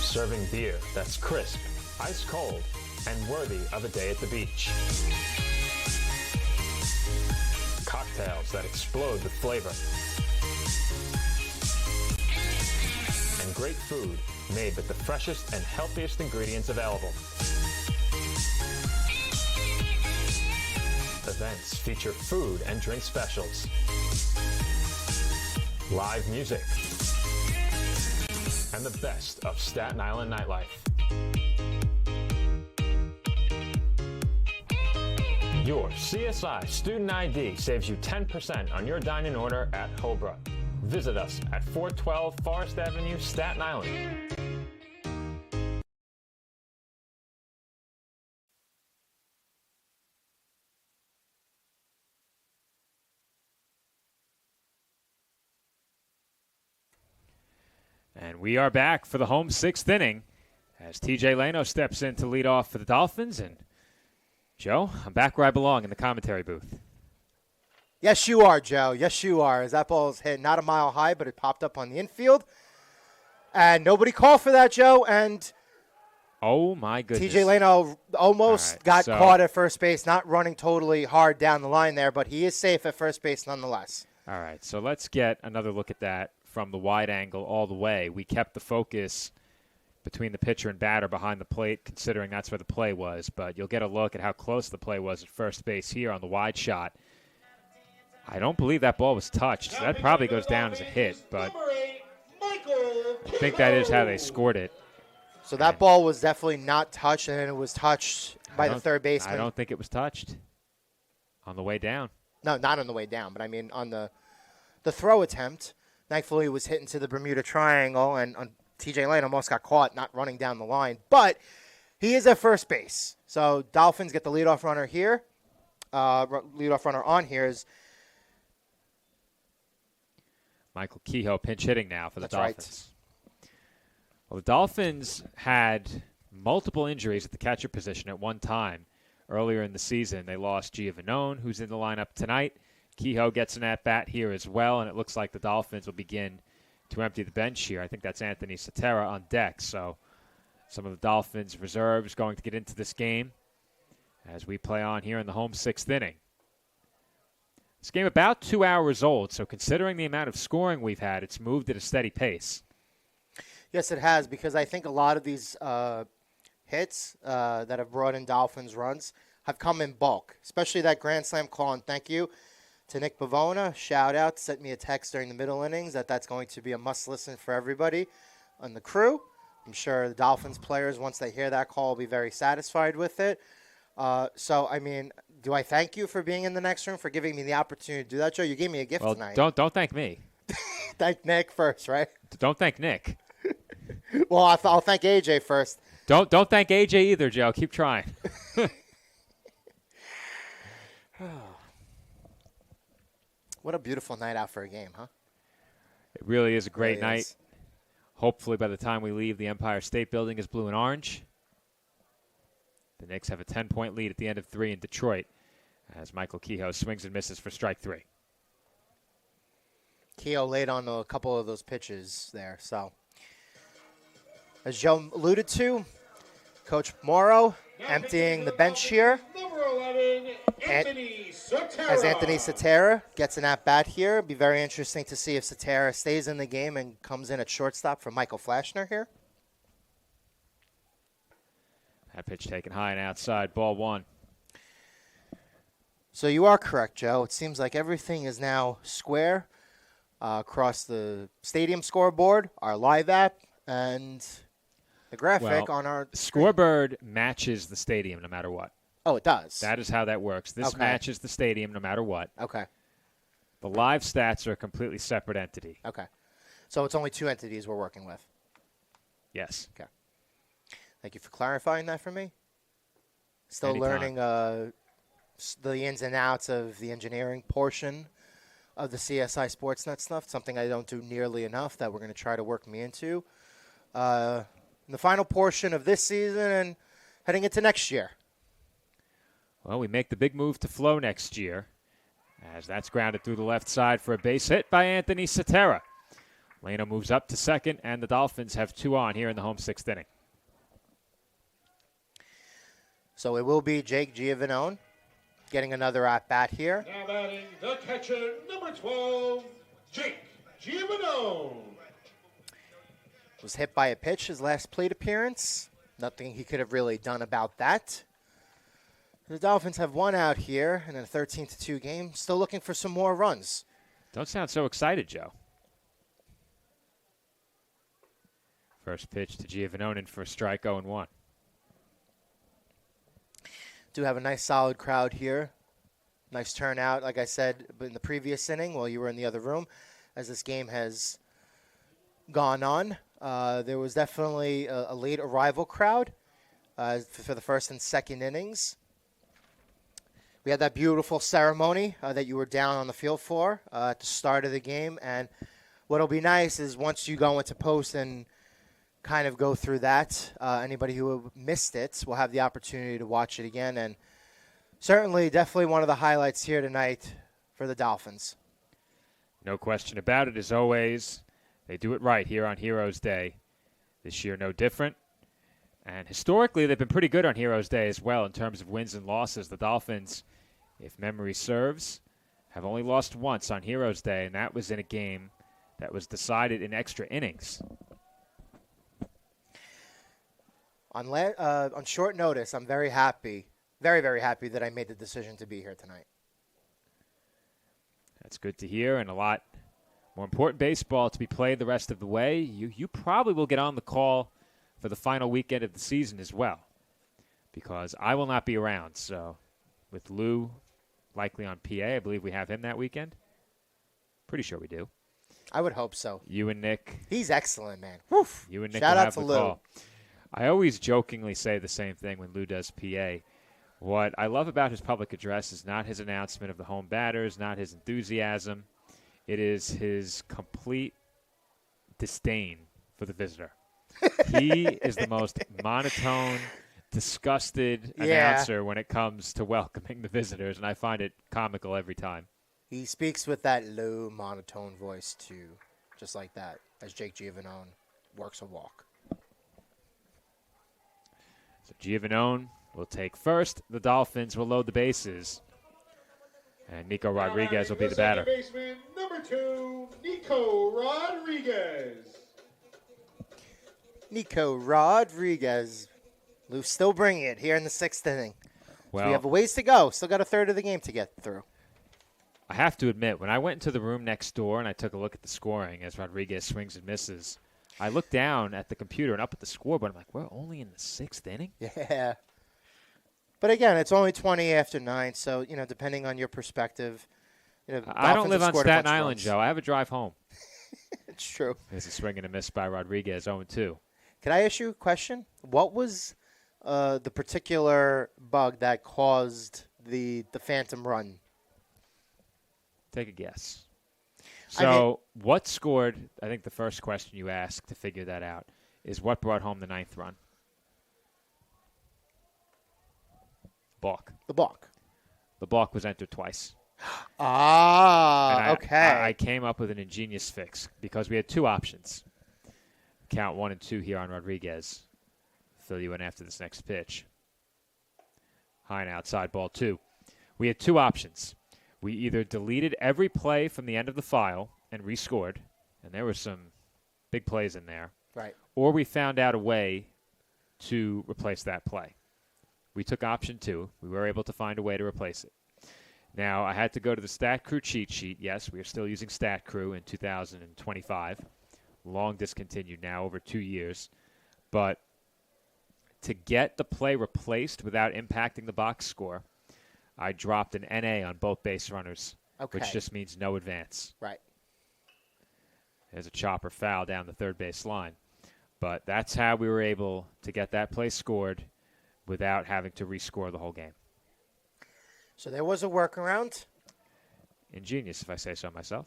Serving beer that's crisp, ice cold, and worthy of a day at the beach. Cocktails that explode with flavor. And great food made with the freshest and healthiest ingredients available. Events feature food and drink specials, live music, and the best of Staten Island nightlife. Your CSI Student ID saves you 10% on your dine-in order at Hobra. Visit us at 412 Forest Avenue, Staten Island.
And we are back for the home 6th inning as TJ Leno steps in to lead off for the Dolphins. And, Joe, I'm back where I belong in the commentary booth.
Yes, you are, Joe. Yes, you are. As that ball is hit not a mile high, but it popped up on the infield. And nobody called for that, Joe. And
oh, my goodness.
TJ Leno almost got caught at first base, not running totally hard down the line there, but he is safe at first base nonetheless.
All right, so let's get another look at that from the wide angle all the way. We kept the focus between the pitcher and batter behind the plate, considering that's where the play was. But you'll get a look at how close the play was at first base here on the wide shot. I don't believe that ball was touched, so that probably goes down as a hit, but I think that is how they scored it.
So that ball was definitely not touched, and it was touched by the third baseman.
I don't think it was touched on the way down.
No, not on the way down, but I mean on the throw attempt. Thankfully, it was hit into the Bermuda Triangle, and TJ Lane almost got caught not running down the line. But he is at first base. So Dolphins get the leadoff runner here. Leadoff runner on here is
Michael Kehoe pinch hitting now for the Dolphins.
Right.
Well, the Dolphins had multiple injuries at the catcher position at one time. Earlier in the season, they lost Giovanone, who's in the lineup tonight. Kehoe gets an at-bat here as well, and it looks like the Dolphins will begin to empty the bench here. I think that's Anthony Sotera on deck. So some of the Dolphins' reserves going to get into this game as we play on here in the home 6th inning. This game about 2 hours old, so considering the amount of scoring we've had, it's moved at a steady pace.
Yes, it has, because I think a lot of these hits that have brought in Dolphins runs have come in bulk, especially that grand slam call. And thank you to Nick Bavona. Shout out, sent me a text during the middle innings that's going to be a must listen for everybody on the crew. I'm sure the Dolphins players, once they hear that call, will be very satisfied with it. So, I mean, do I thank you for being in the next room, for giving me the opportunity to do that, Joe? You gave me a gift tonight.
Don't thank me.
Thank Nick first, right?
Don't thank Nick.
Well, I'll thank AJ first.
Don't thank AJ either, Joe. Keep trying.
What a beautiful night out for a game, huh?
It really is a great
Really
night.
is.
Hopefully by the time we leave, the Empire State Building is blue and orange. The Knicks have a 10-point lead at the end of 3 in Detroit as Michael Kehoe swings and misses for strike 3.
Kehoe laid on a couple of those pitches there. So, as Joe alluded to, Coach Morrow emptying the bench here.
Number 11, Anthony Sotera.
As Anthony Sotera gets an at-bat here. It'll be very interesting to see if Sotera stays in the game and comes in at shortstop for Michael Flashner here.
That pitch taken high and outside, ball 1.
So you are correct, Joe. It seems like everything is now square across the stadium scoreboard, our live app, and the graphic on our
scoreboard matches the stadium no matter what.
Oh, it does.
That is how that works. This
Okay.
matches the stadium no matter what.
Okay.
The live stats are a completely separate entity.
Okay. So it's only 2 entities we're working with.
Yes.
Okay. Thank you for clarifying that for me. Still
Anytime.
learning the ins and outs of the engineering portion of the CSI Sportsnet stuff, something I don't do nearly enough that we're going to try to work me into. In the final portion of this season and heading into next year.
Well, we make the big move to Flow next year as that's grounded through the left side for a base hit by Anthony Sotera. Leno moves up to second, and the Dolphins have 2 on here in the home 6th inning.
So it will be Jake Giovanone getting another at-bat here.
Now batting the catcher, number 12, Jake Giovanone.
Was hit by a pitch his last plate appearance. Nothing he could have really done about that. The Dolphins have 1 out here in a 13-2 game. Still looking for some more runs.
Don't sound so excited, Joe. First pitch to Giovanone for a strike, 0-1.
Do have a nice solid crowd here. Nice turnout, like I said in the previous inning while you were in the other room, as this game has gone on. There was definitely a late arrival crowd for the first and second innings. We had that beautiful ceremony that you were down on the field for at the start of the game. And what'll be nice is once you go into post and kind of go through that, anybody who missed it will have the opportunity to watch it again. And certainly, definitely one of the highlights here tonight for the Dolphins.
No question about it. As always, they do it right here on Heroes Day. This year, no different. And historically, they've been pretty good on Heroes Day as well in terms of wins and losses. The Dolphins, if memory serves, have only lost once on Heroes Day, and that was in a game that was decided in extra innings.
On short notice, I'm very happy, very, very happy that I made the decision to be here tonight.
That's good to hear, and a lot more important baseball to be played the rest of the way. You probably will get on the call for the final weekend of the season as well, because I will not be around. So with Lou likely on PA, I believe we have him that weekend. Pretty sure we do.
I would hope so.
You and Nick.
He's excellent, man. Woof.
You and Nick
Shout
will
out
have
to
the
Lou.
call. I always jokingly say the same thing when Lou does PA. What I love about his public address is not his announcement of the home batters, not his enthusiasm. It is his complete disdain for the visitor. He is the most monotone, disgusted announcer when it comes to welcoming the visitors, and I find it comical every time.
He speaks with that low, monotone voice, too, just like that, as Jake Giovanone works a walk.
So Giovanone will take first. The Dolphins will load the bases And Nico Rodriguez will be the
Second
batter.
baseman, number 2, Nico Rodriguez.
Nico Rodriguez. Lou's still bringing it here in the 6th inning. So
Well,
we have a ways to go. Still got a third of the game to get through.
I have to admit, when I went into the room next door and I took a look at the scoring as Rodriguez swings and misses, I looked down at the computer and up at the scoreboard. I'm like, we're only in the 6th inning?
Yeah. But again, it's only 20 after 9, so, depending on your perspective.
I don't live on
Dolphins have scored a bunch
Staten
of
Island,
runs.
Joe. I have a drive home.
It's true.
There's a swing and a miss by Rodriguez, 0-2.
Can I ask you a question? What was the particular bug that caused the phantom run?
Take a guess. So what scored, I think the first question you asked to figure that out, is what brought home the 9th run? Balk.
The balk.
The balk was entered twice.
Okay.
I came up with an ingenious fix because we had two options. Count 1 and 2 here on Rodriguez. Fill you in after this next pitch. High and outside, ball 2. We had two options. We either deleted every play from the end of the file and rescored, and there were some big plays in there.
Right.
Or we found out a way to replace that play. We took option 2. We were able to find a way to replace it. Now, I had to go to the Stat Crew cheat sheet. Yes, we are still using Stat Crew in 2025. Long discontinued now, over 2 years. But to get the play replaced without impacting the box score, I dropped an NA on both base runners, which just means no advance.
Right.
There's a chopper foul down the third base line. But that's how we were able to get that play scored without having to rescore the whole game.
So there was a workaround.
Ingenious, if I say so myself.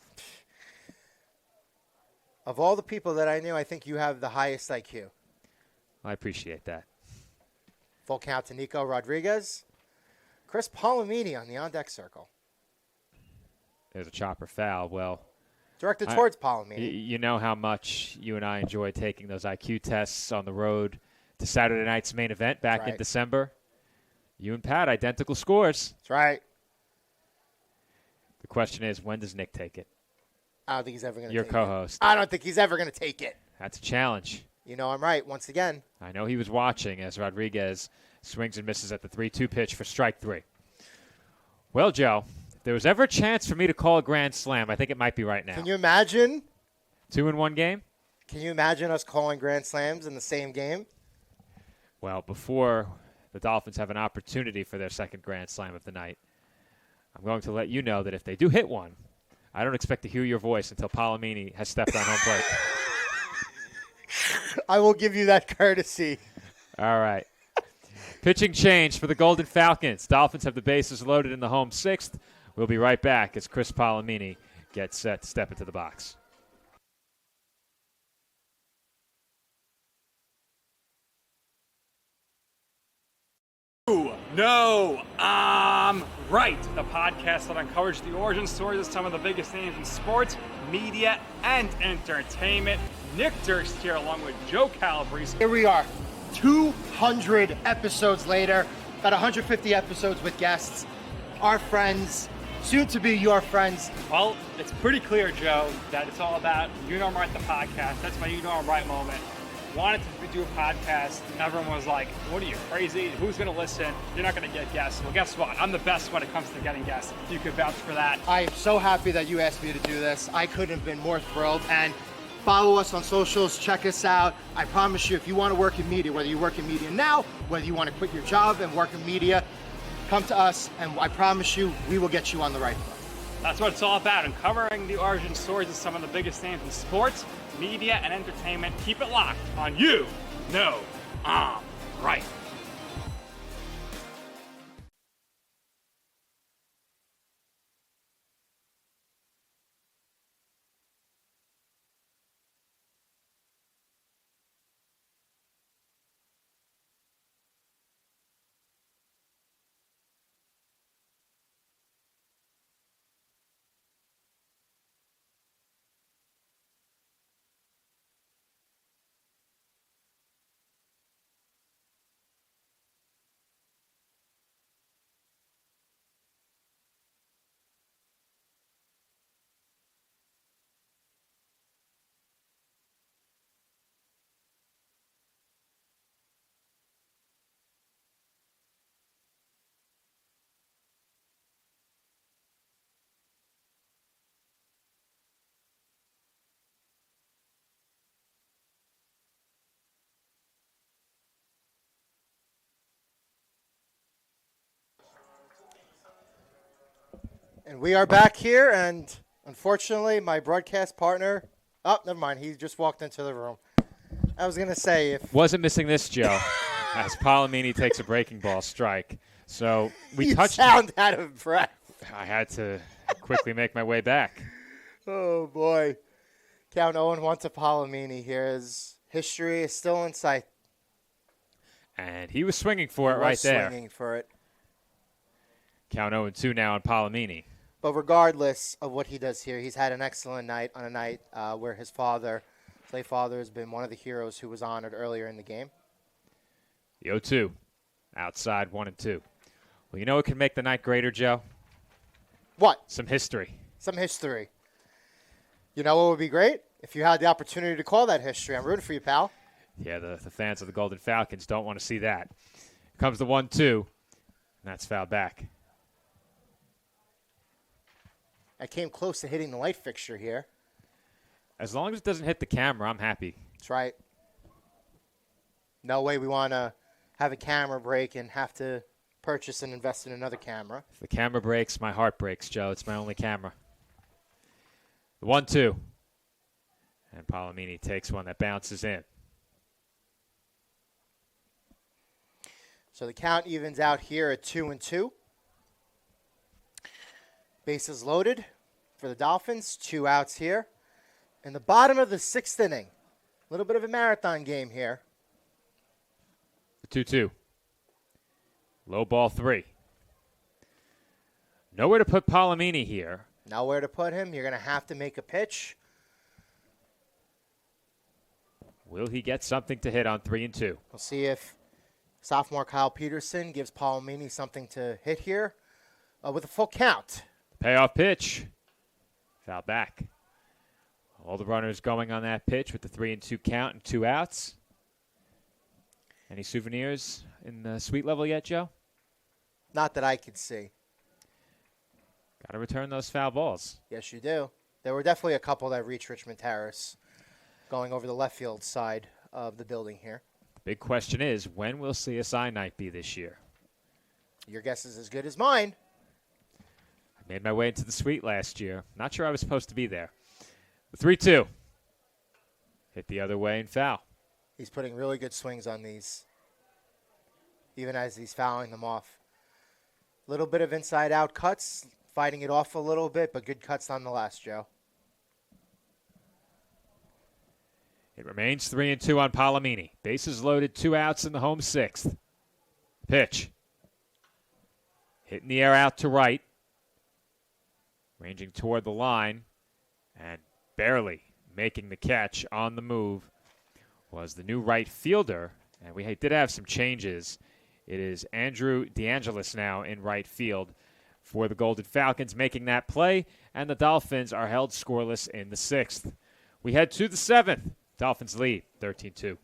Of all the people that I knew, I think you have the highest IQ.
I appreciate that.
Full count to Nico Rodriguez. Chris Palomini on the on-deck circle.
There's a chopper foul. Well,
directed towards Palomini.
You know how much you and I enjoy taking those IQ tests on the road to Saturday night's main event back in December. You and Pat, identical scores.
That's right.
The question is, when does Nick take it?
I don't think he's ever going to take
Your
it.
co-host.
I don't think he's ever going to take it.
That's a challenge.
You know I'm right, once again.
I know he was watching as Rodriguez swings and misses at the 3-2 pitch for strike 3. Well, Joe, if there was ever a chance for me to call a grand slam, I think it might be right now.
Can you imagine?
2-in-1 game?
Can you imagine us calling grand slams in the same game?
Well, before the Dolphins have an opportunity for their second grand slam of the night, I'm going to let you know that if they do hit one, I don't expect to hear your voice until Palomini has stepped on home plate.
I will give you that courtesy.
All right. Pitching change for the Golden Falcons. Dolphins have the bases loaded in the home 6th. We'll be right back as Chris Palomini gets set to step into the box.
No, I'm right. The podcast that uncovers the origin stories of some of the biggest names in sports, media, and entertainment. Nick Durst here along with Joe Calabrese.
Here we are, 200 episodes later, about 150 episodes with guests, our friends, soon to be your friends.
Well, it's pretty clear, Joe, that it's all about You Know I'm Right, the podcast. That's my You Know I'm Right moment. Wanted to do a podcast, and everyone was like, what are you, crazy? Who's going to listen? You're not going to get guests. Well, guess what? I'm the best when it comes to getting guests. You could vouch for that.
I am so happy that you asked me to do this. I couldn't have been more thrilled. And follow us on socials. Check us out. I promise you, if you want to work in media, whether you work in media now, whether you want to quit your job and work in media, come to us, and I promise you, we will get you on the right foot.
That's what it's all about, uncovering the origin stories of some of the biggest names in sports, media, and entertainment. Keep it locked on You Know I'm Right.
And we are back here, and unfortunately, my broadcast partner. Oh, never mind. He just walked into the room. I was going to say if.
Wasn't missing this, Joe, as Palomini takes a breaking ball strike. So we
you
touched.
sound out of breath.
I had to quickly make my way back.
Oh, boy. Count Owen wants a Palomini here. His history is still in sight.
And he was swinging for it right there.
Swinging for it.
Count 0-2 now on Palomini.
But regardless of what he does here, he's had an excellent night on a night where his late father, has been one of the heroes who was honored earlier in the game.
The 0-2, outside 1-2. Well, you know what can make the night greater, Joe?
What?
Some history.
Some history. You know what would be great? If you had the opportunity to call that history. I'm rooting for you, pal.
Yeah, the fans of the Golden Falcons don't want to see that. Comes the 1-2, and that's fouled back.
I came close to hitting the light fixture here.
As long as it doesn't hit the camera, I'm happy.
That's right. No way we want to have a camera break and have to purchase and invest in another camera.
If the camera breaks, my heart breaks, Joe. It's my only camera. The 1-2. And Palomini takes one that bounces in.
So the count evens out here at 2-2. Bases loaded for the Dolphins. 2 outs here. In the bottom of the 6th inning. A little bit of a marathon game here.
The 2-2. Low ball 3. Nowhere to put Palomini here.
Nowhere to put him. You're going to have to make a pitch.
Will he get something to hit on 3-2?
We'll see if sophomore Kyle Peterson gives Palomini something to hit here with a full count.
Payoff pitch. Foul back. All the runners going on that pitch with the 3-2 count and 2 outs. Any souvenirs in the suite level yet, Joe?
Not that I could see.
Got to return those foul balls.
Yes, you do. There were definitely a couple that reached Richmond Terrace going over the left field side of the building here.
Big question is, when will CSI night be this year?
Your guess is as good as mine.
I made my way into the suite last year. Not sure I was supposed to be there. The 3-2. Hit the other way and foul.
He's putting really good swings on these, even as he's fouling them off. Little bit of inside-out cuts, fighting it off a little bit, but good cuts nonetheless, Joe.
It remains 3-2 on Palomini. Bases loaded, 2 outs in the home 6th. Pitch. Hitting the air out to right. Ranging toward the line. And barely making the catch on the move was the new right fielder. And we did have some changes. It is Andrew DeAngelis now in right field for the Golden Falcons making that play. And the Dolphins are held scoreless in the 6th. We head to the 7th. Dolphins lead 13-2.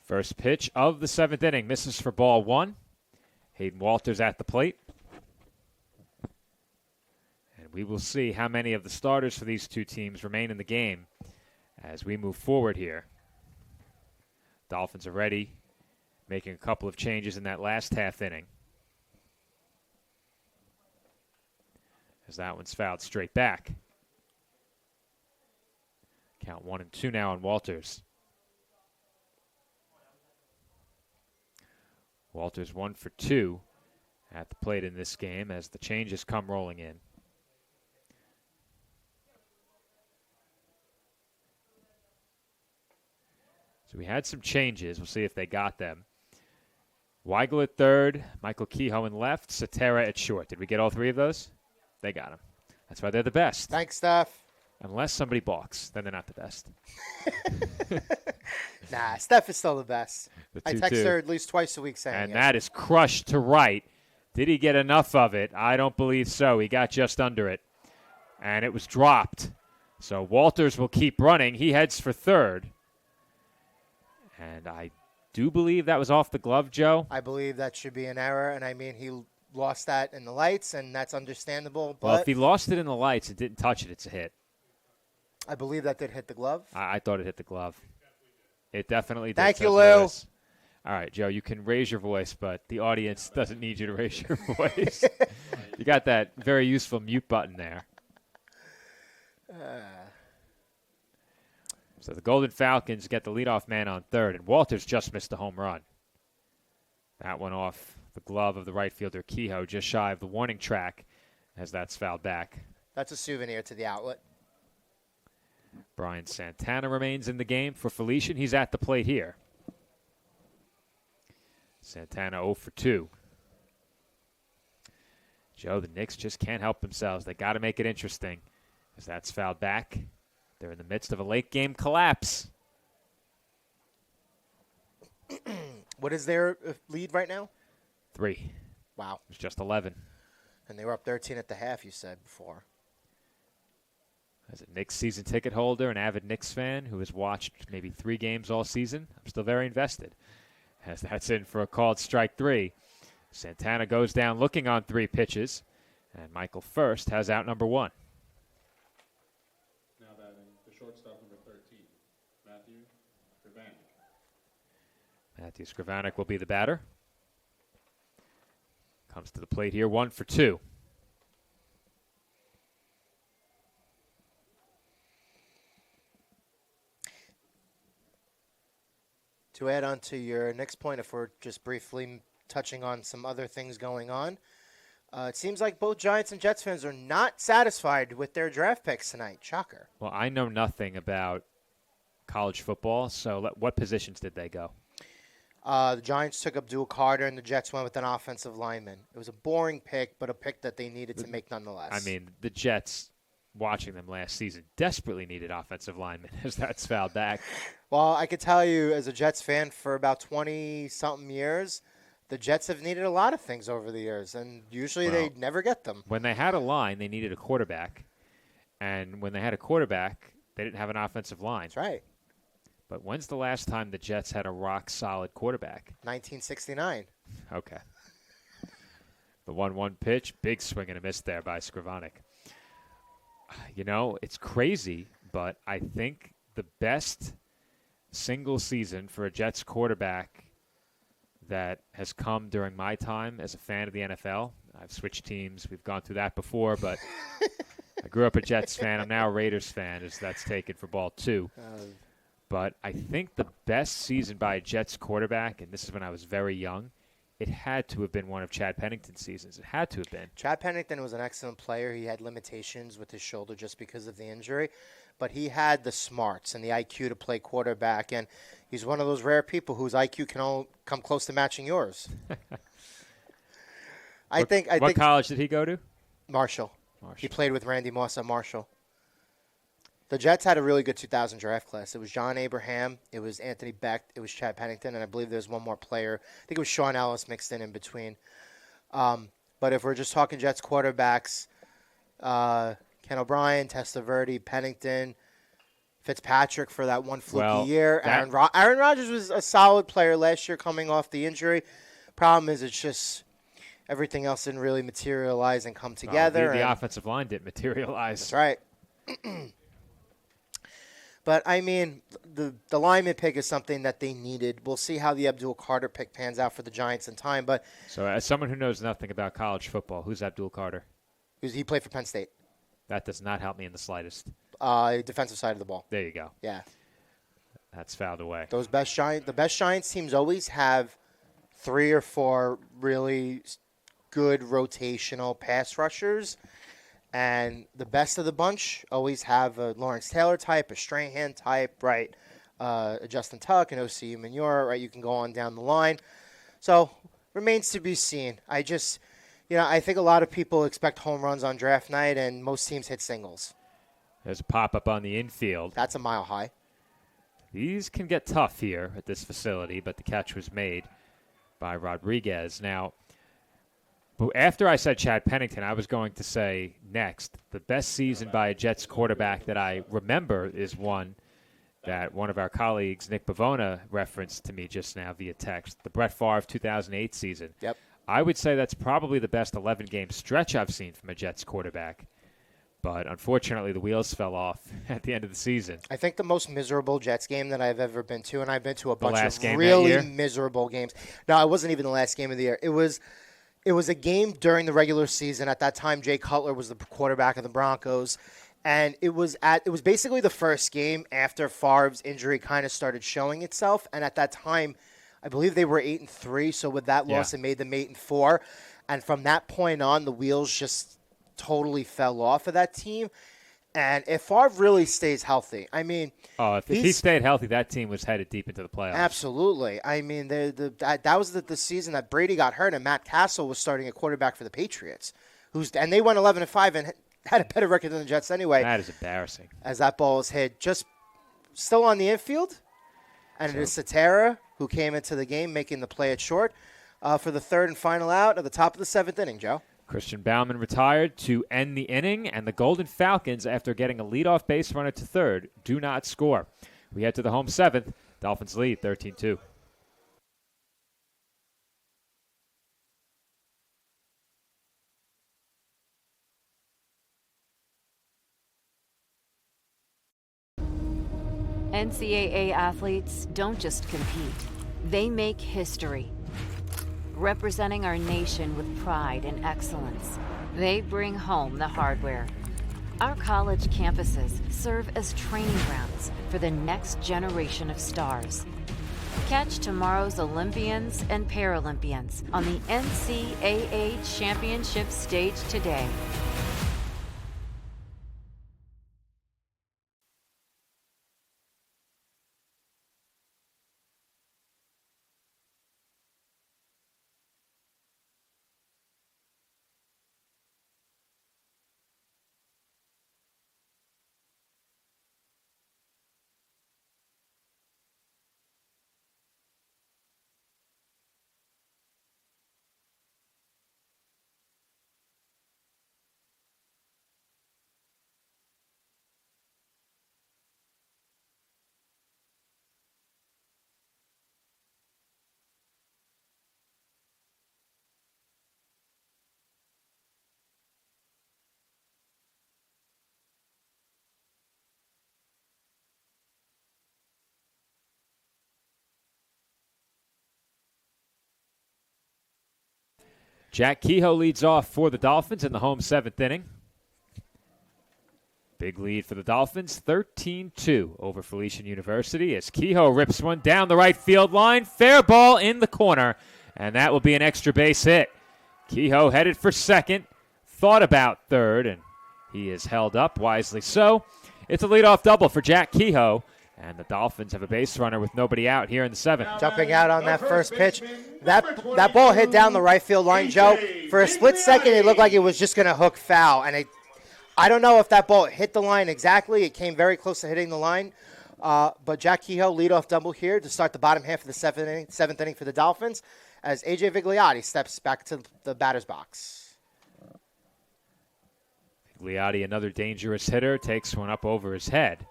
First pitch of the 7th inning. Misses for ball 1. Hayden Walters at the plate. And we will see how many of the starters for these two teams remain in the game as we move forward here. Dolphins are ready, making a couple of changes in that last half inning. As that one's fouled straight back. Count 1-2 now on Walters. Walters 1 for 2 at the plate in this game as the changes come rolling in. So we had some changes. We'll see if they got them. Weigel at third, Michael Kehoe in left, Cetera at short. Did we get all three of those? They got them. That's why they're the best.
Thanks, Steph.
Unless somebody balks, then they're not the best.
Nah, Steph is still the best. I text
2-2.
her at least twice a week saying
And
it.
that is crushed to right. Did he get enough of it? I don't believe so. He got just under it. And it was dropped. So Walters will keep running. He heads for third. And I do believe that was off the glove, Joe.
I believe that should be an error, and I mean he lost that in the lights, and that's understandable. But
Well, if he lost it in the lights and didn't touch it, it's a hit.
I believe that did hit the glove.
I thought it hit the glove. It definitely did.
Thank you,
says
Lou.
Lewis. All right, Joe, you can raise your voice, but the audience doesn't need you to raise your voice. You got that very useful mute button there. So the Golden Falcons get the leadoff man on third, and Walters just missed a home run. That one off the glove of the right fielder Kehoe, just shy of the warning track as that's fouled back.
That's a souvenir to the outlet.
Brian Santana remains in the game for Felician. He's at the plate here. Santana 0 for 2. Joe, the Knicks just can't help themselves. They got to make it interesting as that's fouled back. They're in the midst of a late game collapse.
What is their lead right now?
3.
Wow.
It was just 11.
And they were up 13 at the half, you said before.
As a Knicks season ticket holder, an avid Knicks fan who has watched maybe 3 games all season, I'm still very invested. As that's in for a called strike 3. Santana goes down looking on 3 pitches, and Michael First has out number 1.
Now batting the shortstop number 13, Matthew Scrivanik.
Matthew Scrivanik will be the batter. Comes to the plate here, 1 for 2.
To add on to your next point, if we're just briefly touching on some other things going on, it seems like both Giants and Jets fans are not satisfied with their draft picks tonight. Shocker.
Well, I know nothing about college football, so what positions did they go?
The Giants took Abdul Carter, and the Jets went with an offensive lineman. It was a boring pick, but a pick that they needed to make nonetheless.
I mean, the Jets, watching them last season, desperately needed offensive linemen as that's fouled back.
Well, I could tell you as a Jets fan for about 20-something years, the Jets have needed a lot of things over the years, and usually they never get them.
When they had a line, they needed a quarterback. And when they had a quarterback, they didn't have an offensive line.
That's right.
But when's the last time the Jets had a rock-solid quarterback?
1969.
Okay. The 1-1 pitch, big swing and a miss there by Scrivanik. You know, it's crazy, but I think the best single season for a Jets quarterback that has come during my time as a fan of the NFL. I've switched teams. We've gone through that before, but I grew up a Jets fan. I'm now a Raiders fan, as that's taken for ball 2. But I think the best season by a Jets quarterback, and this is when I was very young, it had to have been one of Chad Pennington's seasons. It had to have been.
Chad Pennington was an excellent player. He had limitations with his shoulder just because of the injury. But he had the smarts and the IQ to play quarterback. And he's one of those rare people whose IQ can come close to matching yours.
What college did he go to?
Marshall. He played with Randy Moss at Marshall. The Jets had a really good 2000 draft class. It was John Abraham. It was Anthony Beck. It was Chad Pennington. And I believe there's one more player. I think it was Sean Ellis mixed in between. But if we're just talking Jets quarterbacks, Ken O'Brien, Testaverde, Pennington, Fitzpatrick for that one fluky
Well,
year. Aaron Rodgers was a solid player last year coming off the injury. Problem is it's just everything else didn't really materialize and come together.
The offensive line didn't materialize.
That's right. But, I mean, the lineman pick is something that they needed. We'll see how the Abdul Carter pick pans out for the Giants in time. But
So as someone who knows nothing about college football, who's Abdul Carter?
he played for Penn State.
That does not help me in the slightest.
Defensive side of the ball.
There you go.
Yeah.
That's fouled away.
The best Giants teams always have 3 or 4 really good rotational pass rushers. And the best of the bunch always have a Lawrence Taylor type, a Strahan type, right? A Justin Tuck, an O.C. Manure, right? You can go on down the line. So, remains to be seen. I think a lot of people expect home runs on draft night, and most teams hit singles.
There's a pop-up on the infield.
That's a mile high.
These can get tough here at this facility, but the catch was made by Rodriguez. Now, after I said Chad Pennington, I was going to say next, the best season by a Jets quarterback that I remember is one that one of our colleagues, Nick Bavona, referenced to me just now via text, the Brett Favre 2008 season.
Yep.
I would say that's probably the best 11-game stretch I've seen from a Jets quarterback. But unfortunately, the wheels fell off at the end of the season.
I think the most miserable Jets game that I've ever been to, and I've been to a bunch of
game
really miserable games. No, it wasn't even the last game of the year. It was a game during the regular season. At that time, Jay Cutler was the quarterback of the Broncos. And it was basically the first game after Favre's injury kind of started showing itself. And at that time, I believe they were 8-3. So with that loss, it made them 8-4. And from that point on, the wheels just totally fell off of that team. And if Favre really stays healthy, I mean,
if he stayed healthy, that team was headed deep into the playoffs.
Absolutely. I mean, that was the season that Brady got hurt, and Matt Castle was starting at quarterback for the Patriots, and they went 11-5 and had a better record than the Jets anyway.
That is embarrassing.
As that ball was hit, just still on the infield, and it is Satara who came into the game, making the play at short for the third and final out at the top of the 7th inning. Joe.
Christian Baumann retired to end the inning, and the Golden Falcons, after getting a leadoff base runner to third, do not score. We head to the home 7th. Dolphins lead 13-2.
NCAA athletes don't just compete, they make history. Representing our nation with pride and excellence, they bring home the hardware. Our college campuses serve as training grounds for the next generation of stars. Catch tomorrow's Olympians and Paralympians on the NCAA Championship stage today.
Jack Kehoe leads off for the Dolphins in the home 7th inning. Big lead for the Dolphins, 13-2 over Felician University as Kehoe rips one down the right field line. Fair ball in the corner, and that will be an extra base hit. Kehoe headed for second, thought about third, and he is held up, wisely so. It's a leadoff double for Jack Kehoe, and the Dolphins have a base runner with nobody out here in the 7th.
Jumping out on that first pitch. That ball hit down the right field line, Joe. For a split second, it looked like it was just going to hook foul. And I don't know if that ball hit the line exactly. It came very close to hitting the line. But Jack Kehoe, leadoff double here to start the bottom half of the 7th inning for the Dolphins as A.J. Vigliotti steps back to the batter's box.
Vigliotti, another dangerous hitter, takes one up over his head.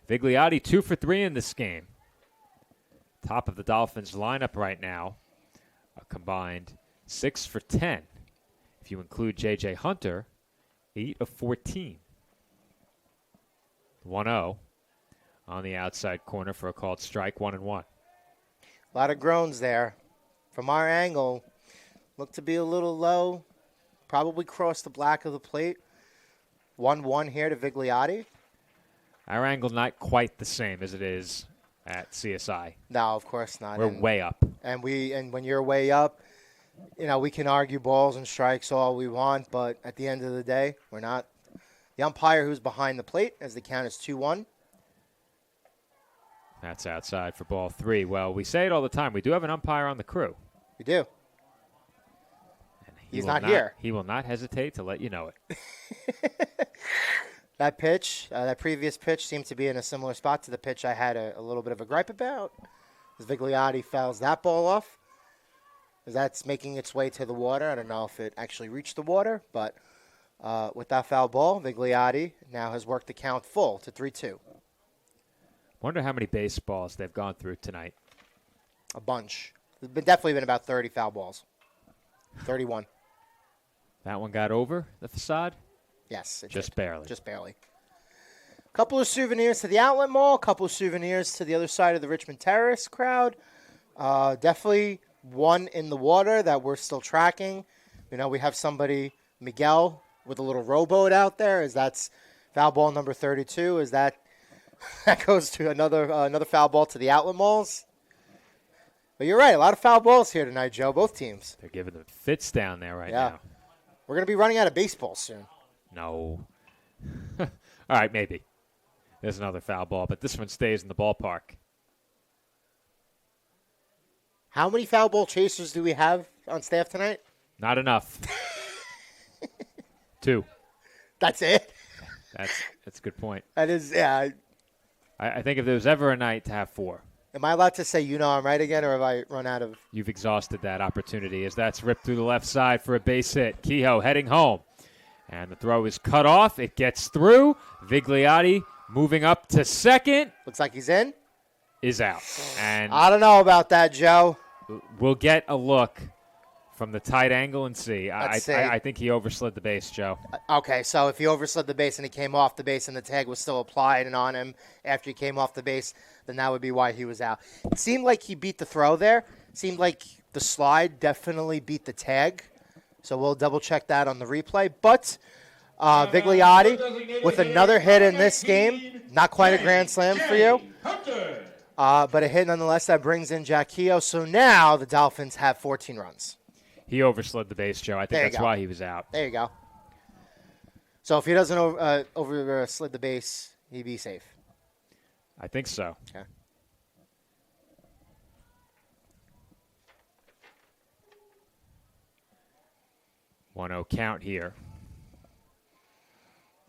Vigliotti 2 for 3 in this game. Top of the Dolphins lineup right now, a combined 6 for 10. If you include J.J. Hunter, 8 of 14. 1-0 on the outside corner for a called strike, 1-1.
A lot of groans there. From our angle, looked to be a little low. Probably crossed the black of the plate. 1-1 here to Vigliotti.
Our angle not quite the same as it is at CSI.
No, of course not.
We're way up.
And when you're way up, we can argue balls and strikes all we want, but at the end of the day, we're not. The umpire who's behind the plate as the count is 2-1.
That's outside for ball 3. Well, we say it all the time. We do have an umpire on the crew.
We do.
He
He's
will
not here.
He will not hesitate to let you know it.
That pitch, that previous pitch seemed to be in a similar spot to the pitch I had a little bit of a gripe about. As Vigliotti fouls that ball off. As that's making its way to the water. I don't know if it actually reached the water, but with that foul ball, Vigliotti now has worked the count full to 3-2.
Wonder how many baseballs they've gone through tonight.
A bunch. There's definitely been about 30 foul balls. 31.
That one got over the facade?
Yes.
Just barely.
Just barely. A couple of souvenirs to the outlet mall. A couple of souvenirs to the other side of the Richmond Terrace crowd. Definitely one in the water that we're still tracking. We have somebody, Miguel, with a little rowboat out there. As that's foul ball number 32. Is that goes to another foul ball to the outlet malls. But you're right. A lot of foul balls here tonight, Joe. Both teams.
They're giving them fits down there right now.
We're going to be running out of baseballs soon.
No. All right, maybe. There's another foul ball, but this one stays in the ballpark.
How many foul ball chasers do we have on staff tonight?
Not enough. 2.
That's it?
That's a good point.
That is, yeah.
I think if there was ever a night to have 4.
Am I allowed to say, I'm right again, or have I run out of?
You've exhausted that opportunity as that's ripped through the left side for a base hit. Kehoe heading home. And the throw is cut off. It gets through. Vigliotti moving up to second.
Looks like he's in.
Is out. And
I don't know about that, Joe.
We'll get a look from the tight angle and see.
Let's see.
I think he overslid the base, Joe.
Okay, so if he overslid the base and he came off the base and the tag was still applied and on him after he came off the base, then that would be why he was out. It seemed like he beat the throw there. It seemed like the slide definitely beat the tag. So we'll double-check that on the replay. But Vigliotti with another hit in this game. Not quite a grand slam for you. But a hit nonetheless that brings in Jack Kehoe. So now the Dolphins have 14 runs.
He overslid the base, Joe. I think that's why he was out.
There you go. So if he doesn't overslid the base, he'd be safe.
I think so.
Okay.
One-zero count here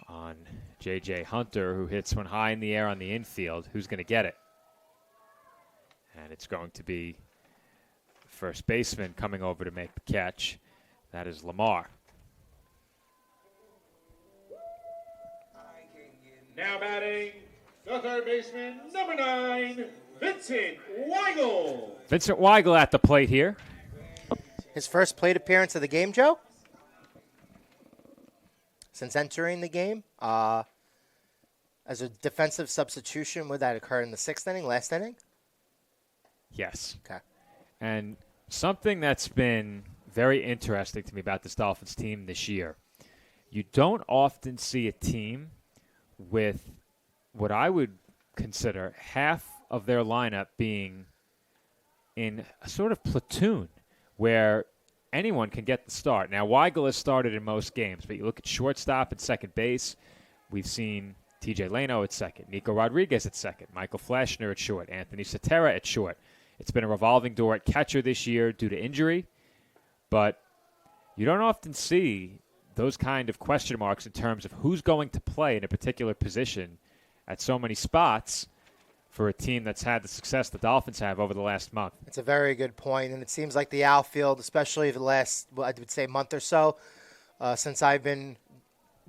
on J.J. Hunter, who hits one high in the air on the infield. Who's going to get it? And it's going to be first baseman coming over to make the catch. That is Lamar.
Now batting, the third baseman, number 9, Vincent Weigel.
Vincent Weigel at the plate here.
His first plate appearance of the game, Joe? Since entering the game, as a defensive substitution, would that occur in the 6th inning, last inning?
Yes.
Okay.
And something that's been very interesting to me about this Dolphins team this year, you don't often see a team with what I would consider half of their lineup being in a sort of platoon where anyone can get the start. Now, Weigel has started in most games, but you look at shortstop and second base, we've seen TJ Leno at second, Nico Rodriguez at second, Michael Flashner at short, Anthony Cetera at short. It's been a revolving door at catcher this year due to injury, but you don't often see those kind of question marks in terms of who's going to play in a particular position at so many spots for a team that's had the success the Dolphins have over the last month.
It's a very good point, and it seems like the outfield, especially the last, I would say, month or so, since I've been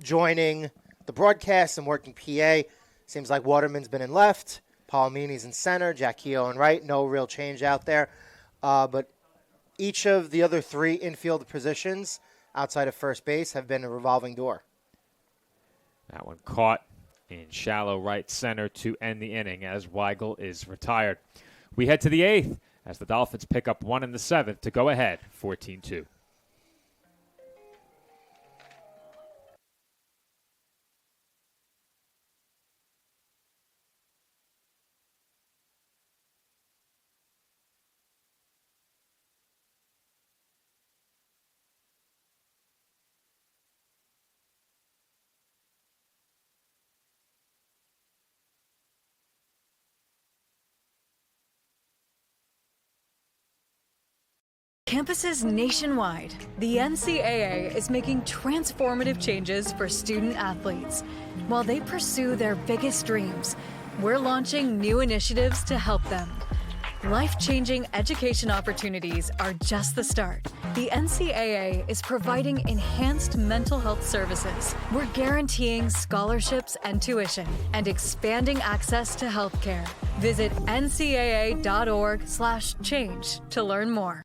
joining the broadcast and working PA, Seems like Waterman's been in left, Palomini's in center, Jack Keogh in right. No real change out there. But each of the other 3 infield positions outside of first base have been a revolving door.
That one caught in shallow right center to end the inning as Weigel is retired. We head to the 8th as the Dolphins pick up 1 in the 7th to go ahead 14-2.
Campuses nationwide, the NCAA is making transformative changes for student athletes. While they pursue their biggest dreams, we're launching new initiatives to help them. Life-changing education opportunities are just the start. The NCAA is providing enhanced mental health services. We're guaranteeing scholarships and tuition and expanding access to healthcare. Visit ncaa.org/change to learn more.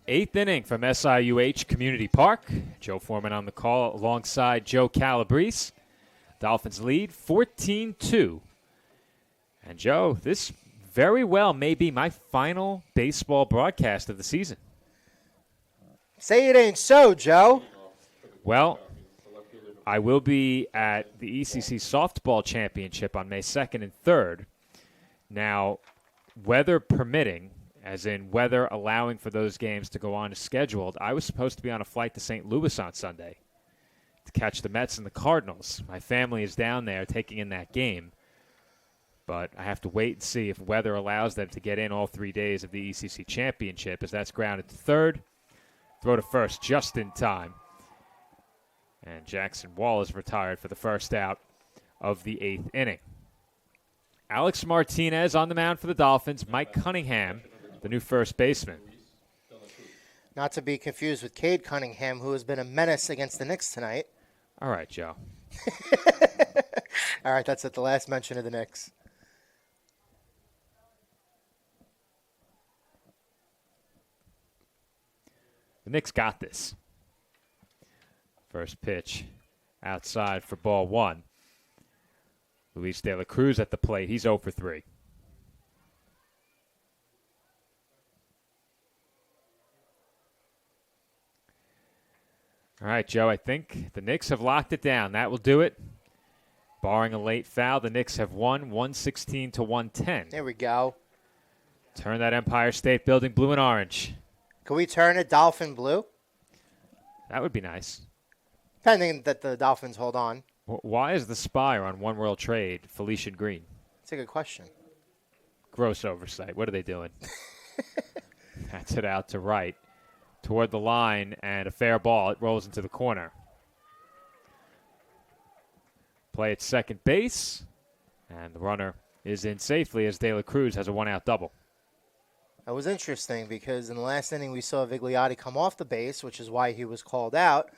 Eighth inning from SIUH Community Park. Joe Foreman on the call alongside Joe Calabrese. Dolphins lead 14-2. And Joe, this very well may be my final baseball broadcast of the season.
Say it ain't so, Joe.
Well, I will be at the ECC Softball Championship on May 2nd and 3rd. Now, weather permitting, as in weather allowing for those games to go on as scheduled, I was supposed to be on a flight to St. Louis on Sunday to catch the Mets and the Cardinals. My family is down there taking in that game, but I have to wait and see if weather allows them to get in all 3 days of the ECC Championship, as that's grounded to third, throw to first just in time. And Jackson Wall is retired for the first out of the 8th inning. Alex Martinez on the mound for the Dolphins. Mike Cunningham, the new first baseman.
Not to be confused with Cade Cunningham, who has been a menace against the Knicks tonight.
All right, Joe.
All right, that's at the last mention of the Knicks.
The Knicks got this. First pitch outside for ball one. Luis De La Cruz at the plate. He's 0 for 3. All right, Joe, I think the Knicks have locked it down. That will do it. Barring a late foul, the Knicks have won 116-110.
There we go.
Turn that Empire State Building blue and orange.
Can we turn it Dolphin blue?
That would be nice.
Pending that the Dolphins hold on.
Why is the spire on One World Trade Felician green?
That's a good question.
Gross oversight. What are they doing? That's it out to right. Toward the line, and a fair ball. It rolls into the corner. Play at second base, and the runner is in safely as De La Cruz has a one-out double.
That was interesting because in the last inning we saw Vigliotti come off the base, which is why he was called out.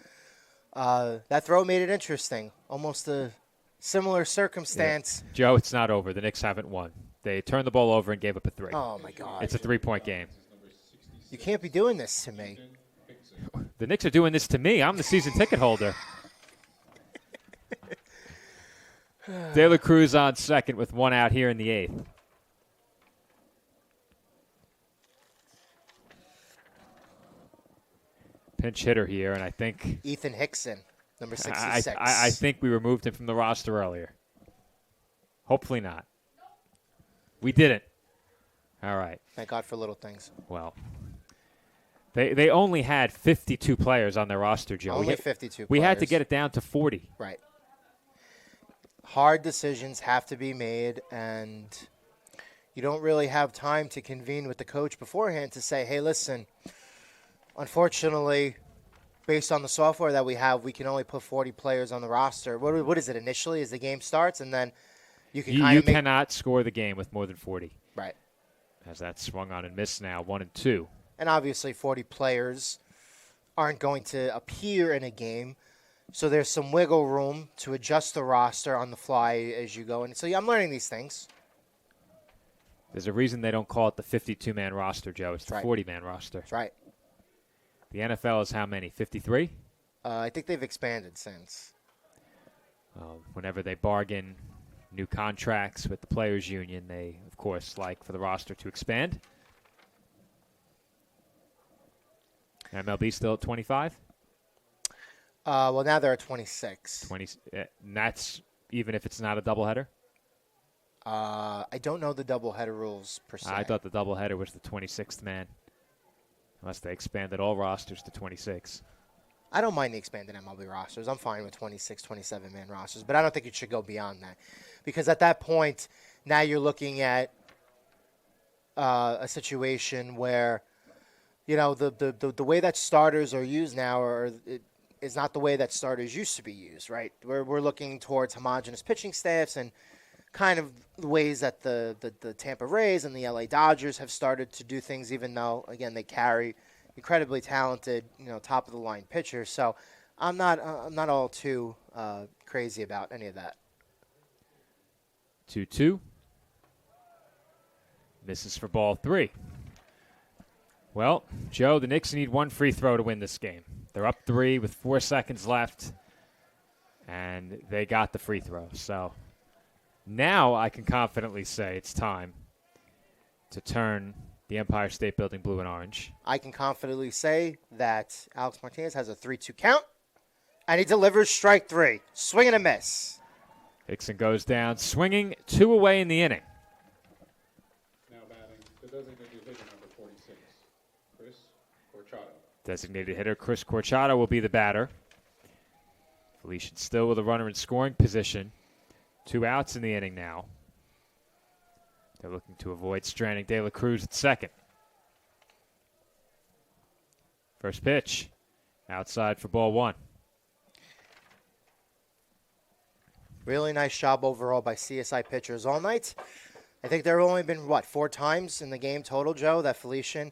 That throw made it interesting. Almost a similar circumstance.
Yeah. Joe, it's not over. The Knicks haven't won. They turned the ball over and gave up a 3.
Oh, my God.
It's a 3-point game.
You can't be doing this to me.
The Knicks are doing this to me. I'm the season ticket holder. De La Cruz on second with 1 out here in the 8th. Pinch hitter here, and I think
Ethan Hickson, number 66.
I think we removed him from the roster earlier. Hopefully not. We didn't. All right.
Thank God for little things.
Well, they only had 52 players on their roster, Joe.
Only 52
We had to
players.
get it down to 40.
Right. Hard decisions have to be made, and you don't really have time to convene with the coach beforehand to say, hey, listen, unfortunately, based on the software that we have, we can only put 40 players on the roster. What is it initially as the game starts, and then you can
You cannot score the game with more than 40.
Right.
As that's swung on and missed now, 1 and 2.
And obviously 40 players aren't going to appear in a game, so there's some wiggle room to adjust the roster on the fly as you go. And so I'm learning these things.
There's a reason they don't call it the 52-man roster, Joe. It's the
right.
40-man roster.
That's right.
The NFL is how many? 53?
I think they've expanded since.
Whenever they bargain new contracts with the players' union, they, of course, like for the roster to expand. MLB still at 25?
Well, now they're at 26.
And that's even if it's not a doubleheader?
I don't know the doubleheader rules per se.
I thought the doubleheader was the 26th man. Unless they expanded all rosters to 26.
I don't mind the expanded MLB rosters. I'm fine with 26, 27-man rosters, but I don't think it should go beyond that. Because at that point, now you're looking at a situation where, you know, the way that starters are used now is not the way that starters used to be used, right? We're looking towards homogenous pitching staffs and kind of the ways that the Tampa Rays and the LA Dodgers have started to do things, even though, again, they carry incredibly talented, top of the line pitchers. So I'm not all too crazy about any of that.
2-2. Misses for ball 3. Well, Joe, the Knicks need one free throw to win this game. They're up 3 with 4 seconds left, and they got the free throw. So now I can confidently say it's time to turn the Empire State Building blue and orange.
I can confidently say that Alex Martinez has a 3-2 count, and he delivers strike 3. Swing and a miss.
Hickson goes down, swinging 2 away in the inning.
Now batting the designated hitter number 46, Chris Corchado.
Designated hitter Chris Corchado will be the batter. Felician still with a runner in scoring position. 2 outs in the inning now. They're looking to avoid stranding De La Cruz at second. First pitch. Outside for ball 1.
Really nice job overall by CSI pitchers all night. I think there have only been, 4 times in the game total, Joe, that Felician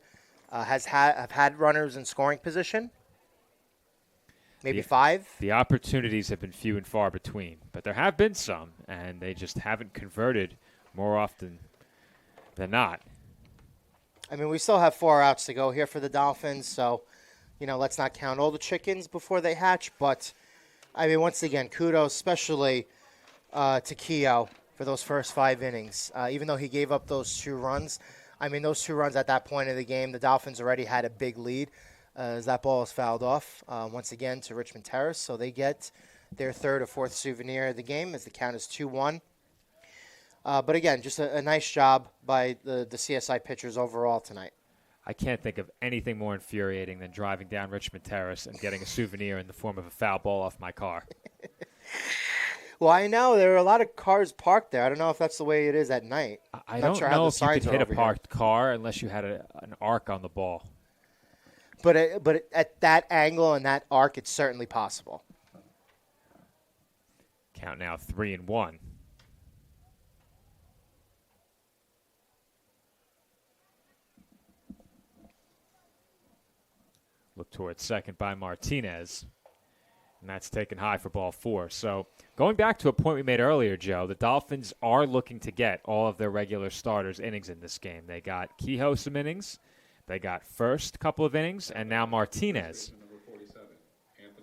have had runners in scoring position? Maybe 5?
The opportunities have been few and far between, but there have been some, and they just haven't converted more often than not.
I mean, we still have 4 outs to go here for the Dolphins, so, let's not count all the chickens before they hatch. But, I mean, once again, kudos, especially to Keogh for those first 5 innings. Even though he gave up those 2 runs, I mean, those 2 runs at that point of the game, the Dolphins already had a big lead as that ball is fouled off once again to Richmond Terrace. So they get their 3rd or 4th souvenir of the game as the count is 2-1. But again, just a nice job by the CSI pitchers overall tonight.
I can't think of anything more infuriating than driving down Richmond Terrace and getting a souvenir in the form of a foul ball off my car.
Well, I know there are a lot of cars parked there. I don't know if that's the way it is at night.
I don't know if you could hit a parked car unless you had an arc on the ball.
But at that angle and that arc, it's certainly possible.
Count now 3-1. towards second by Martinez. And that's taken high for ball 4. So going back to a point we made earlier, Joe, the Dolphins are looking to get all of their regular starters innings in this game. They got Kehoe some innings. They got first couple of innings, and now Martinez.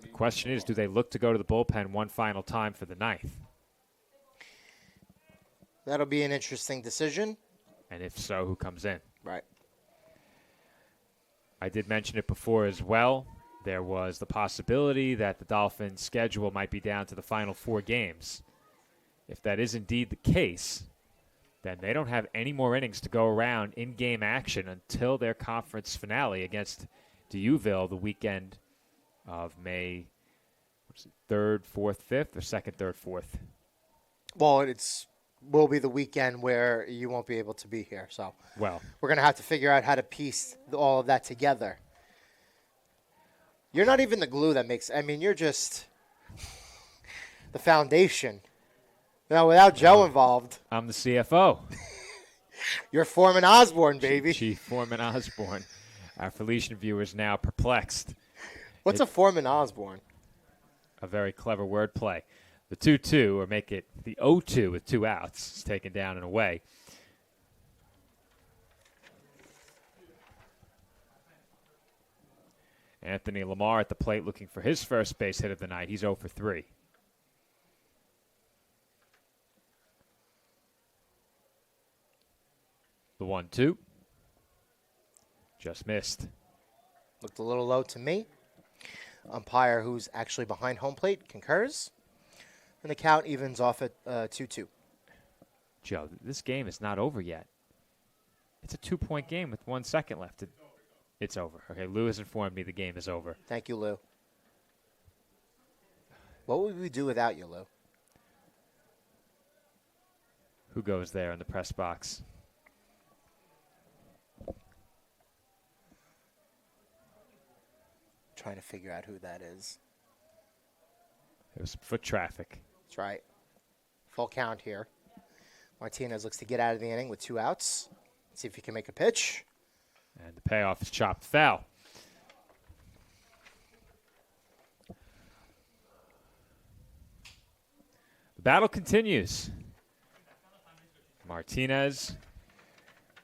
The question is, do they look to go to the bullpen one final time for the ninth?
That'll be an interesting decision.
And if so, who comes in?
Right.
I did mention it before as well. There was the possibility that the Dolphins' schedule might be down to the final 4 games. If that is indeed the case, then they don't have any more innings to go around in game action until their conference finale against Deauville the weekend of May 3rd, 4th, 5th, or 2nd, 3rd, 4th.
Well, will be the weekend where you won't be able to be here. So we're going to have to figure out how to piece all of that together. You're not even the glue that makes – I mean, you're just the foundation. Now, without Joe involved.
I'm the CFO.
You're Foreman Osborne, baby.
Chief Foreman Osborne. Our Felician viewers now perplexed.
What's a Foreman Osborne?
A very clever wordplay. The 2-2, or make it the 0-2 with 2 outs, is taken down and away. Anthony Lamar at the plate looking for his first base hit of the night. He's 0 for 3. The 1-2. Just missed.
Looked a little low to me. Umpire, who's actually behind home plate, concurs. And the count evens off at 2-2.
Joe, this game is not over yet. It's a 2-point game with 1 second left. It's over. Okay, Lou has informed me the game is over.
Thank you, Lou. What would we do without you, Lou?
Who goes there in the press box?
Trying to figure out who that is.
There was some foot traffic.
That's right. Full count here. Martinez looks to get out of the inning with 2 outs. See if he can make a pitch.
And the payoff is chopped foul. The battle continues. Martinez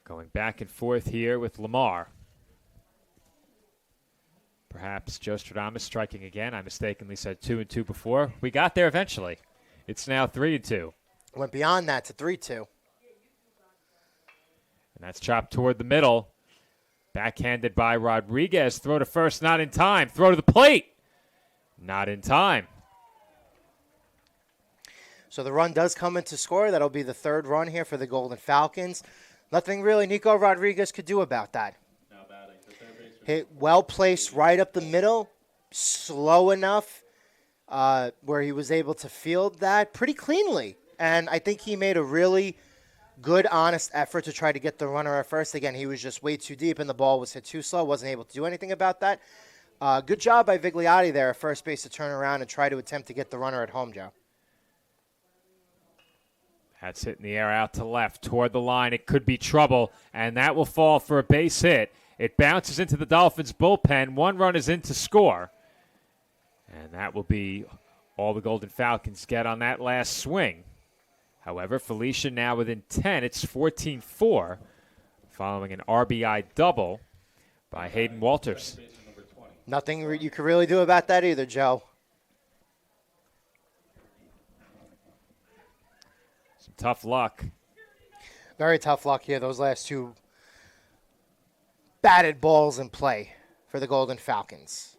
going back and forth here with Lamar. Perhaps Joe Stradamus striking again. I mistakenly said 2-2 before. We got there eventually. It's now 3-2.
Went beyond that to 3-2.
And that's chopped toward the middle. Backhanded by Rodriguez. Throw to first, not in time. Throw to the plate. Not in time.
So the run does come into score. That'll be the 3rd run here for the Golden Falcons. Nothing really Nico Rodriguez could do about that. Hit well placed right up the middle. Slow enough where he was able to field that pretty cleanly. And I think he made a really good, honest effort to try to get the runner at first. Again, he was just way too deep and the ball was hit too slow. Wasn't able to do anything about that. Good job by Vigliotti there at first base to turn around and try to attempt to get the runner at home, Joe.
That's hit in the air out to left toward the line. It could be trouble, and that will fall for a base hit. It bounces into the Dolphins' bullpen. 1 run is in to score. And that will be all the Golden Falcons get on that last swing. However, Felician now within 10. It's 14-4 following an RBI double by Hayden Walters.
Nothing you can really do about that either, Joe.
Some tough luck.
Very tough luck here. Those last 2 batted balls in play for the Golden Falcons.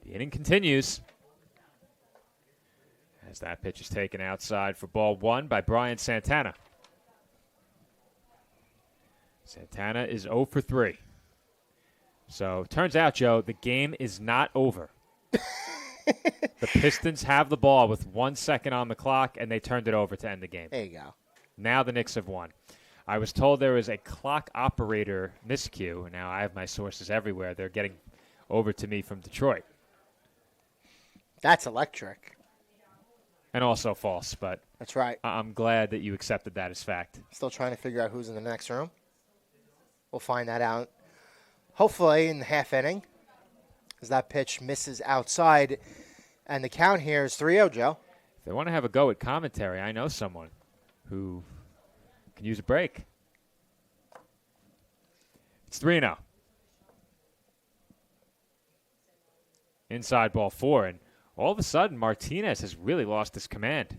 The inning continues. As that pitch is taken outside for ball 1 by Brian Santana. Santana is 0 for 3. So, turns out, Joe, the game is not over. The Pistons have the ball with 1 second on the clock, and they turned it over to end the game.
There you go.
Now the Knicks have won. I was told there was a clock operator miscue. Now, I have my sources everywhere. They're getting over to me from Detroit.
That's electric.
And also false, but
that's right.
I'm glad that you accepted that as fact.
Still trying to figure out who's in the next room. We'll find that out hopefully in the half inning, as that pitch misses outside. And the count here is 3-0, Joe.
If they want to have a go at commentary, I know someone who can use a break. It's 3-0. Inside ball 4, and all of a sudden, Martinez has really lost his command.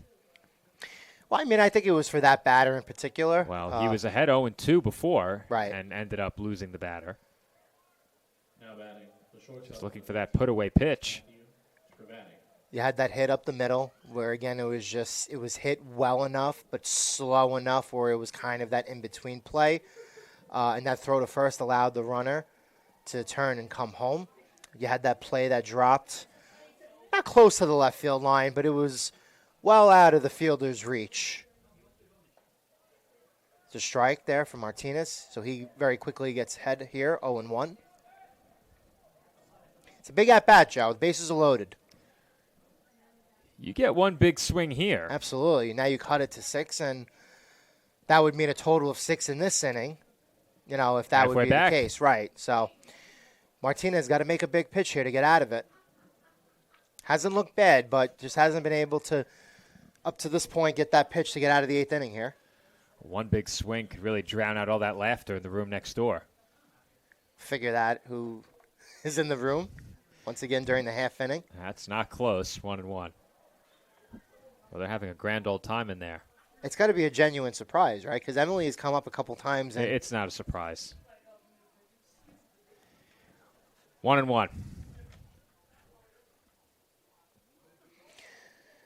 Well, I mean, I think it was for that batter in particular.
Well, he was ahead 0-2 before,
right,
and ended up losing the batter.
Now batting the shortstop.
Just looking for that put-away pitch.
You had that hit up the middle where, again, it was hit well enough but slow enough where it was kind of that in-between play. And that throw to first allowed the runner to turn and come home. You had that play that dropped not close to the left field line, but it was well out of the fielder's reach. It's a strike there for Martinez, so he very quickly gets ahead here, 0-1. It's a big at-bat, Joe. The bases are loaded.
You get one big swing here.
Absolutely. Now you cut it to 6, and that would mean a total of 6 in this inning, if that
Halfway
would be
back.
the case. Right. So Martinez got to make a big pitch here to get out of it. Hasn't looked bad, but just hasn't been able to, up to this point, get that pitch to get out of the 8th inning here.
One big swing could really drown out all that laughter in the room next door.
Figure that who is in the room once again during the half inning.
That's not close, 1-1. Well, they're having a grand old time in there.
It's got to be a genuine surprise, right? Because Emily has come up a couple times. And
It's not a surprise. 1-1.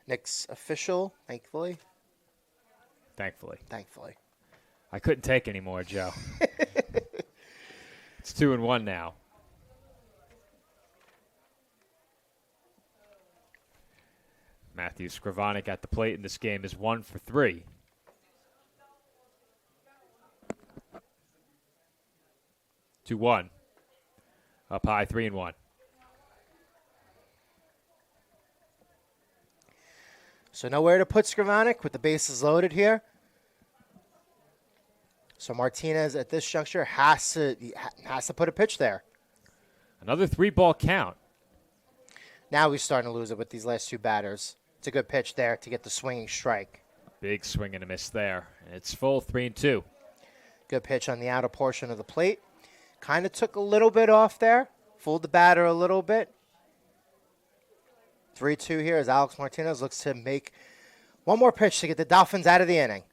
Nick's official, thankfully.
Thankfully. I couldn't take any more, Joe. It's 2-1 now. Matthew Scrivonic at the plate in this game is 1 for 3. Two one. Up high, 3-1.
So nowhere to put Scrivonic with the bases loaded here. So Martinez at this juncture has to put a pitch there.
Another 3-ball count.
Now he's starting to lose it with these last 2 batters. It's a good pitch there to get the swinging strike.
Big swing and a miss there. It's full, 3-2.
Good pitch on the outer portion of the plate. Kind of took a little bit off there. Fooled the batter a little bit. 3-2 here as Alex Martinez looks to make one more pitch to get the Dolphins out of the inning.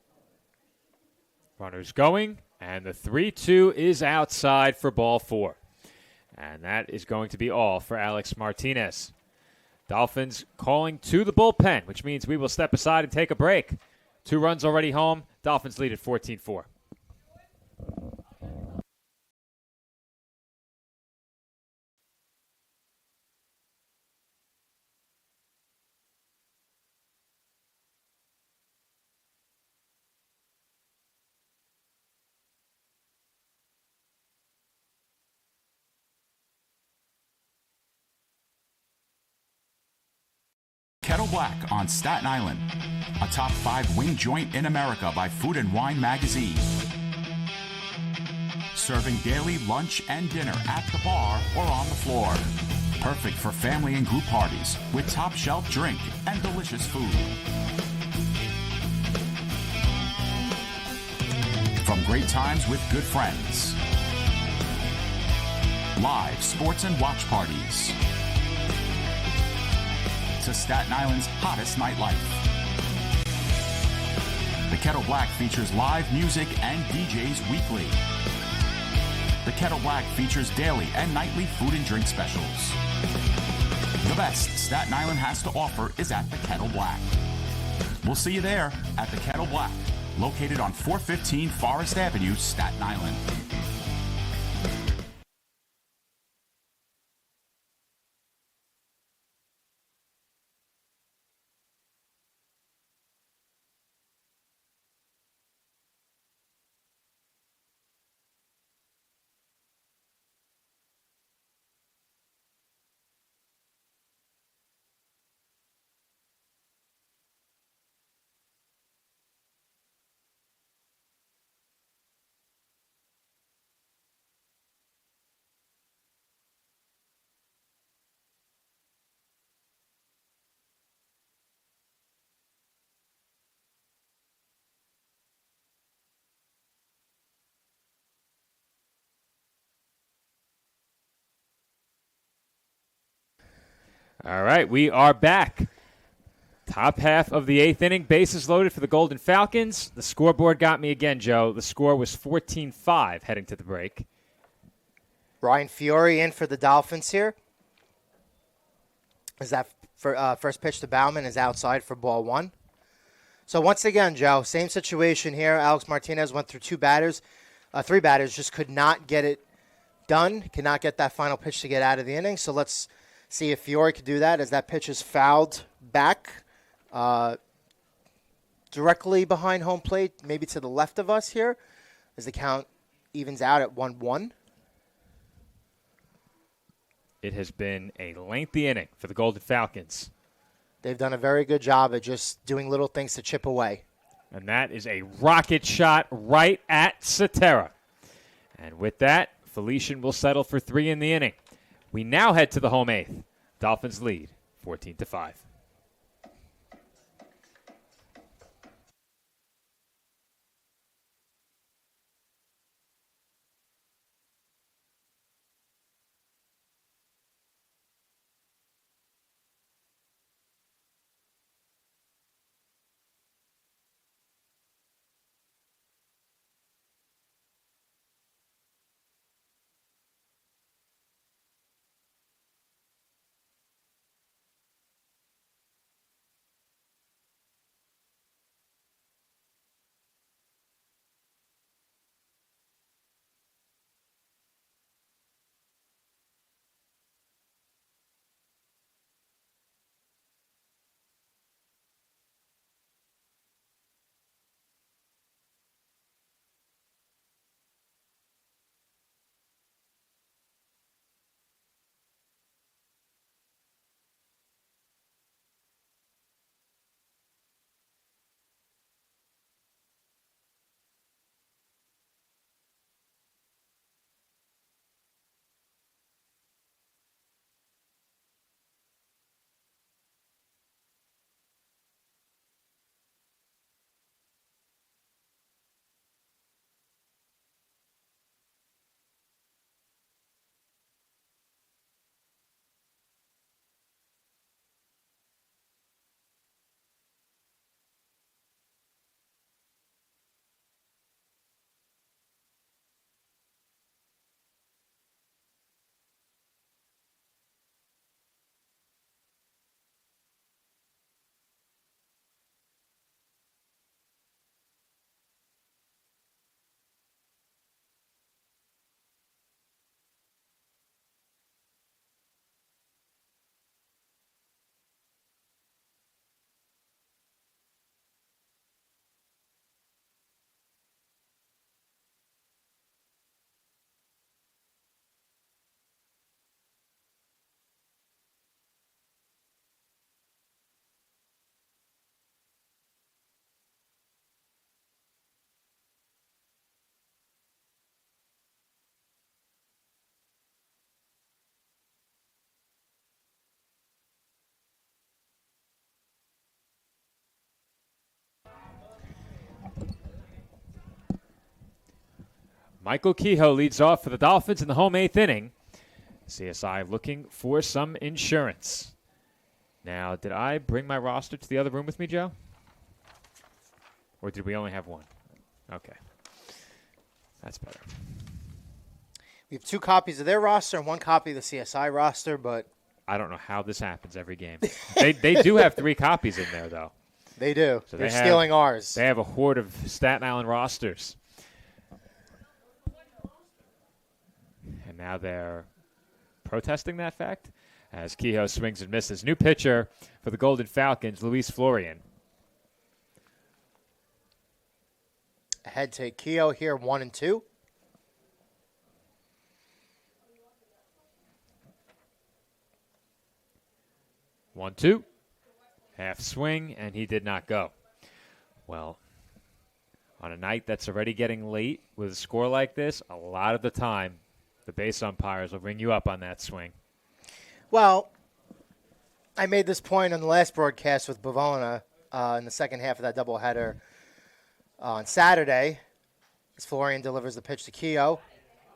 Runners going, and the 3-2 is outside for ball 4. And that is going to be all for Alex Martinez. Dolphins calling to the bullpen, which means we will step aside and take a break. 2 runs already home. Dolphins lead at 14-4.
Kettle Black on Staten Island, a top 5 wing joint in America by Food and Wine magazine. Serving daily lunch and dinner at the bar or on the floor. Perfect for family and group parties with top shelf drink and delicious food. From great times with good friends. Live sports and watch parties. To Staten Island's hottest nightlife. The Kettle Black features live music and DJs weekly. The Kettle Black features daily and nightly food and drink specials. The best Staten Island has to offer is at the Kettle Black. We'll see you there at the Kettle Black, located on 415 Forest Avenue, Staten Island.
All right, we are back. Top half of the 8th inning, bases loaded for the Golden Falcons. The scoreboard got me again, Joe. The score was 14-5 heading to the break.
Ryan Fiore in for the Dolphins here. Is that first pitch to Bauman is outside for ball 1. So once again, Joe, same situation here. Alex Martinez went through 3 batters, just could not get it done, could not get that final pitch to get out of the inning. So let's see if Fiore could do that as that pitch is fouled back directly behind home plate, maybe to the left of us here, as the count evens out at 1-1.
It has been a lengthy inning for the Golden Falcons.
They've done a very good job of just doing little things to chip away.
And that is a rocket shot right at Cetera. And with that, Felician will settle for 3 in the inning. We now head to the home 8th. Dolphins lead 14-5. Michael Kehoe leads off for the Dolphins in the home 8th inning. CSI looking for some insurance. Now, did I bring my roster to the other room with me, Joe? Or did we only have one? Okay. That's better.
We have 2 copies of their roster and 1 copy of the CSI roster, but
I don't know how this happens every game. They do have 3 copies in there, though.
They do.
So
They're stealing ours.
They have a horde of Staten Island rosters. And now they're protesting that fact as Kehoe swings and misses. New pitcher for the Golden Falcons, Luis Florian.
Ahead to Kehoe here, 1-2.
One, two. Half swing, and he did not go. Well, on a night that's already getting late with a score like this, a lot of the time the base umpires will bring you up on that swing.
Well, I made this point on the last broadcast with Bavona in the second half of that doubleheader on Saturday, as Florian delivers the pitch to Kehoe.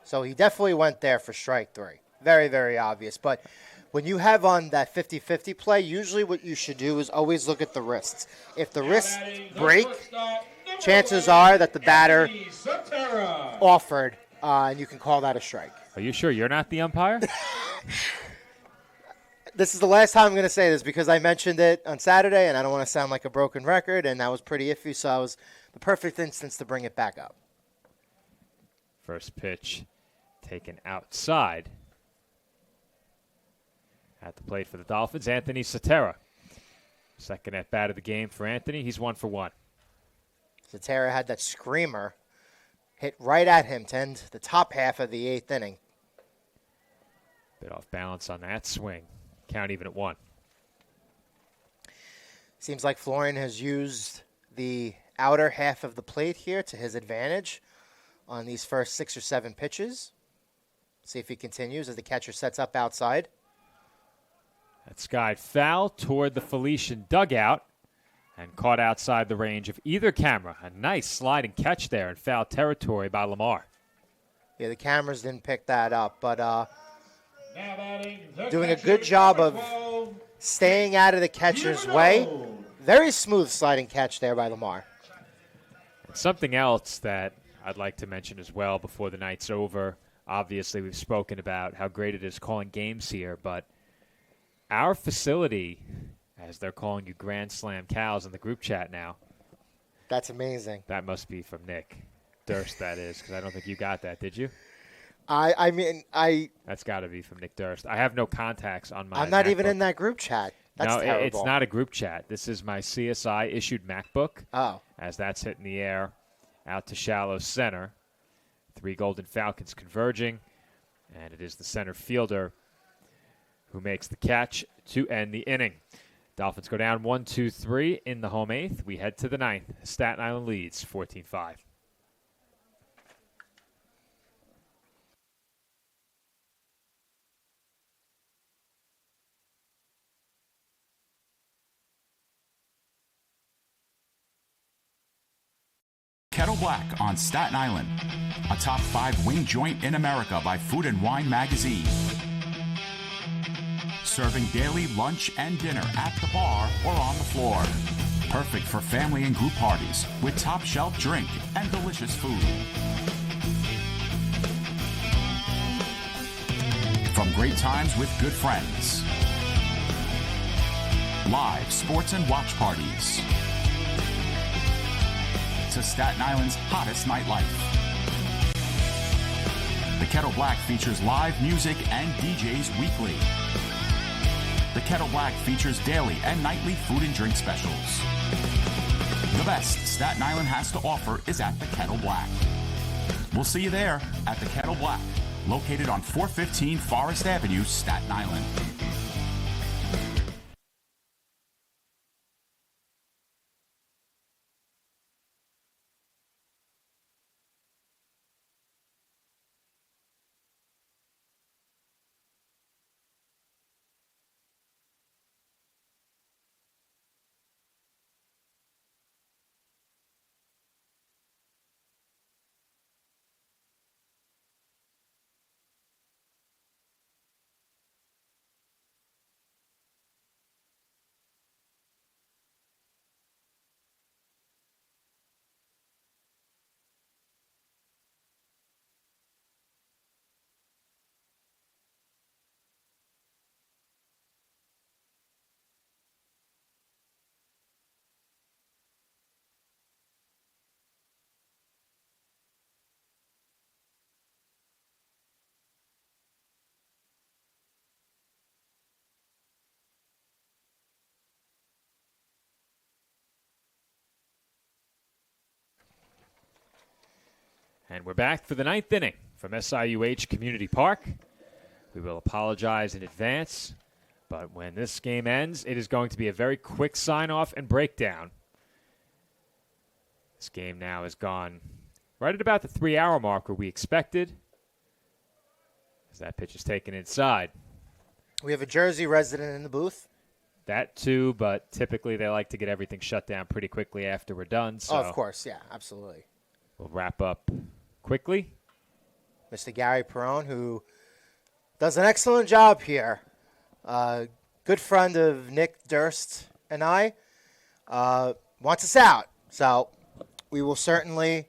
So he definitely went there for strike 3. Very, very obvious. But when you have on that 50-50 play, usually what you should do is always look at the wrists. If the wrists break, chances are that the batter offered, and you can call that a strike.
Are you sure you're not the umpire?
This is the last time I'm going to say this because I mentioned it on Saturday, and I don't want to sound like a broken record, and that was pretty iffy, so I was the perfect instance to bring it back up.
First pitch taken outside. At the plate for the Dolphins, Anthony Cetera. Second at bat of the game for Anthony. He's 1 for 1.
Cetera had that screamer hit right at him to end the top half of the 8th inning.
Bit off balance on that swing. Count even at 1.
Seems like Florian has used the outer half of the plate here to his advantage on these first 6 or 7 pitches. See if he continues as the catcher sets up outside.
That skied foul toward the Felician dugout and caught outside the range of either camera. A nice sliding catch there in foul territory by Lamar.
Yeah, the cameras didn't pick that up, but doing a good job of staying out of the catcher's way. Very smooth sliding catch there by Lamar.
Something else that I'd like to mention as well before the night's over. Obviously, we've spoken about how great it is calling games here, but our facility, as they're calling you Grand Slam Cows in the group chat now.
That's amazing.
That must be from Nick Durst, that is, because I don't think you got that, did you?
I mean,
That's got to be from Nick Durst. I have no contacts on my
I'm not
MacBook.
even in that group chat. That's terrible.
It's not a group chat. This is my CSI-issued MacBook.
Oh.
As that's hitting the air out to shallow center. 3 Golden Falcons converging, and it is the center fielder who makes the catch to end the inning. Dolphins go down 1-2-3 in the home 8th. We head to the 9th. Staten Island leads 14-5.
Kettle Black on Staten Island, a top 5 wing joint in America by Food and Wine magazine. Serving daily lunch and dinner at the bar or on the floor. Perfect for family and group parties with top shelf drink and delicious food. From great times with good friends. Live sports and watch parties. To Staten Island's hottest nightlife. The Kettle Black features live music and DJs weekly. The Kettle Black features daily and nightly food and drink specials. The best Staten Island has to offer is at the Kettle Black. We'll see you there at the Kettle Black, located on 415 Forest Avenue, Staten Island.
And we're back for the 9th inning from SIUH Community Park. We will apologize in advance, but when this game ends, it is going to be a very quick sign-off and breakdown. This game now has gone right at about the 3-hour mark where we expected, as that pitch is taken inside.
We have a Jersey resident in the booth.
That too, but typically they like to get everything shut down pretty quickly after we're done. So
of course, yeah, absolutely.
We'll wrap up quickly.
Mr. Gary Perrone, who does an excellent job here Good friend of Nick Durst and I wants us out. So we will certainly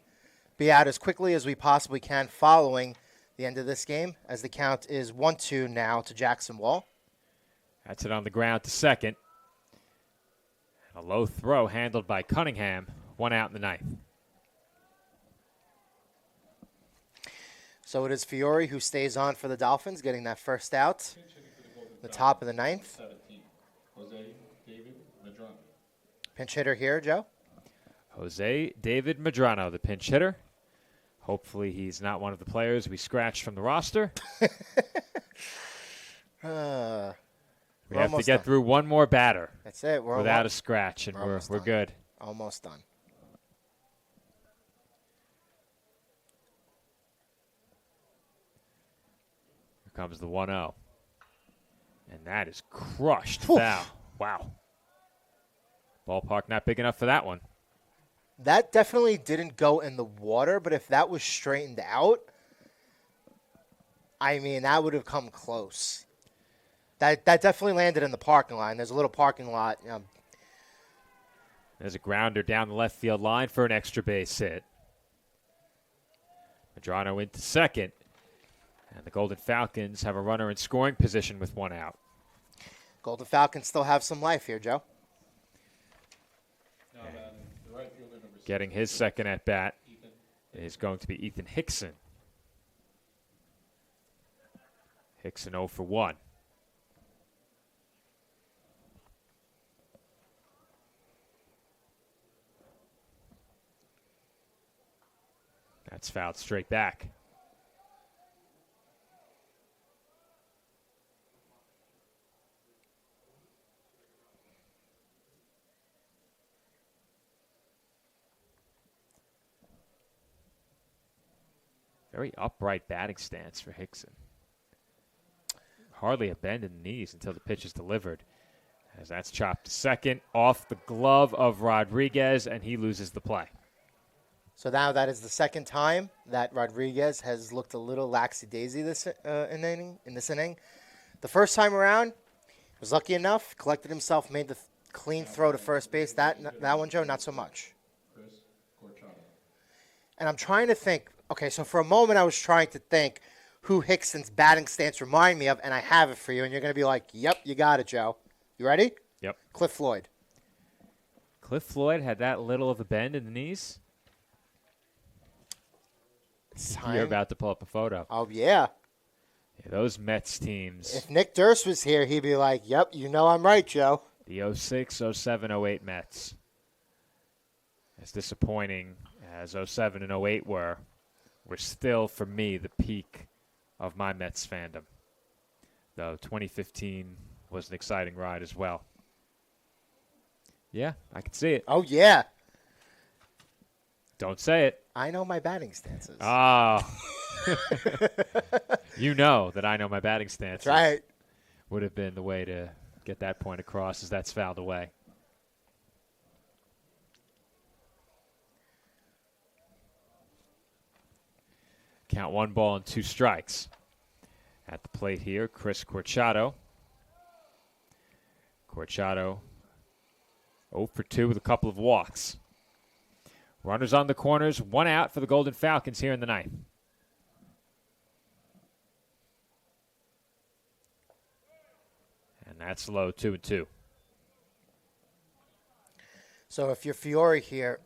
be out as quickly as we possibly can following the end of this game, as the count is 1-2 now to Jackson Wall.
That's it on the ground to second. A low throw handled by Cunningham. 1 out in the ninth.
So it is Fiore who stays on for the Dolphins, getting that first out. The top of the ninth.
17. Jose David Medrano.
Pinch hitter here, Joe.
Jose David Medrano, the pinch hitter. Hopefully he's not one of the players we scratched from the roster. We have to get through one more batter.
That's it. We're
without a scratch, and we're good.
Almost done.
Here comes the 1-0. And that is crushed foul. Wow. Ballpark not big enough for that one.
That definitely didn't go in the water, but if that was straightened out, I mean, that would have come close. That definitely landed in the parking lot. There's a little parking lot.
There's a grounder down the left field line for an extra base hit. Medrano into second. And the Golden Falcons have a runner in scoring position with 1 out.
Golden Falcons still have some life here, Joe.
Getting his second at bat is going to be Ethan Hickson. Hickson 0 for 1. That's fouled straight back. Very upright batting stance for Hickson. Hardly a bend in the knees until the pitch is delivered. As that's chopped to second, off the glove of Rodriguez, and he loses the play.
So now that is the second time that Rodriguez has looked a little laxy-daisy in this inning. The first time around, was lucky enough, collected himself, made the clean throw to first base. That one, Joe, not so much. And I'm trying to think. Okay, so for a moment I was trying to think who Hickson's batting stance remind me of, and I have it for you, and you're going to be like, yep, you got it, Joe. You ready?
Yep.
Cliff Floyd.
Cliff Floyd had that little of a bend in the knees? You're about to pull up a photo.
Oh, yeah.
Yeah, those Mets teams.
If Nick Durst was here, he'd be like, yep, you know I'm right, Joe.
The 06, 07, 08 Mets. As disappointing as 07 and 08 were still, for me, the peak of my Mets fandom. Though 2015 was an exciting ride as well. Yeah, I can see it.
Oh, yeah.
Don't say it.
I know my batting stances.
Oh. You know that I know my batting stances.
That's right.
Would have been the way to get that point across as that's fouled away. Count 1 ball and 2 strikes. At the plate here, Chris Corchado. Corchado 0 for 2 with a couple of walks. Runners on the corners, 1 out for the Golden Falcons here in the ninth. And that's low, 2-2.
So if you're Fiore here,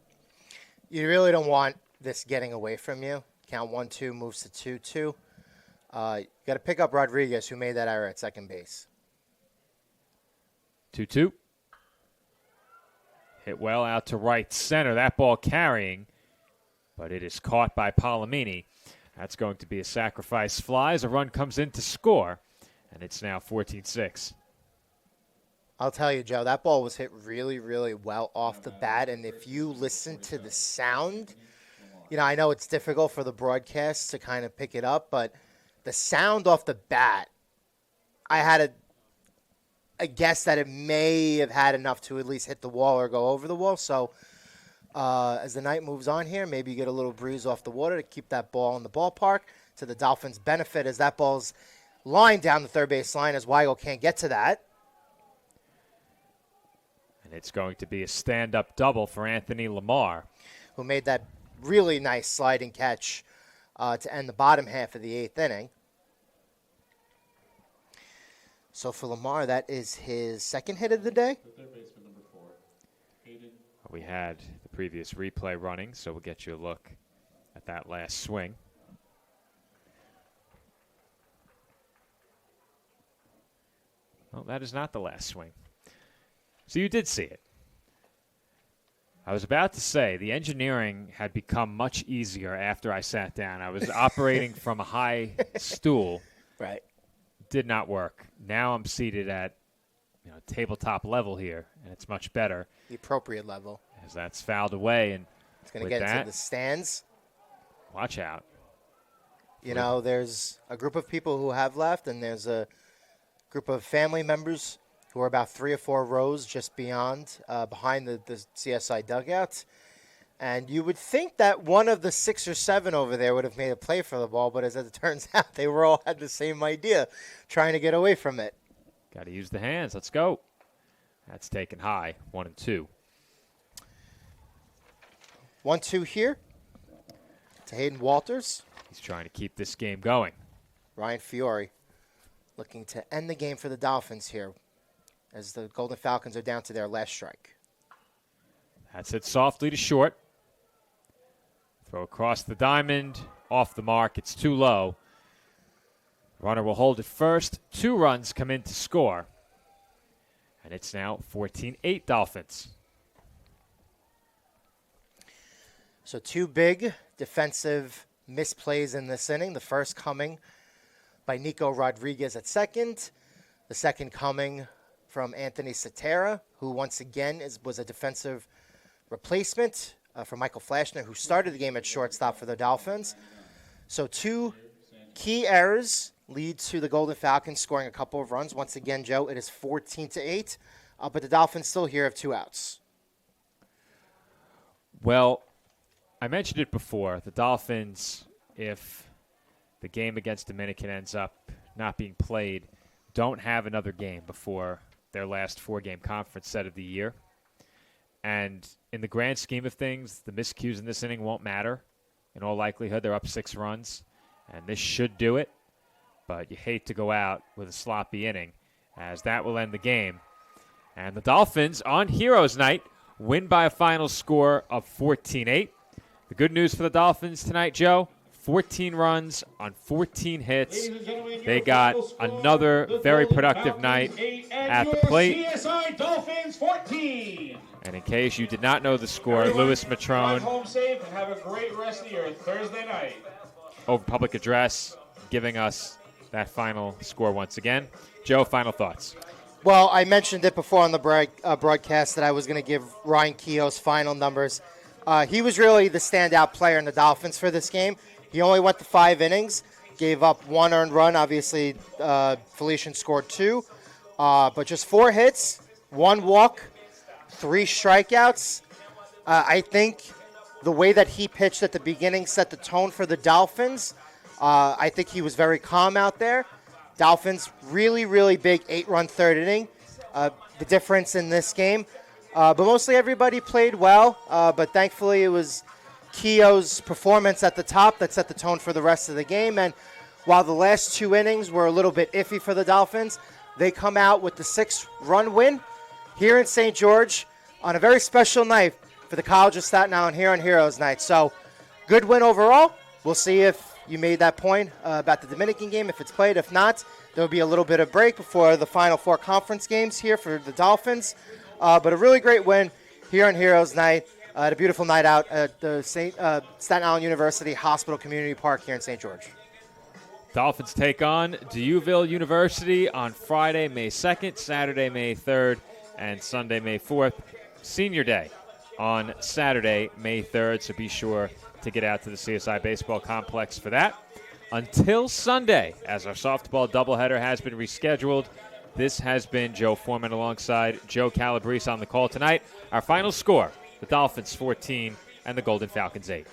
you really don't want this getting away from you. Count 1-2 moves to 2-2. You got to pick up Rodriguez, who made that error at second base.
2-2. Hit well out to right center. That ball carrying, but it is caught by Palomini. That's going to be a sacrifice fly as a run comes in to score, and it's now 14-6.
I'll tell you, Joe, that ball was hit really, really well off the bat, and if you listen to the sound, you know, I know it's difficult for the broadcast to kind of pick it up, but the sound off the bat, I had a guess that it may have had enough to at least hit the wall or go over the wall. So as the night moves on here, maybe you get a little breeze off the water to keep that ball in the ballpark to the Dolphins' benefit, as that ball's line down the third base line as Weigel can't get to that.
And it's going to be a stand-up double for Anthony Lamar,
who made that really nice sliding catch to end the bottom half of the 8th inning. So for Lamar, that is his second hit of the day.
We had the previous replay running, so we'll get you a look at that last swing. Well, that is not the last swing. So you did see it. I was about to say the engineering had become much easier after I sat down. I was operating from a high stool.
Right.
Did not work. Now I'm seated at tabletop level here, and it's much better.
The appropriate level.
As that's fouled away. And
it's going to get into the stands.
Watch out.
There's a group of people who have left, and there's a group of family members who are about 3 or 4 rows just behind the CSI dugout. And you would think that one of the 6 or 7 over there would have made a play for the ball, but as it turns out, they were all had the same idea, trying to get away from it.
Got to use the hands. Let's go. That's taken high, 1-2.
1-2 here to Hayden Walters.
He's trying to keep this game going.
Ryan Fiore looking to end the game for the Dolphins here as the Golden Falcons are down to their last strike.
That's it softly to short. Throw across the diamond, off the mark. It's too low. Runner will hold it first. 2 runs come in to score. And it's now 14-8 Dolphins.
So 2 big defensive misplays in this inning. The first coming by Nico Rodriguez at second. The second coming from Anthony Cetera, who once again was a defensive replacement for Michael Flashner, who started the game at shortstop for the Dolphins. So 2 key errors lead to the Golden Falcons scoring a couple of runs. Once again, Joe, it is 14-8, but the Dolphins still here have 2 outs.
Well, I mentioned it before. The Dolphins, if the game against Dominican ends up not being played, don't have another game before their last 4-game conference set of the year. And in the grand scheme of things, the miscues in this inning won't matter. In all likelihood, they're up 6 runs, and this should do it. But you hate to go out with a sloppy inning, as that will end the game. And the Dolphins, on Heroes Night, win by a final score of 14-8. The good news for the Dolphins tonight, Joe, 14 runs on 14 hits. They got another very productive night at the plate.
CSI Dolphins 14.
And in case you did not know the score, Louis Matrone,
Home safe and have a great rest of your Thursday night.
over public address, giving us that final score once again. Joe, final thoughts.
Well, I mentioned it before on the broadcast that I was going to give Ryan Keough's final numbers. He was really the standout player in the Dolphins for this game. He only went to 5 innings, gave up 1 earned run. Obviously, Felician scored 2. But just 4 hits, 1 walk, 3 strikeouts. I think the way that he pitched at the beginning set the tone for the Dolphins. I think he was very calm out there. Dolphins, really, really big 8-run third inning. The difference in this game. But mostly everybody played well. But thankfully it was Keough's performance at the top that set the tone for the rest of the game. And while the last 2 innings were a little bit iffy for the Dolphins, they come out with the 6-run win here in St. George on a very special night for the College of Staten Island here on Heroes Night. So good win overall. We'll see if you made that point about the Dominican game, if it's played. If not, there will be a little bit of break before the final 4 conference games here for the Dolphins. But a really great win here on Heroes Night. A beautiful night out at the Staten Island University Hospital Community Park here in St. George.
Dolphins take on Deauville University on Friday, May 2nd, Saturday, May 3rd, and Sunday, May 4th. Senior Day on Saturday, May 3rd, so be sure to get out to the CSI Baseball Complex for that. Until Sunday, as our softball doubleheader has been rescheduled, this has been Joe Foreman alongside Joe Calabrese on the call tonight. Our final score, the Dolphins 14 and the Golden Falcons 8.